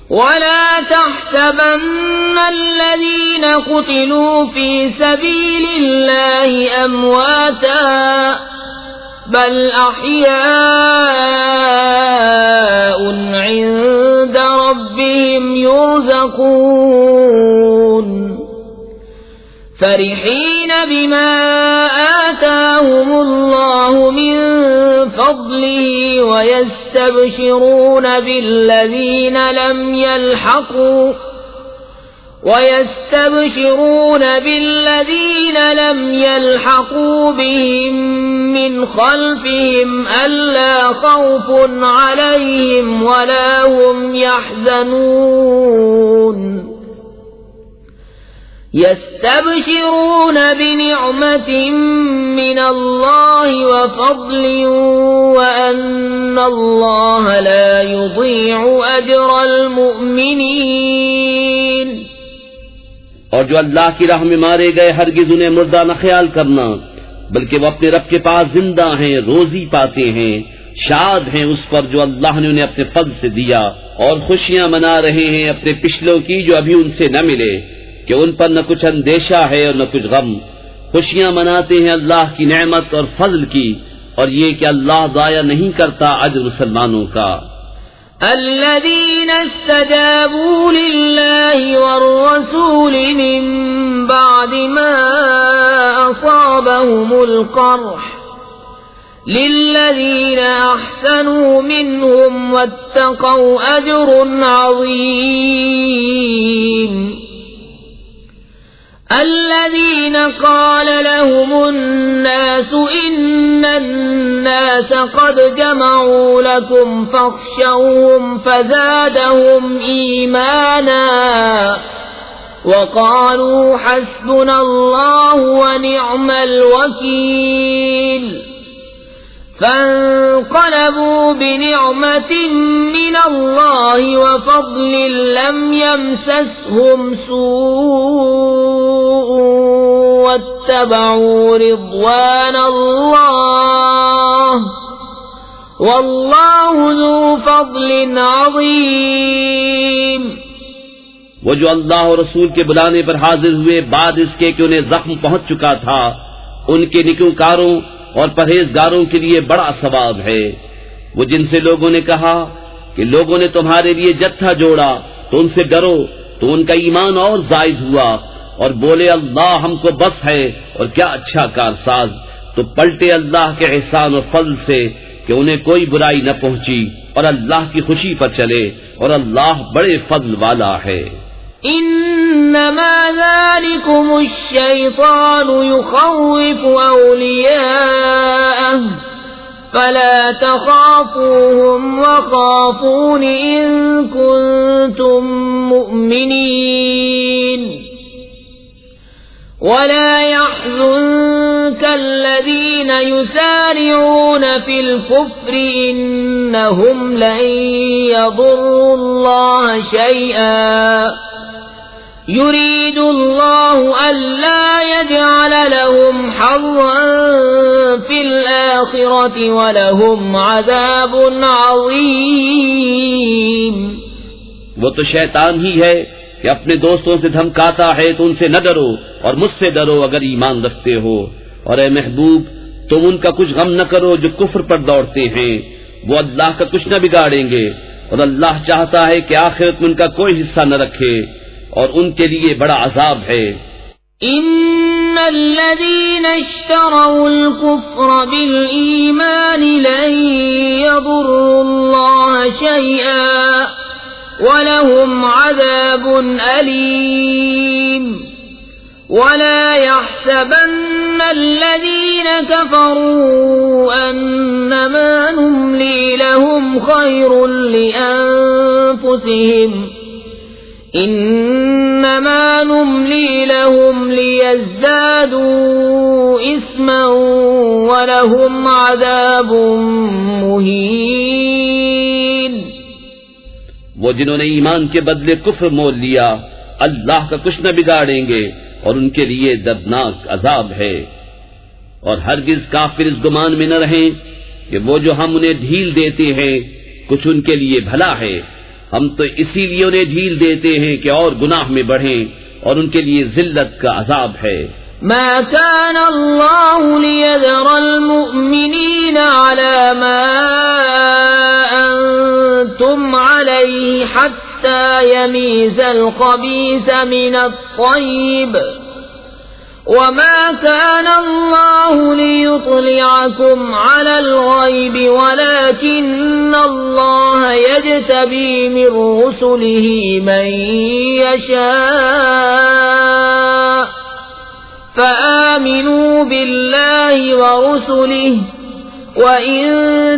وَلَا تَحْسَبَنَّ الَّذِينَ قُتِلُوا فِي سَبِيلِ اللَّهِ أَمْوَاتًا بَلْ أَحْيَاءٌ عِندَ رَبِّهِمْ يُرْزَقُونَ فَرِحِينَ بِمَا آتَاهُمُ اللَّهُ مِنْ فَضْلِهِ وَيَسْتَبْشِرُونَ بِالَّذِينَ لَمْ وَيَسْتَبْشِرُونَ بِالَّذِينَ لَمْ يَلْحَقُوا بِهِمْ مِنْ خَلْفِهِمْ أَلَّا خَوْفٌ عَلَيْهِمْ وَلَا هُمْ يَحْزَنُونَ يَسْتَبْشِرُونَ بِنِعْمَةٍ مِّنَ اللَّهِ وَفَضْلٍ وَأَنَّ اللَّهَ لَا يُضِيعُ أَجْرَ الْمُؤْمِنِينَ اور جو اللہ کی راہ میں مارے گئے ہرگز انہیں مردہ نہ خیال کرنا، بلکہ وہ اپنے رب کے پاس زندہ ہیں، روزی پاتے ہیں، شاد ہیں اس پر جو اللہ نے انہیں اپنے فضل سے دیا، اور خوشیاں منا رہے ہیں اپنے پچھلوں کی جو ابھی ان سے نہ ملے، کہ ان پر نہ کچھ اندیشہ ہے اور نہ کچھ غم۔ خوشیاں مناتے ہیں اللہ کی نعمت اور فضل کی، اور یہ کہ اللہ ضائع نہیں کرتا اجر مسلمانوں کا۔ الذين استجابوا لله والرسول من بعد ما أصابهم القرح للذين أحسنوا منهم واتقوا أجر عظيم الذين قال لهم الناس إن الناس قد جمعوا لكم فاخشوهم فزادهم إيمانا وقالوا حسبنا الله ونعم الوكيل فانقلبوا بنعمة من الله وفضل لم يمسسهم سوء واتبعوا رضوان الله والله ذو فضل عظيم۔ وہ جو اللہ اور رسول کے بلانے پر حاضر ہوئے بعد اس کے کہ انہیں زخم پہنچ چکا تھا، ان کے نیکوکاروں اور پرہیزگاروں کے لیے بڑا ثواب ہے۔ وہ جن سے لوگوں نے کہا کہ لوگوں نے تمہارے لیے جتھا جوڑا تو ان سے ڈرو، تو ان کا ایمان اور زائد ہوا، اور بولے اللہ ہم کو بس ہے اور کیا اچھا کارساز، تو پلٹے اللہ کے احسان اور فضل سے کہ انہیں کوئی برائی نہ پہنچی، اور اللہ کی خوشی پر چلے، اور اللہ بڑے فضل والا ہے۔ انما ذلكم الشيطان يخوف اولياءه فلا تخافوهم وخافون ان كنتم مؤمنين ولا يحزنك الذين يسارعون في الكفر انهم لن يضروا الله شيئا يريد الله ألا يجعل لهم حظا في الآخرة ولهم عذاب عظيم۔ وہ تو شیطان ہی ہے کہ اپنے دوستوں سے دھمکاتا ہے تو ان سے نہ ڈرو اور مجھ سے ڈرو اگر ایمان رکھتے ہو، اور اے محبوب تم ان کا کچھ غم نہ کرو جو کفر پر دوڑتے ہیں، وہ اللہ کا کچھ نہ بگاڑیں گے، اور اللہ چاہتا ہے کہ آخرت میں ان کا کوئی حصہ نہ رکھے، اور ان کے لیے بڑا عذاب ہے۔ ان الذين اشتروا الكفر بالإيمان لن يضروا الله شيئا ولهم عذاب أليم ولا يحسبن الذين كفروا أنما نملي لهم خير لأنفسهم انما نملی لهم لیزدادوا اثما ولهم عذاب مہین۔ وہ جنہوں نے ایمان کے بدلے کفر مول لیا اللہ کا کچھ نہ بگاڑیں گے اور ان کے لیے دردناک عذاب ہے۔ اور ہرگز کافر اس گمان میں نہ رہیں کہ وہ جو ہم انہیں ڈھیل دیتے ہیں کچھ ان کے لیے بھلا ہے، ہم تو اسی لیے انہیں ڈھیل دیتے ہیں کہ اور گناہ میں بڑھیں، اور ان کے لیے ذلت کا عذاب ہے۔ ما كان الله ليذر المؤمنين على ما أنتم عليه حتى يميز الخبيث من الطيب وما كان الله ليطلعكم على الغيب ولكن الله يجتبي من رسله من يشاء فآمنوا بالله ورسله وإن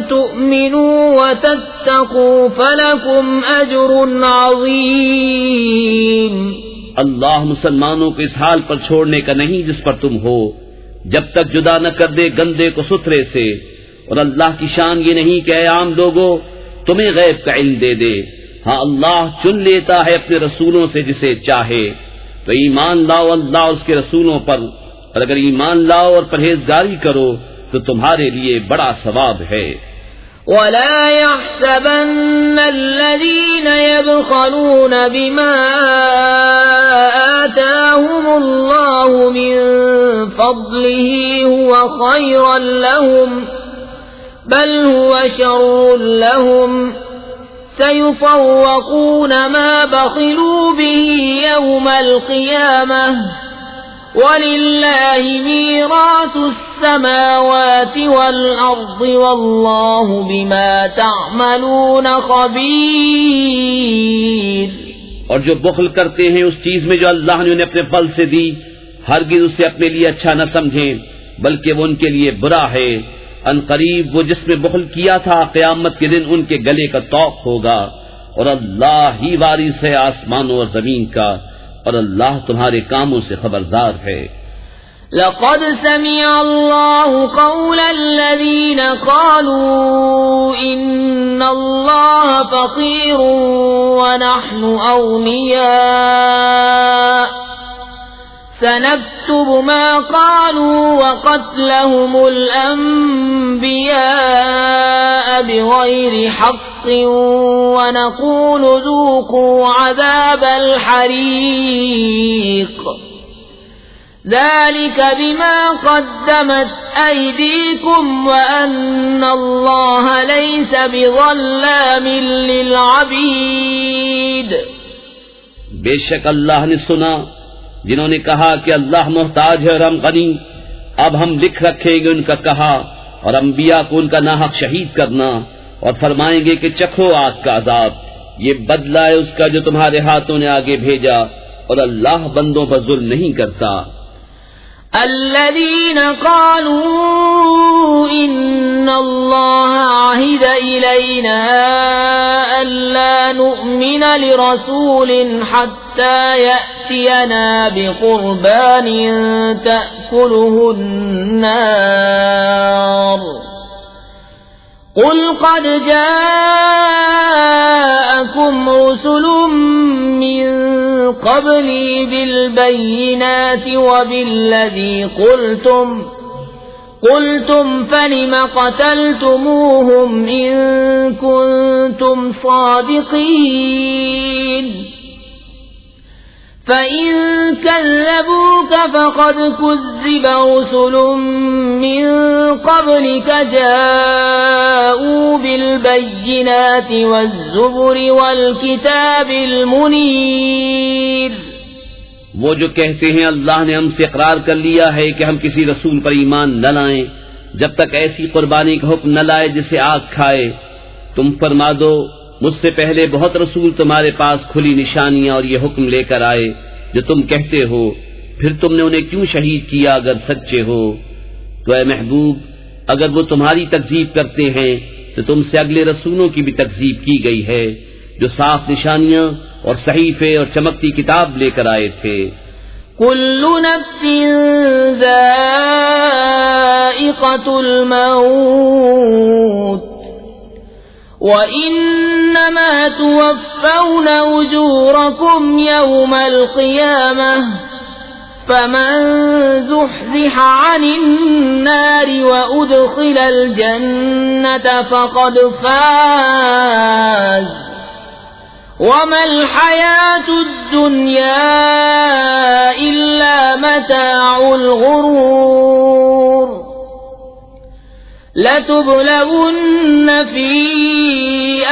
تؤمنوا وتتقوا فلكم أجر عظيم۔ اللہ مسلمانوں کو اس حال پر چھوڑنے کا نہیں جس پر تم ہو، جب تک جدا نہ کر دے گندے کو ستھرے سے، اور اللہ کی شان یہ نہیں کہ اے عام لوگو تمہیں غیب کا علم دے دے، ہاں اللہ چن لیتا ہے اپنے رسولوں سے جسے چاہے۔ تو ایمان لاؤ اللہ اور اس کے رسولوں پر، اور اگر ایمان لاؤ اور پرہیزگاری کرو تو تمہارے لیے بڑا ثواب ہے۔ ولا يحسبن الذين يبخلون بما آتاهم الله من فضله هو خيرا لهم بل هو شر لهم سيطوقون ما بخلوا به يوم القيامة وَلِلَّهِ مِيرَاثُ السَّمَاوَاتِ وَالْأَرْضِ وَاللَّهُ بِمَا تَعْمَلُونَ خَبِيرٌ۔ اور جو بخل کرتے ہیں اس چیز میں جو اللہ نے انہیں اپنے فضل سے دی، ہرگز اسے اپنے لیے اچھا نہ سمجھیں بلکہ وہ ان کے لیے برا ہے۔ ان قریب وہ جس میں بخل کیا تھا قیامت کے دن ان کے گلے کا طوق ہوگا، اور اللہ ہی وارث ہے آسمانوں اور زمین کا، اور اللہ تمہارے کاموں سے خبردار ہے۔ لقد سمع الله قول الذين قالوا إن الله فقير ونحن أغنياء سنكتب ما قالوا وقتلهم الأنبياء بغير حق ونقول ذوقوا عذاب الحريق ذلك بما قدمت أيديكم وأن الله ليس بظلام للعبيد۔ بے شک اللہ نے سنا جنہوں نے کہا کہ اللہ محتاج ہے اور ہم غنی، اب ہم لکھ رکھیں گے ان کا کہا اور انبیاء کو ان کا ناحق شہید کرنا، اور فرمائیں گے کہ چکھو آگ کا عذاب، یہ بدلہ ہے اس کا جو تمہارے ہاتھوں نے آگے بھیجا، اور اللہ بندوں پر ظلم نہیں کرتا۔ الذين قالوا إن الله عهد إلينا ألا نؤمن لرسول حتى يأتينا بقربان تأكله النار قل قد جاءكم رسل من قبلي بالبينات وبالذي قلتم فلم قتلتموهم إن كنتم صادقين فإن كذبوك فقد كذب رسل من قبلك جاءوا بالبينات والزبر والكتاب المنير۔ وہ جو کہتے ہیں اللہ نے ہم سے اقرار کر لیا ہے کہ ہم کسی رسول پر ایمان نہ لائیں جب تک ایسی قربانی کا حکم نہ لائے جسے آگ کھائے، تم فرما دو مجھ سے پہلے بہت رسول تمہارے پاس کھلی نشانیاں اور یہ حکم لے کر آئے جو تم کہتے ہو، پھر تم نے انہیں کیوں شہید کیا اگر سچے ہو؟ تو اے محبوب اگر وہ تمہاری تکذیب کرتے ہیں تو تم سے اگلے رسولوں کی بھی تکذیب کی گئی ہے جو صاف نشانیاں اور صحیفے اور چمکتی کتاب لے کر آئے تھے۔ كل نفس ذائقة الموت وإنما توفون أجوركم يوم القيامة فمن زحزح عن النار وأدخل الجنة فقد فاز وما الحياة الدنيا إلا متاع الغرور لتبلون في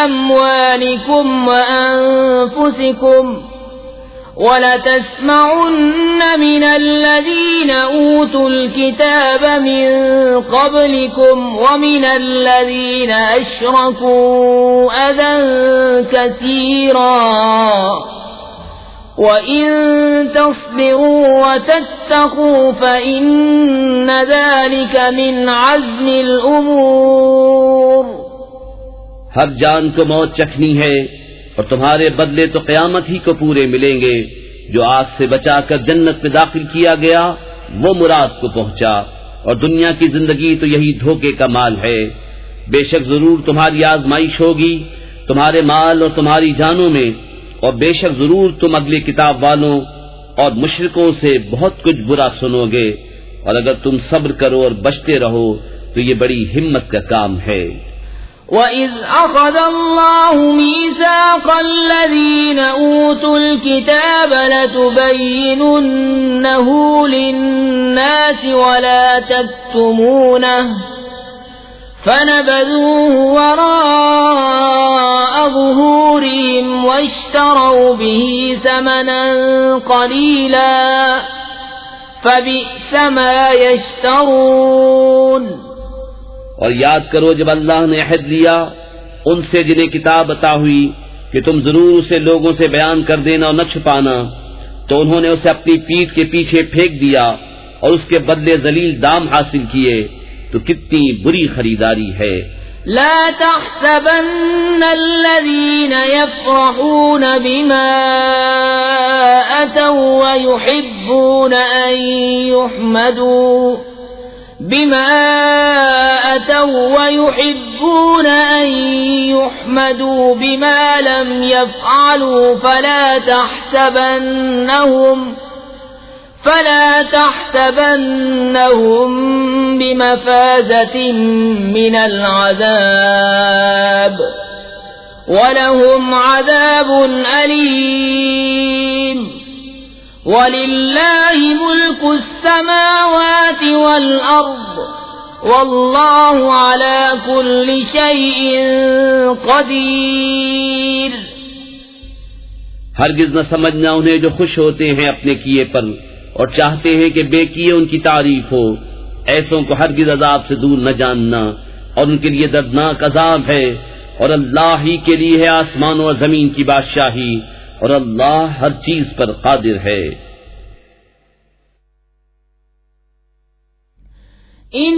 أموالكم وأنفسكم وَلَتَسْمَعُنَّ مِنَ الَّذِينَ أُوتُوا الْكِتَابَ مِنْ قَبْلِكُمْ وَمِنَ الَّذِينَ أَشْرَكُوا أَذًى كَثِيرًا وَإِن تَصْبِرُوا وَتَتَّقُوا فَإِنَّ ذَلِكَ مِنْ عَزْمِ الْأُمُورِ۔ ہر جان کو موت چکھنی ہے، اور تمہارے بدلے تو قیامت ہی کو پورے ملیں گے۔ جو آگ سے بچا کر جنت میں داخل کیا گیا وہ مراد کو پہنچا، اور دنیا کی زندگی تو یہی دھوکے کا مال ہے۔ بے شک ضرور تمہاری آزمائش ہوگی تمہارے مال اور تمہاری جانوں میں، اور بے شک ضرور تم اگلے کتاب والوں اور مشرکوں سے بہت کچھ برا سنو گے، اور اگر تم صبر کرو اور بچتے رہو تو یہ بڑی ہمت کا کام ہے۔ وَإِذْ أَخَذَ اللَّهُ مِيثَاقَ الَّذِينَ أُوتُوا الْكِتَابَ لَتُبَيِّنُنَّهُ لِلنَّاسِ وَلَا تَكْتُمُونَهُ فَنَبَذُوهُ وَرَاءَ ظُهُورِهِمْ وَاشْتَرَوْا بِهِ ثَمَنًا قَلِيلًا فَبِئْسَ مَا يَشْتَرُونَ۔ اور یاد کرو جب اللہ نے عہد لیا ان سے جنہیں کتاب عطا ہوئی کہ تم ضرور اسے لوگوں سے بیان کر دینا اور نہ چھپانا، تو انہوں نے اسے اپنی پیٹھ کے پیچھے پھینک دیا اور اس کے بدلے ذلیل دام حاصل کیے، تو کتنی بری خریداری ہے۔ لا تحسبن الذين يفرحون بما أتوا ويحبون أن يحمدوا بما لم يفعلوا فلا تحسبنهم بمفازة من العذاب ولهم عذاب أليم۔ وَلِلَّهِ مُلْكُ السَّمَاوَاتِ وَالْأَرْضِ وَاللَّهُ عَلَى كُلِّ شَيْءٍ قَدِيرٌ۔ ہرگز نہ سمجھنا انہیں جو خوش ہوتے ہیں اپنے کیے پر اور چاہتے ہیں کہ بے کیے ان کی تعریف ہو، ایسوں کو ہرگز عذاب سے دور نہ جاننا، اور ان کے لیے دردناک عذاب ہے۔ اور اللہ ہی کے لیے ہے آسمانوں اور زمین کی بادشاہی، اور اللہ ہر چیز پر قادر ہے۔ ان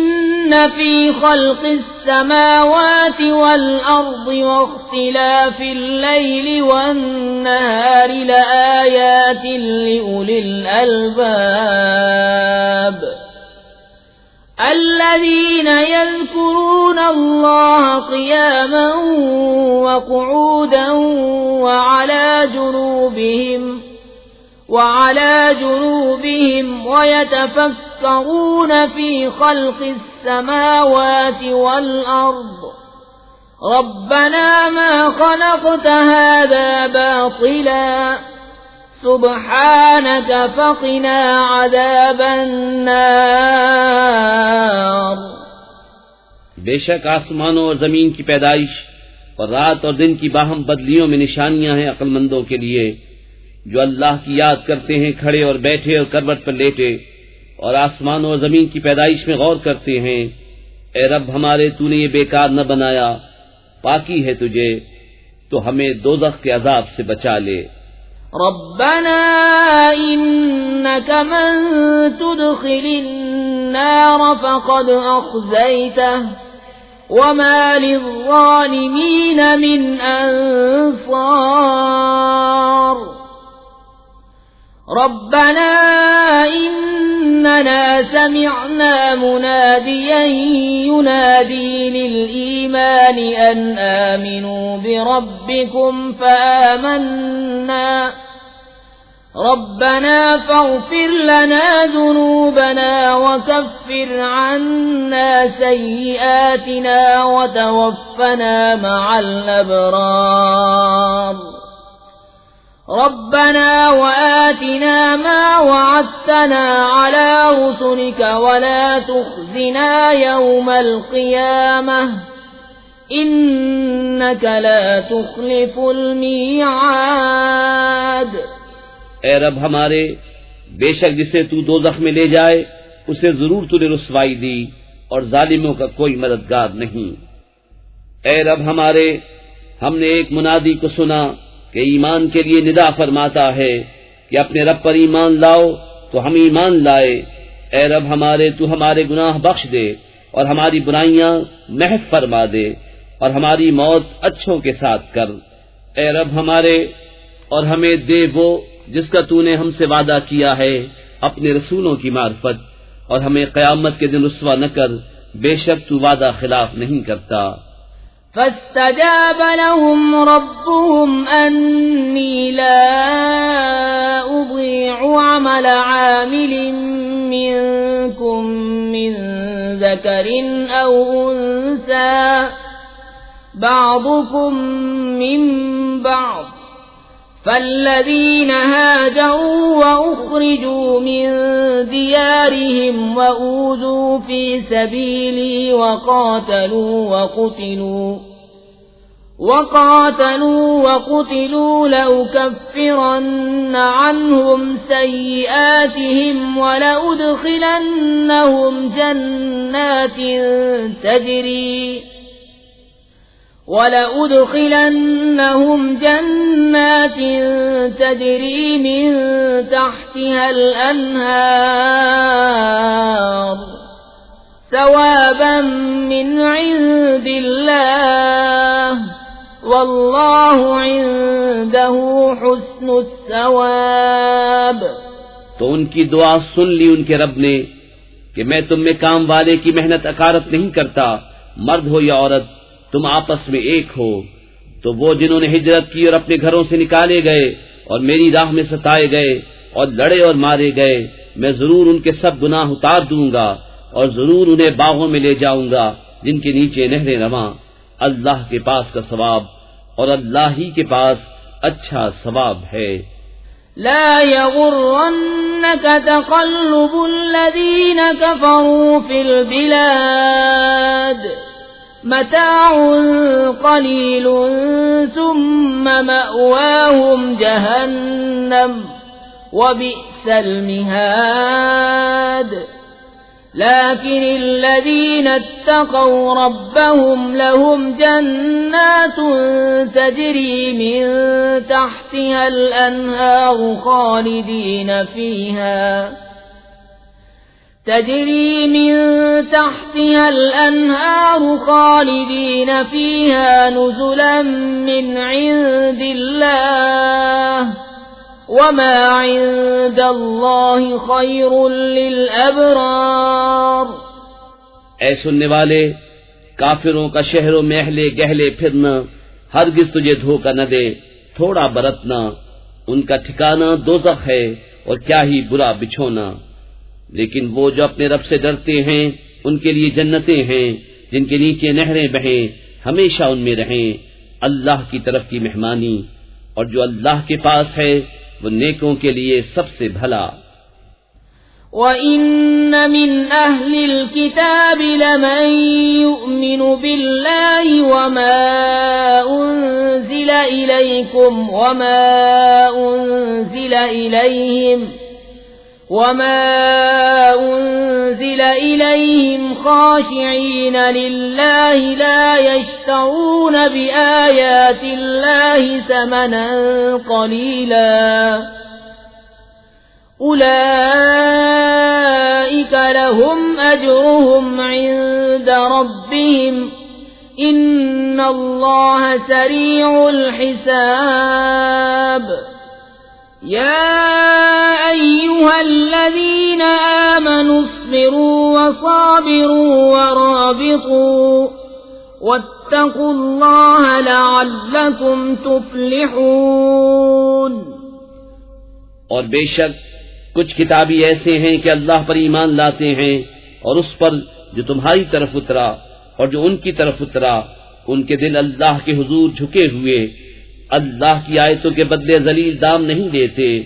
فی خلق السماوات والارض واختلاف اللیل والنہار لآیات لأولی الالباب الذین یذکرون اللہ قیاما وقعودا وعلى جنوبهم ويتفكرون في خلق السماوات والأرض ربنا ما خلقت هذا باطلا سبحانك فقنا عذاب النار۔ بے شک آسمانوں اور زمین کی پیدائش اور رات اور دن کی باہم بدلیوں میں نشانیاں ہیں عقل مندوں کے لیے، جو اللہ کی یاد کرتے ہیں کھڑے اور بیٹھے اور کروٹ پر لیٹے، اور آسمانوں اور زمین کی پیدائش میں غور کرتے ہیں۔ اے رب ہمارے تو نے یہ بیکار نہ بنایا، پاکی ہے تجھے، تو ہمیں دوزخ کے عذاب سے بچا لے۔ ربنا انك من تدخل النار فقد اخزيته وما للظالمين من انصار۔ ربنا إننا سمعنا مناديا ينادي للإيمان أن آمنوا بربكم فآمنا ربنا فاغفر لنا ذنوبنا وكفر عنا سيئاتنا وتوفنا مع الأبرار۔ ربنا وآتنا ما وعدتنا على رسلك ولا تخزنا يوم القيامة إنك لا تخلف الميعاد۔ اے رب ہمارے، بے شک جسے تو دوزخ میں لے جائے اسے ضرور تو نے رسوائی دی، اور ظالموں کا کوئی مددگار نہیں۔ اے رب ہمارے، ہم نے ایک منادی کو سنا کہ ایمان کے لیے ندا فرماتا ہے کہ اپنے رب پر ایمان لاؤ، تو ہم ایمان لائے۔ اے رب ہمارے، تو ہمارے گناہ بخش دے اور ہماری برائیاں محو فرما دے، اور ہماری موت اچھوں کے ساتھ کر۔ اے رب ہمارے، اور ہمیں دے وہ جس کا تو نے ہم سے وعدہ کیا ہے اپنے رسولوں کی معرفت، اور ہمیں قیامت کے دن رسوا نہ کر، بے شک تو وعدہ خلاف نہیں کرتا۔ فاستجاب لهم ربهم أني لا أضيع عمل عامل منكم من ذكر أو أنثى بعضكم من بعض، فالذين هاجروا وأخرجوا من ديارهم وأوذوا في سبيلي وقاتلوا لأكفرن عنهم سيئاتهم ولأدخلنهم جنات تجري من تحتها الأنهار ثوابا من عند الله والله عنده حسن الثواب۔ تو ان کی دعا سن لی ان کے رب نے کہ میں تم میں کام والے کی محنت اکارت نہیں کرتا، مرد ہو یا عورت، تم آپس میں ایک ہو۔ تو وہ جنہوں نے ہجرت کی اور اپنے گھروں سے نکالے گئے اور میری راہ میں ستائے گئے اور لڑے اور مارے گئے، میں ضرور ان کے سب گناہ اتار دوں گا، اور ضرور انہیں باغوں میں لے جاؤں گا جن کے نیچے نہریں رواں۔ اللہ کے پاس کا ثواب، اور اللہ ہی کے پاس اچھا ثواب ہے۔ لا يغرنك تقلب الذين كفروا في البلاد، متاع قليل ثم مأواهم جهنم وبئس المهاد۔ لكن الذين اتقوا ربهم لهم جنات تجري من تحتها الأنهار خالدين فيها نزلا من عند الله وما عند الله خير للأبرار۔ اے سننے والے، کافروں کا شہروں میں اہلے گہلے پھرنا ہرگز تجھے دھوکہ نہ دے، تھوڑا برتنا، ان کا ٹھکانہ دوزخ ہے اور کیا ہی برا بچھونا۔ لیکن وہ جو اپنے رب سے ڈرتے ہیں ان کے لیے جنتیں ہیں جن کے نیچے نہریں بہیں، ہمیشہ ان میں رہیں، اللہ کی طرف کی مہمانی، اور جو اللہ کے پاس ہے وہ نیکوں کے لیے سب سے بھلا۔ وَإِنَّ مِنْ أَهْلِ الْكِتَابِ لَمَن يُؤْمِنُ بِاللَّهِ وَمَا أُنزِلَ إِلَيْكُمْ وَمَا أُنزِلَ إِلَيْهِمْ خَاشِعِينَ لِلَّهِ لَا يَشْتَرُونَ بِآيَاتِ اللَّهِ ثَمَنًا قَلِيلًا أُولَئِكَ لَهُمْ أَجْرُهُمْ عِندَ رَبِّهِمْ إِنَّ اللَّهَ سَرِيعُ الْحِسَابِ۔ يَا أَيُّهَا الَّذِينَ آمَنُوا اصْبِرُوا وَصَابِرُوا وَرَابِطُوا وَاتَّقُوا اللَّهَ لَعَلَّكُمْ تُفْلِحُونَ۔ اور بے شک کچھ کتابی ایسے ہیں کہ اللہ پر ایمان لاتے ہیں اور اس پر جو تمہاری طرف اترا اور جو ان کی طرف اترا، ان کے دل اللہ کے حضور جھکے ہوئے، اللہ کی آیتوں کے بدلے ذلیل دام نہیں دیتے،